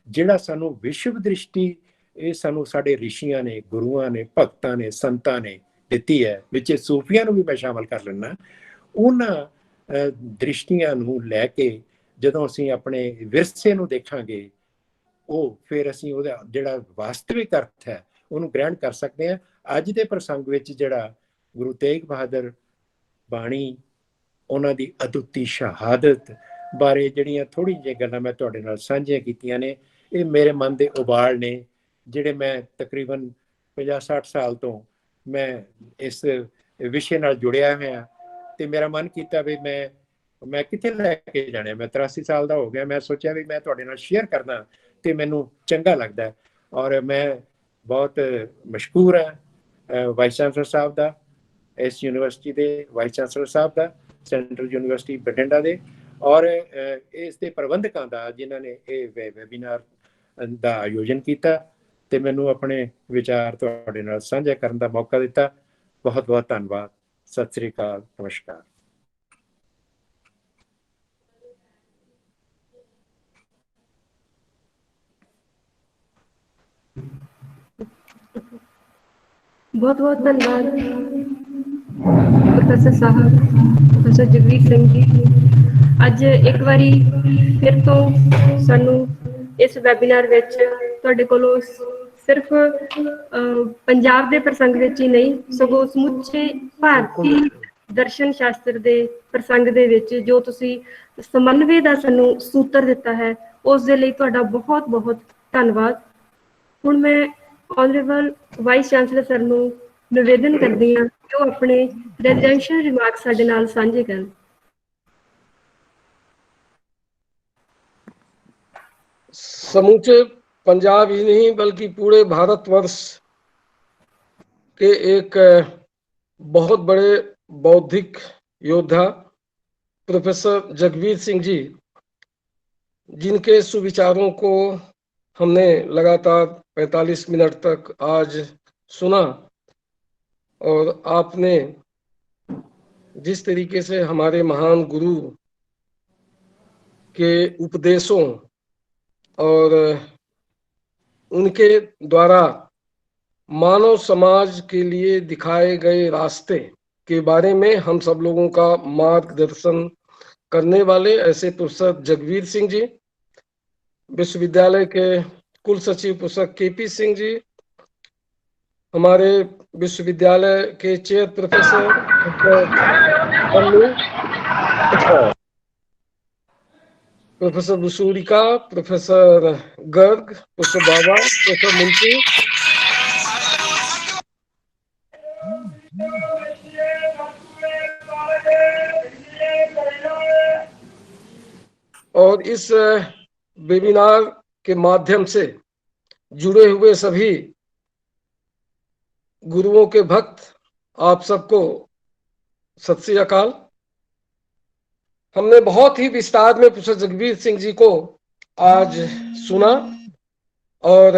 ਜਿਹੜਾ ਸਾਨੂੰ ਵਿਸ਼ਵ ਦ੍ਰਿਸ਼ਟੀ ਇਹ ਸਾਨੂੰ ਸਾਡੇ ਰਿਸ਼ੀਆਂ ਨੇ, ਗੁਰੂਆਂ ਨੇ, ਭਗਤਾਂ ਨੇ, ਸੰਤਾਂ ਨੇ ਦਿੱਤੀ ਹੈ, ਵਿੱਚ ਸੂਫੀਆਂ ਨੂੰ ਵੀ ਮੈਂ ਸ਼ਾਮਲ ਕਰ ਲੈਂਦਾ। ਉਹਨਾਂ ਦ੍ਰਿਸ਼ਟੀਆਂ ਨੂੰ ਲੈ ਕੇ ਜਦੋਂ ਅਸੀਂ ਆਪਣੇ ਵਿਰਸੇ ਨੂੰ ਦੇਖਾਂਗੇ, ਉਹ ਫਿਰ ਅਸੀਂ ਉਹਦਾ ਜਿਹੜਾ ਵਾਸਤਵਿਕ ਅਰਥ ਹੈ ਉਹਨੂੰ ਗ੍ਰਹਿਣ ਕਰ ਸਕਦੇ ਹਾਂ। ਅੱਜ ਦੇ ਪ੍ਰਸੰਗ ਵਿੱਚ ਜਿਹੜਾ ਗੁਰੂ ਤੇਗ ਬਹਾਦਰ ਬਾਣੀ, ਉਹਨਾਂ ਦੀ ਅਦੁੱਤੀ ਸ਼ਹਾਦਤ ਬਾਰੇ ਜਿਹੜੀਆਂ ਥੋੜ੍ਹੀ ਜਿਹੀ ਗੱਲਾਂ ਮੈਂ ਤੁਹਾਡੇ ਨਾਲ ਸਾਂਝੀਆਂ ਕੀਤੀਆਂ ਨੇ, ਇਹ ਮੇਰੇ ਮਨ ਦੇ ਉਬਾਲ ਨੇ ਜਿਹੜੇ ਮੈਂ ਤਕਰੀਬਨ 50-60 ਸਾਲ ਤੋਂ ਮੈਂ ਇਸ ਵਿਸ਼ੇ ਨਾਲ ਜੁੜਿਆ ਹੋਇਆ। ਤੇ ਮੇਰਾ ਮਨ ਕੀਤਾ ਵੀ ਮੈਂ ਕਿੱਥੇ ਲੈ ਕੇ ਜਾਣਾ। ਮੈਂ 83 ਸਾਲ ਦਾ ਹੋ ਗਿਆ, ਮੈਂ ਸੋਚਿਆ ਵੀ ਮੈਂ ਤੁਹਾਡੇ ਨਾਲ ਸ਼ੇਅਰ ਕਰਦਾ ਤੇ ਮੈਨੂੰ ਚੰਗਾ ਲੱਗਦਾ। ਔਰ ਮੈਂ ਬਹੁਤ ਮਸ਼ਕੂਰ ਹਾਂ ਵਾਈਸ ਚਾਂਸਲਰ ਸਾਹਿਬ ਦਾ, ਇਸ ਯੂਨੀਵਰਸਿਟੀ ਦੇ ਵਾਈਸ ਚਾਂਸਲਰ ਸਾਹਿਬ ਦਾ, ਸੈਂਟਰਲ ਯੂਨੀਵਰਸਿਟੀ ਬਠਿੰਡਾ ਦੇ, ਔਰ ਇਸ ਦੇ ਪ੍ਰਬੰਧਕਾਂ ਦਾ ਜਿਨ੍ਹਾਂ ਨੇ ਇਹ ਵੈਬੀਨਾਰ ਦਾ ਆਯੋਜਨ ਕੀਤਾ ਤੇ ਮੈਨੂੰ ਆਪਣੇ ਵਿਚਾਰ ਤੁਹਾਡੇ ਨਾਲ ਸਾਂਝਾ ਕਰਨ ਦਾ ਮੌਕਾ ਦਿੱਤਾ। ਬਹੁਤ ਬਹੁਤ ਧੰਨਵਾਦ। ਸਤਿ ਸ੍ਰੀ ਅਕਾਲ, ਨਮਸਕਾਰ। बहुत बहुत धन्यवाद प्रोफेसर साहब, प्रोफेसर जगवीर सिंह जी। अज एक बारी फिर तो सानू इस वैबीनार विच तुहाडे कोलों सिर्फ पंजाब दे प्रसंग विच ही नहीं सगों समुचे भारती दर्शन शास्त्र दे प्रसंग दे विच जो तुसी समन्वय दा सानू सूत्र दिता है उस दे लई तुहाडा बहुत बहुत धन्नवाद। हुण मैं ऑनरेबल वाइस चांसलर सर नूं निवेदन करदी हां कि वो अपने रेजिडेंशियल रिमार्क्स साडे नाल सांझे करन। समूचे पंजाब ही नहीं बल्कि पूरे भारतवर्ष के एक बहुत बड़े बौद्धिक योद्धा प्रोफेसर जगवीर सिंह जी, जिनके सुविचारों को हमने लगातार 45 मिनट तक आज सुना, और आपने जिस तरीके से हमारे महान गुरु के उपदेशों और उनके द्वारा मानव समाज के लिए दिखाए गए रास्ते के बारे में हम सब लोगों का मार्गदर्शन करने वाले ऐसे प्रोफेसर जगवीर सिंह जी, विश्वविद्यालय के कुल सचिव प्रोफेसर केपी सिंह जी, हमारे विश्वविद्यालय के chair professor professor Busurika, professor Garg, professor Baba, professor Munshi, और इस वेबिनार के माध्यम से जुड़े हुए सभी गुरुओं के भक्त, आप सबको सत श्री अकाल। हमने बहुत ही विस्तार में प्रोफेसर जगवीर सिंह जी को आज सुना और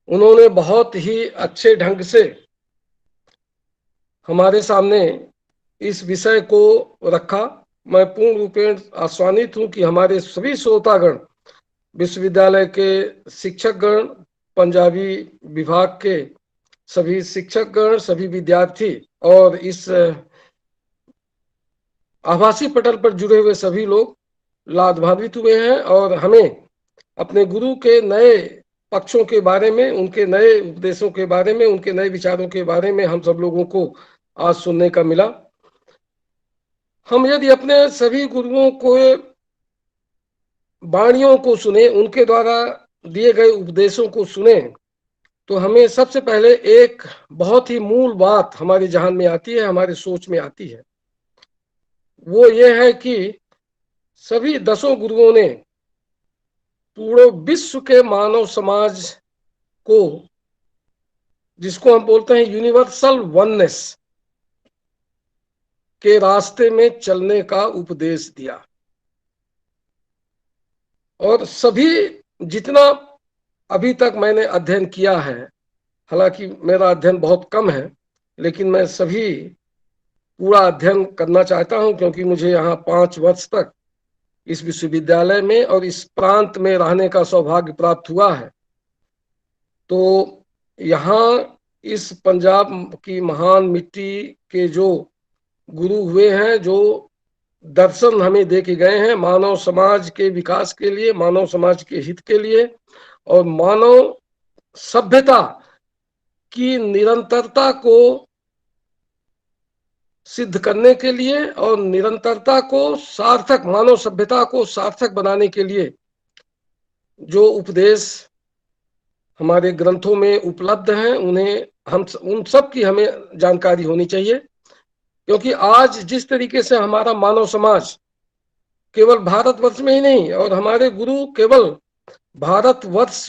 उन्होंने बहुत ही अच्छे ढंग से हमारे सामने इस विषय को रखा। मैं पूर्ण रूपेण आश्वानित हूं कि हमारे सभी श्रोतागण, विश्वविद्यालय के शिक्षकगण, पंजाबी विभाग के सभी शिक्षकगण, सभी विद्यार्थी और इस आभासी पटल पर जुड़े हुए सभी लोग लाभान्वित हुए हैं, और हमें अपने गुरु के नए पक्षों के बारे में, उनके नए उपदेशों के बारे में, उनके नए विचारों के बारे में हम सब लोगों को आज सुनने का मिला। हम यदि अपने सभी गुरुओं को वाणियों को सुने, उनके द्वारा दिए गए उपदेशों को सुने, तो हमें सबसे पहले एक बहुत ही मूल बात हमारे जहन में आती है, हमारे सोच में आती है। वो ये है कि सभी 10 गुरुओं ने पूरे विश्व के मानव समाज को, जिसको हम बोलते हैं यूनिवर्सल वननेस के रास्ते में चलने का उपदेश दिया। और सभी जितना अभी तक मैंने अध्ययन किया है, हालांकि मेरा अध्ययन बहुत कम है, लेकिन मैं सभी पूरा अध्ययन करना चाहता हूं, क्योंकि मुझे यहाँ 5 वर्ष तक इस विश्वविद्यालय में और इस प्रांत में रहने का सौभाग्य प्राप्त हुआ है। तो यहाँ इस पंजाब की महान मिट्टी के जो गुरु हुए हैं, जो दर्शन हमें दे के गए हैं मानव समाज के विकास के लिए, मानव समाज के हित के लिए और मानव सभ्यता की निरंतरता को सिद्ध करने के लिए और निरंतरता को सार्थक, मानव सभ्यता को सार्थक बनाने के लिए जो उपदेश हमारे ग्रंथों में उपलब्ध हैं, उन्हें हम उन सब की हमें जानकारी होनी चाहिए। क्योंकि आज जिस तरीके से हमारा मानव समाज केवल भारतवर्ष में ही नहीं, और हमारे गुरु केवल भारतवर्ष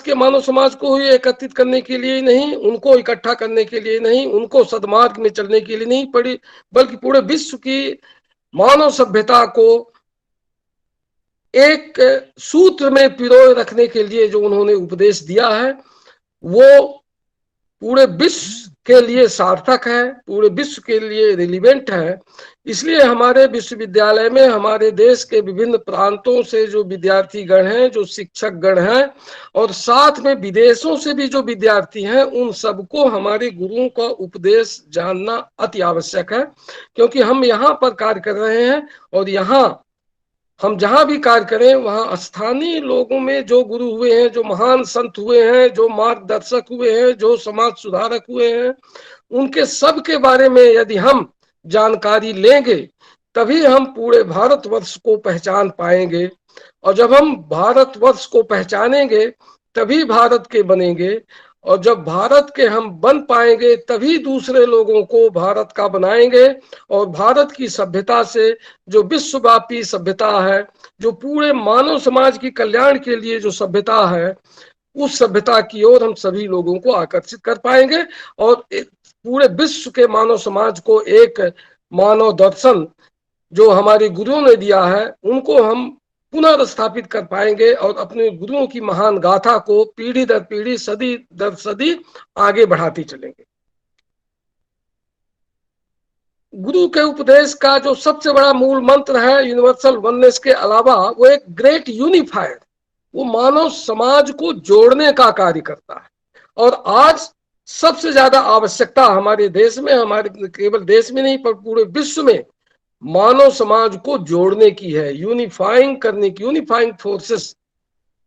के मानव समाज को ही एकत्रित करने के लिए नहीं, उनको इकट्ठा करने के लिए नहीं, उनको सद्मार्ग में चलने के लिए नहीं पड़ी, बल्कि पूरे विश्व की मानव सभ्यता को एक सूत्र में पिरोए रखने के लिए जो उन्होंने उपदेश दिया है, वो पूरे विश्व के लिए सार्थक है, पूरे विश्व के लिए रिलीवेंट है। इसलिए हमारे विश्वविद्यालय में हमारे देश के विभिन्न प्रांतों से जो विद्यार्थी गण हैं, जो शिक्षक गण हैं, और साथ में विदेशों से भी जो विद्यार्थी हैं, उन सबको हमारे गुरुओं का उपदेश जानना अति आवश्यक है। क्योंकि हम यहाँ पर कार्य कर रहे हैं और यहाँ हम जहां भी कार्य करें वहां स्थानीय लोगों में जो गुरु हुए हैं, जो महान संत हुए हैं, जो मार्गदर्शक हुए हैं, जो समाज सुधारक हुए हैं, उनके सब के बारे में यदि हम जानकारी लेंगे तभी हम पूरे भारतवर्ष को पहचान पाएंगे। और जब हम भारतवर्ष को पहचानेंगे तभी भारत के बनेंगे, और जब भारत के हम बन पाएंगे तभी दूसरे लोगों को भारत का बनाएंगे। और भारत की सभ्यता से जो विश्वव्यापी सभ्यता है, जो पूरे मानव समाज की कल्याण के लिए जो सभ्यता है, उस सभ्यता की ओर हम सभी लोगों को आकर्षित कर पाएंगे और पूरे विश्व के मानव समाज को एक मानव दर्शन जो हमारे गुरुओं ने दिया है उनको हम पुनर्स्थापित कर पाएंगे और अपने गुरुओं की महान गाथा को पीढ़ी दर पीढ़ी, सदी दर सदी आगे बढ़ाते चलेंगे। गुरु के उपदेश का जो सबसे बड़ा मूल मंत्र है यूनिवर्सल वननेस के अलावा, वो एक ग्रेट यूनिफायर, वो मानव समाज को जोड़ने का कार्य करता है। और आज सबसे ज्यादा आवश्यकता हमारे देश में, हमारे केवल देश में नहीं पर पूरे विश्व में मानव समाज को जोड़ने की है, यूनिफाइंग करने की। यूनिफाइंग फोर्सेस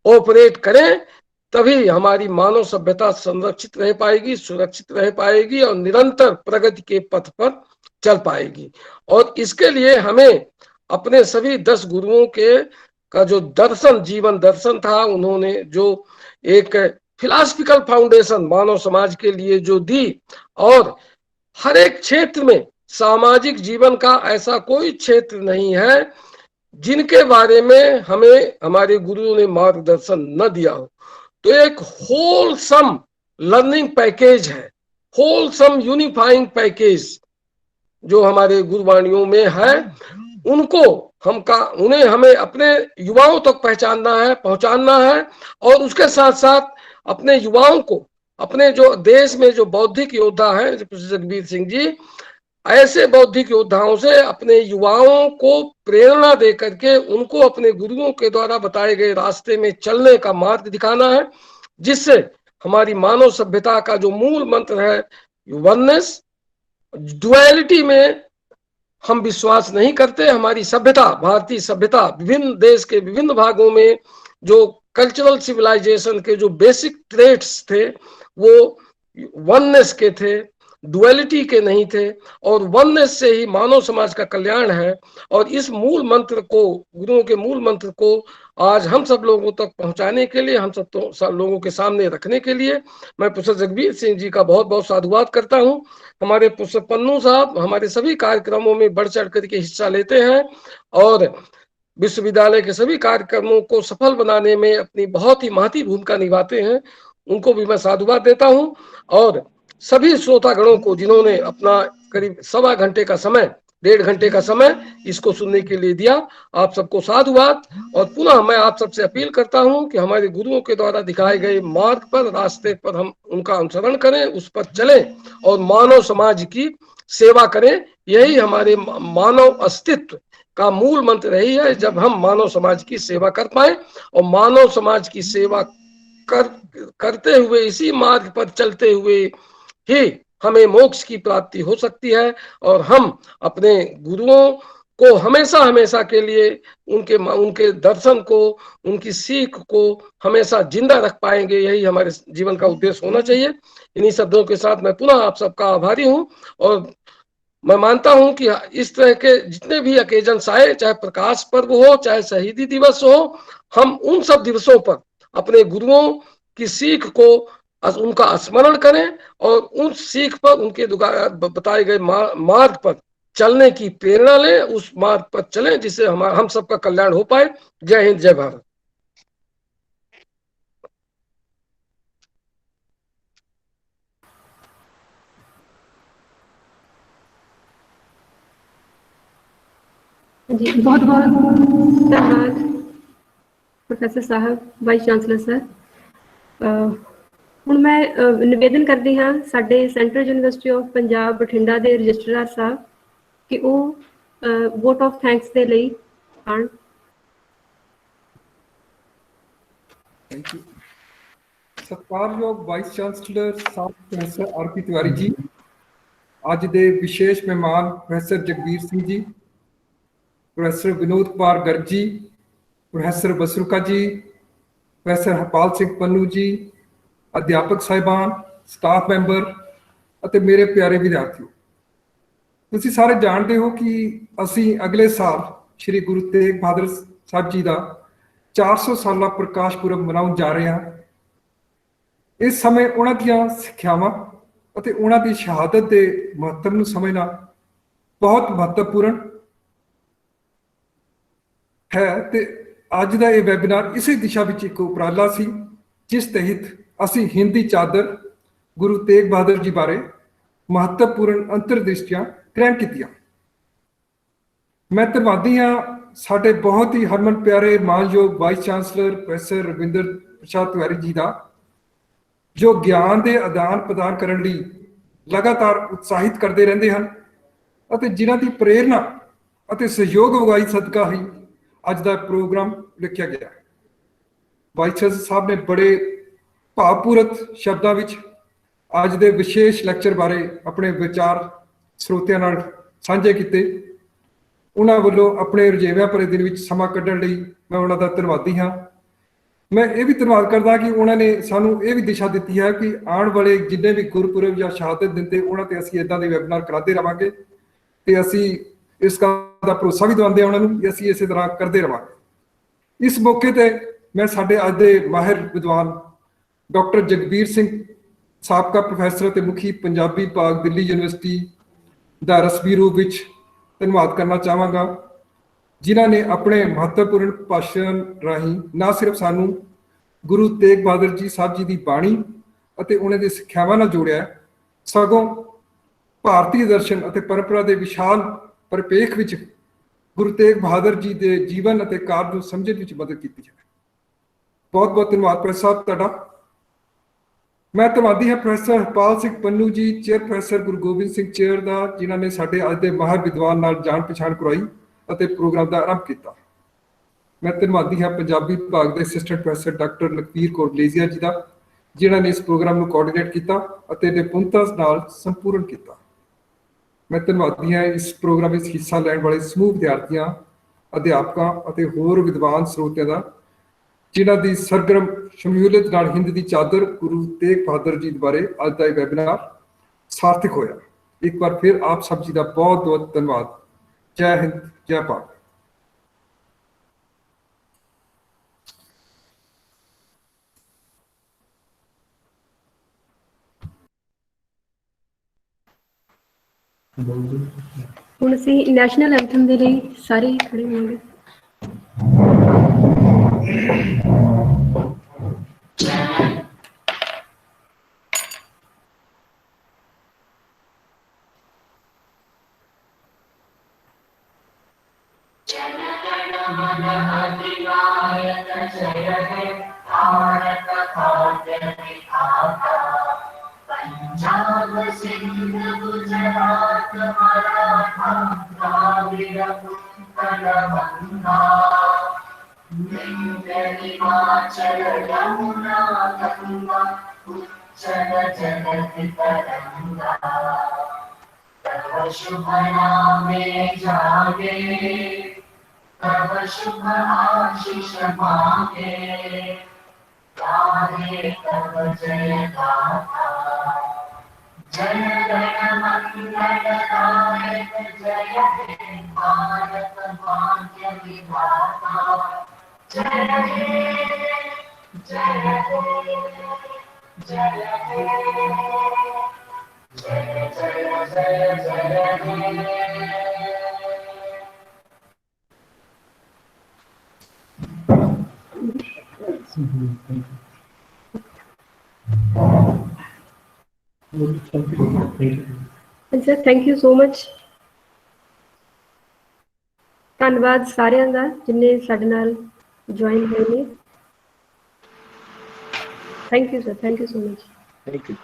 ऑपरेट करें तभी हमारी मानव सभ्यता संरक्षित रह पाएगी, सुरक्षित रह पाएगी और निरंतर प्रगति के पथ पर चल पाएगी। और इसके लिए हमें अपने सभी 10 गुरुओं का जो दर्शन, जीवन दर्शन था, उन्होंने जो एक फिलॉसफिकल फाउंडेशन मानव समाज के लिए जो दी, और हर एक क्षेत्र में सामाजिक जीवन का ऐसा कोई क्षेत्र नहीं है जिनके बारे में हमें हमारे गुरुओं ने मार्गदर्शन न दिया हो। तो एक होलसम लर्निंग पैकेज है, होलसम यूनिफाइंग पैकेज जो हमारे गुरुवाणियों में है, उन्हें हमें अपने युवाओं तक पहुंचाना है और उसके साथ साथ अपने युवाओं को, अपने जो देश में जो बौद्धिक योद्धा हैं जगबीर सिंह जी, ऐसे बौद्धिक योद्धाओं से अपने युवाओं को प्रेरणा दे करके उनको अपने गुरुओं के द्वारा बताए गए रास्ते में चलने का मार्ग दिखाना है, जिससे हमारी मानव सभ्यता का जो मूल मंत्र है वननेस, डुअलिटी में हम विश्वास नहीं करते। हमारी सभ्यता, भारतीय सभ्यता, विभिन्न देश के विभिन्न भागों में जो कल्चरल सिविलाइजेशन के जो बेसिक ट्रेट्स थे वो वननेस के थे, डुअलिटी के नहीं थे। और वननेस से ही मानव समाज का कल्याण है। और इस मूल मंत्र को, गुरुओं के मूल मंत्र को आज हम सब लोगों तक पहुंचाने के लिए, हम सब लोगों के सामने रखने के लिए मैं प्रोफेसर जगबीर सिंह जी का बहुत बहुत साधुवाद करता हूं। हमारे प्रोफेसर पन्नू साहब हमारे सभी कार्यक्रमों में बढ़ चढ़ करके हिस्सा लेते हैं और विश्वविद्यालय के सभी कार्यक्रमों को सफल बनाने में अपनी बहुत ही महती भूमिका निभाते हैं। उनको भी मैं साधुवाद देता हूं। और सभी श्रोतागणों को जिन्होंने अपना करीब 1.25 घंटे का समय 1.5 घंटे का समय इसको सुनने के लिए दिया। आप सबको साधुवाद। और पुनः मैं आप सबसे अपील करता हूं कि हमारे गुरुओं के द्वारा दिखाए गए मार्ग पर, रास्ते पर हम उनका अनुसरण करें, उस पर चलें और मानव समाज की सेवा करें। यही हमारे मानव अस्तित्व का मूल मंत्र यही है। जब हम मानव समाज की सेवा कर पाए और मानव समाज की सेवा करते हुए, इसी मार्ग पर चलते हुए ही हमें मोक्ष की प्राप्ति हो सकती है। और हम अपने गुरुओं को हमेशा हमेशा के लिए उनके दर्शन को, उनकी सीख को हमेशा जिंदा रख पाएंगे। यही हमारे जीवन का उद्देश्य होना चाहिए। इन्हीं शब्दों के साथ मैं पुनः आप सबका आभारी हूं। और मैं मानता हूं कि इस तरह के जितने भी अकेजन्स आए, चाहे प्रकाश पर्व हो, चाहे शहीदी दिवस हो, हम उन सब दिवसों पर अपने गुरुओं की सीख को, उनका स्मरण करें और उन सीख पर, उनके बताए गए मार्ग पर चलने की प्रेरणा लें, उस मार्ग पर चलें जिससे हम सबका कल्याण हो पाए। जय हिंद, जय भारत। जी, बहुत बहुत धन्यवाद प्रोफेसर साहब, वाइस ਚਾਂਸਲਰ ਸਰ। ਹੁਣ ਮੈਂ ਨਿਵੇਦਨ ਕਰਦੀ ਹਾਂ ਸਾਡੇ Central University of Punjab Bathinda ਦੇ ਰਜਿਸਟਰਾਰ ਸਾਹਿਬ ਕਿ ਉਹ ਵੋਟ ਆਫ ਥੈਂਕਸ ਦੇ ਲਈ ਆਉਣ। Thank you. सत्कारयोग वाइस चांसलर साहब professor R P Tiwari ji, ਅੱਜ ਦੇ ਵਿਸ਼ੇਸ਼ ਮਹਿਮਾਨ ਪ੍ਰੋਫੈਸਰ ਜਗਬੀਰ ਸਿੰਘ ਜੀ, ਪ੍ਰੋਫੈਸਰ ਵਿਨੋਦ ਕੁਮਾਰ ਗਰਗ ਜੀ, ਪ੍ਰੋਫੈਸਰ ਬਸਰੂਕਾ ਜੀ, ਪ੍ਰੋਫੈਸਰ ਹਰਪਾਲ ਸਿੰਘ ਪੰਨੂ ਜੀ, ਅਧਿਆਪਕ ਸਾਹਿਬਾਨ, ਸਟਾਫ ਮੈਂਬਰ ਅਤੇ ਮੇਰੇ ਪਿਆਰੇ ਵਿਦਿਆਰਥੀਓ, ਤੁਸੀਂ ਸਾਰੇ ਜਾਣਦੇ ਹੋ ਕਿ ਅਸੀਂ ਅਗਲੇ ਸਾਲ ਸ਼੍ਰੀ ਗੁਰੂ ਤੇਗ ਬਹਾਦਰ ਸਾਹਿਬ ਜੀ ਦਾ 400 ਸਾਲਾ ਪ੍ਰਕਾਸ਼ ਪੁਰਬ ਮਨਾਉਣ ਜਾ ਰਹੇ ਹਾਂ। ਇਸ ਸਮੇਂ ਉਹਨਾਂ ਦੀਆਂ ਸਿੱਖਿਆਵਾਂ ਅਤੇ ਉਹਨਾਂ ਦੀ ਸ਼ਹਾਦਤ ਦੇ ਮਹੱਤਵ ਨੂੰ ਸਮਝਣਾ ਬਹੁਤ ਮਹੱਤਵਪੂਰਨ ਹੈ ਤੇ ਅੱਜ ਦਾ ਇਹ ਵੈਬੀਨਾਰ ਇਸੇ ਦਿਸ਼ਾ ਵਿੱਚ ਇੱਕ ਉਪਰਾਲਾ ਸੀ, ਜਿਸ ਤਹਿਤ ਅਸੀਂ ਹਿੰਦੀ ਚਾਦਰ ਗੁਰੂ ਤੇਗ ਬਹਾਦਰ ਜੀ ਬਾਰੇ ਮਹੱਤਵਪੂਰਨ ਅੰਤਰਦ੍ਰਿਸ਼ਟੀਆਂ ਗ੍ਰਹਿਣ ਕੀਤੀਆਂ। ਮੈਂ ਧੰਨਵਾਦੀ ਹਾਂ ਸਾਡੇ ਬਹੁਤ ਹੀ ਹਰਮਨ ਪਿਆਰੇ ਮਾਨਯੋਗ ਵਾਈਸ ਚਾਂਸਲਰ ਪ੍ਰੋਫੈਸਰ ਰਵਿੰਦਰ ਪ੍ਰਸਾਦ ਤਿਵਾਰੀ ਜੀ ਦਾ, ਜੋ ਗਿਆਨ ਦੇ ਆਦਾਨ ਪ੍ਰਦਾਨ ਕਰਨ ਲਈ ਲਗਾਤਾਰ ਉਤਸ਼ਾਹਿਤ ਕਰਦੇ ਰਹਿੰਦੇ ਹਨ ਅਤੇ ਜਿਨ੍ਹਾਂ ਦੀ ਪ੍ਰੇਰਨਾ ਅਤੇ ਸਹਿਯੋਗ ਅਗਵਾਈ ਸਦਕਾ ਹੀ ਅੱਜ ਦਾ ਪ੍ਰੋਗਰਾਮ ਲਿਖਿਆ ਗਿਆ। ਵਾਈਸ ਚਾਂਸਲਰ ਸਾਹਿਬ ਨੇ ਬੜੇ ਭਾਵਪੂਰਤ ਸ਼ਬਦਾਂ ਵਿੱਚ ਅੱਜ ਦੇ ਵਿਸ਼ੇਸ਼ ਲੈਕਚਰ ਬਾਰੇ ਆਪਣੇ ਵਿਚਾਰ ਸਰੋਤਿਆਂ ਨਾਲ ਸਾਂਝੇ ਕੀਤੇ। ਉਹਨਾਂ ਵੱਲੋਂ ਆਪਣੇ ਰੁਝੇਵਿਆਂ ਭਰੇ ਦਿਨ ਵਿੱਚ ਸਮਾਂ ਕੱਢਣ ਲਈ ਮੈਂ ਉਹਨਾਂ ਦਾ ਧੰਨਵਾਦੀ ਹਾਂ। ਮੈਂ ਇਹ ਵੀ ਧੰਨਵਾਦ ਕਰਦਾ ਕਿ ਉਹਨਾਂ ਨੇ ਸਾਨੂੰ ਇਹ ਵੀ ਦਿਸ਼ਾ ਦਿੱਤੀ ਹੈ ਕਿ ਆਉਣ ਵਾਲੇ ਜਿੰਨੇ ਵੀ ਗੁਰਪੁਰਬ ਜਾਂ ਸ਼ਹਾਦਤ ਦਿਨ 'ਤੇ ਉਹਨਾਂ 'ਤੇ ਅਸੀਂ ਇੱਦਾਂ ਦੇ ਵੈਬੀਨਾਰ ਕਰਾਉਂਦੇ ਰਹਾਂਗੇ ਅਤੇ ਅਸੀਂ ਇਸ ਗੱਲ ਦਾ ਭਰੋਸਾ ਵੀ ਦਿਵਾਉਂਦੇ ਹਾਂ ਉਹਨਾਂ ਨੂੰ ਕਿ ਅਸੀਂ ਇਸੇ ਤਰ੍ਹਾਂ ਕਰਦੇ ਰਹਾਂਗੇ। ਇਸ ਮੌਕੇ 'ਤੇ ਮੈਂ ਸਾਡੇ ਅੱਜ ਦੇ ਮਾਹਿਰ ਵਿਦਵਾਨ ਡਾਕਟਰ ਜਗਬੀਰ ਸਿੰਘ, ਸਾਬਕਾ ਪ੍ਰੋਫੈਸਰ ਅਤੇ ਮੁਖੀ ਪੰਜਾਬੀ ਵਿਭਾਗ, ਦਿੱਲੀ ਯੂਨੀਵਰਸਿਟੀ ਦਾ ਰਸਮੀ ਰੂਪ ਵਿੱਚ ਧੰਨਵਾਦ ਕਰਨਾ ਚਾਹਾਂਗਾ, ਜਿਨ੍ਹਾਂ ਨੇ ਆਪਣੇ ਮਹੱਤਵਪੂਰਨ ਭਾਸ਼ਣ ਰਾਹੀਂ ਨਾ ਸਿਰਫ ਸਾਨੂੰ ਗੁਰੂ ਤੇਗ ਬਹਾਦਰ ਜੀ ਸਾਹਿਬ ਜੀ ਦੀ ਬਾਣੀ ਅਤੇ ਉਹਨਾਂ ਦੇ ਸਿੱਖਿਆਵਾਂ ਨਾਲ ਜੋੜਿਆ, ਸਗੋਂ ਭਾਰਤੀ ਦਰਸ਼ਨ ਅਤੇ ਪਰੰਪਰਾ ਦੇ ਵਿਸ਼ਾਲ ਪਰਿਪੇਖ ਵਿੱਚ ਗੁਰੂ ਤੇਗ ਬਹਾਦਰ ਜੀ ਦੇ ਜੀਵਨ ਅਤੇ ਕਾਰਜ ਨੂੰ ਸਮਝਣ ਵਿੱਚ ਮਦਦ ਕੀਤੀ ਹੈ। ਬਹੁਤ ਬਹੁਤ ਧੰਨਵਾਦ ਪ੍ਰੋਫੈਸਰ ਸਾਹਿਬ ਤੁਹਾਡਾ। ਮੈਂ ਧੰਨਵਾਦੀ ਹਾਂ ਪ੍ਰੋਫੈਸਰ ਹਰਪਾਲ ਸਿੰਘ ਪੰਨੂ ਜੀ, ਚੇਅਰ ਪ੍ਰੋਫੈਸਰ ਗੁਰੂ ਗੋਬਿੰਦ ਸਿੰਘ ਚੇਅਰ ਦਾ, ਜਿਨ੍ਹਾਂ ਨੇ ਸਾਡੇ ਅੱਜ ਦੇ ਮਾਹਿਰ ਵਿਦਵਾਨ ਨਾਲ ਜਾਣ ਪਛਾਣ ਕਰਵਾਈ ਅਤੇ ਪ੍ਰੋਗਰਾਮ ਦਾ ਆਰੰਭ ਕੀਤਾ। ਮੈਂ ਧੰਨਵਾਦੀ ਹਾਂ ਪੰਜਾਬੀ ਵਿਭਾਗ ਦੇ assistant professor doctor Lakhvir Kaur Lezia ji ਦਾ, ਜਿਨ੍ਹਾਂ ਨੇ ਇਸ ਪ੍ਰੋਗਰਾਮ ਨੂੰ ਕੋਆਰਡੀਨੇਟ ਕੀਤਾ ਅਤੇ ਨਿਪੁੰਨਤਾ ਨਾਲ ਸੰਪੂਰਨ ਕੀਤਾ। ਮੈਂ ਧੰਨਵਾਦੀ ਹਾਂ ਇਸ ਪ੍ਰੋਗਰਾਮ ਵਿੱਚ ਹਿੱਸਾ ਲੈਣ ਵਾਲੇ ਸਮੂਹ ਵਿਦਿਆਰਥੀਆਂ, ਅਧਿਆਪਕਾਂ ਅਤੇ ਹੋਰ ਵਿਦਵਾਨ ਸਰੋਤਿਆਂ ਦਾ, ਜਿਨ੍ਹਾਂ ਦੀ ਸਰਗਰਮ ਸ਼ਮੂਲੀਅਤ ਨਾਲ ਹਿੰਦ ਦੀ ਚਾਦਰ ਗੁਰੂ ਤੇਗ ਬਹਾਦਰ ਜੀ ਬਾਰੇ ਅੱਜ ਦਾ ਇਹ ਵੈਬੀਨਾਰ ਸਾਰਥਕ ਹੋਇਆ। ਇੱਕ ਵਾਰ ਫਿਰ ਆਪ ਸਭ ਜੀ ਦਾ ਬਹੁਤ ਬਹੁਤ ਧੰਨਵਾਦ। ਜੈ ਹਿੰਦ, ਜੈ ਭਾਰਤ। ਹੁਣ ਅਸੀਂ ਨੈਸ਼ਨਲ ਐਂਥਮ ਦੇ ਲਈ ਸਾਰੇ ਖੜੇ ਹੋਵਾਂਗੇ। Sir thank you so much. ਧੰਨਵਾਦ ਸਾਰਿਆਂ ਦਾ ਜਿਨ੍ਹਾਂ ਸਾਡੇ ਨਾਲ ਜੁਆਇਨ ਹੋਏ ਨੇ। Thank you sir, thank you so much. Thank you.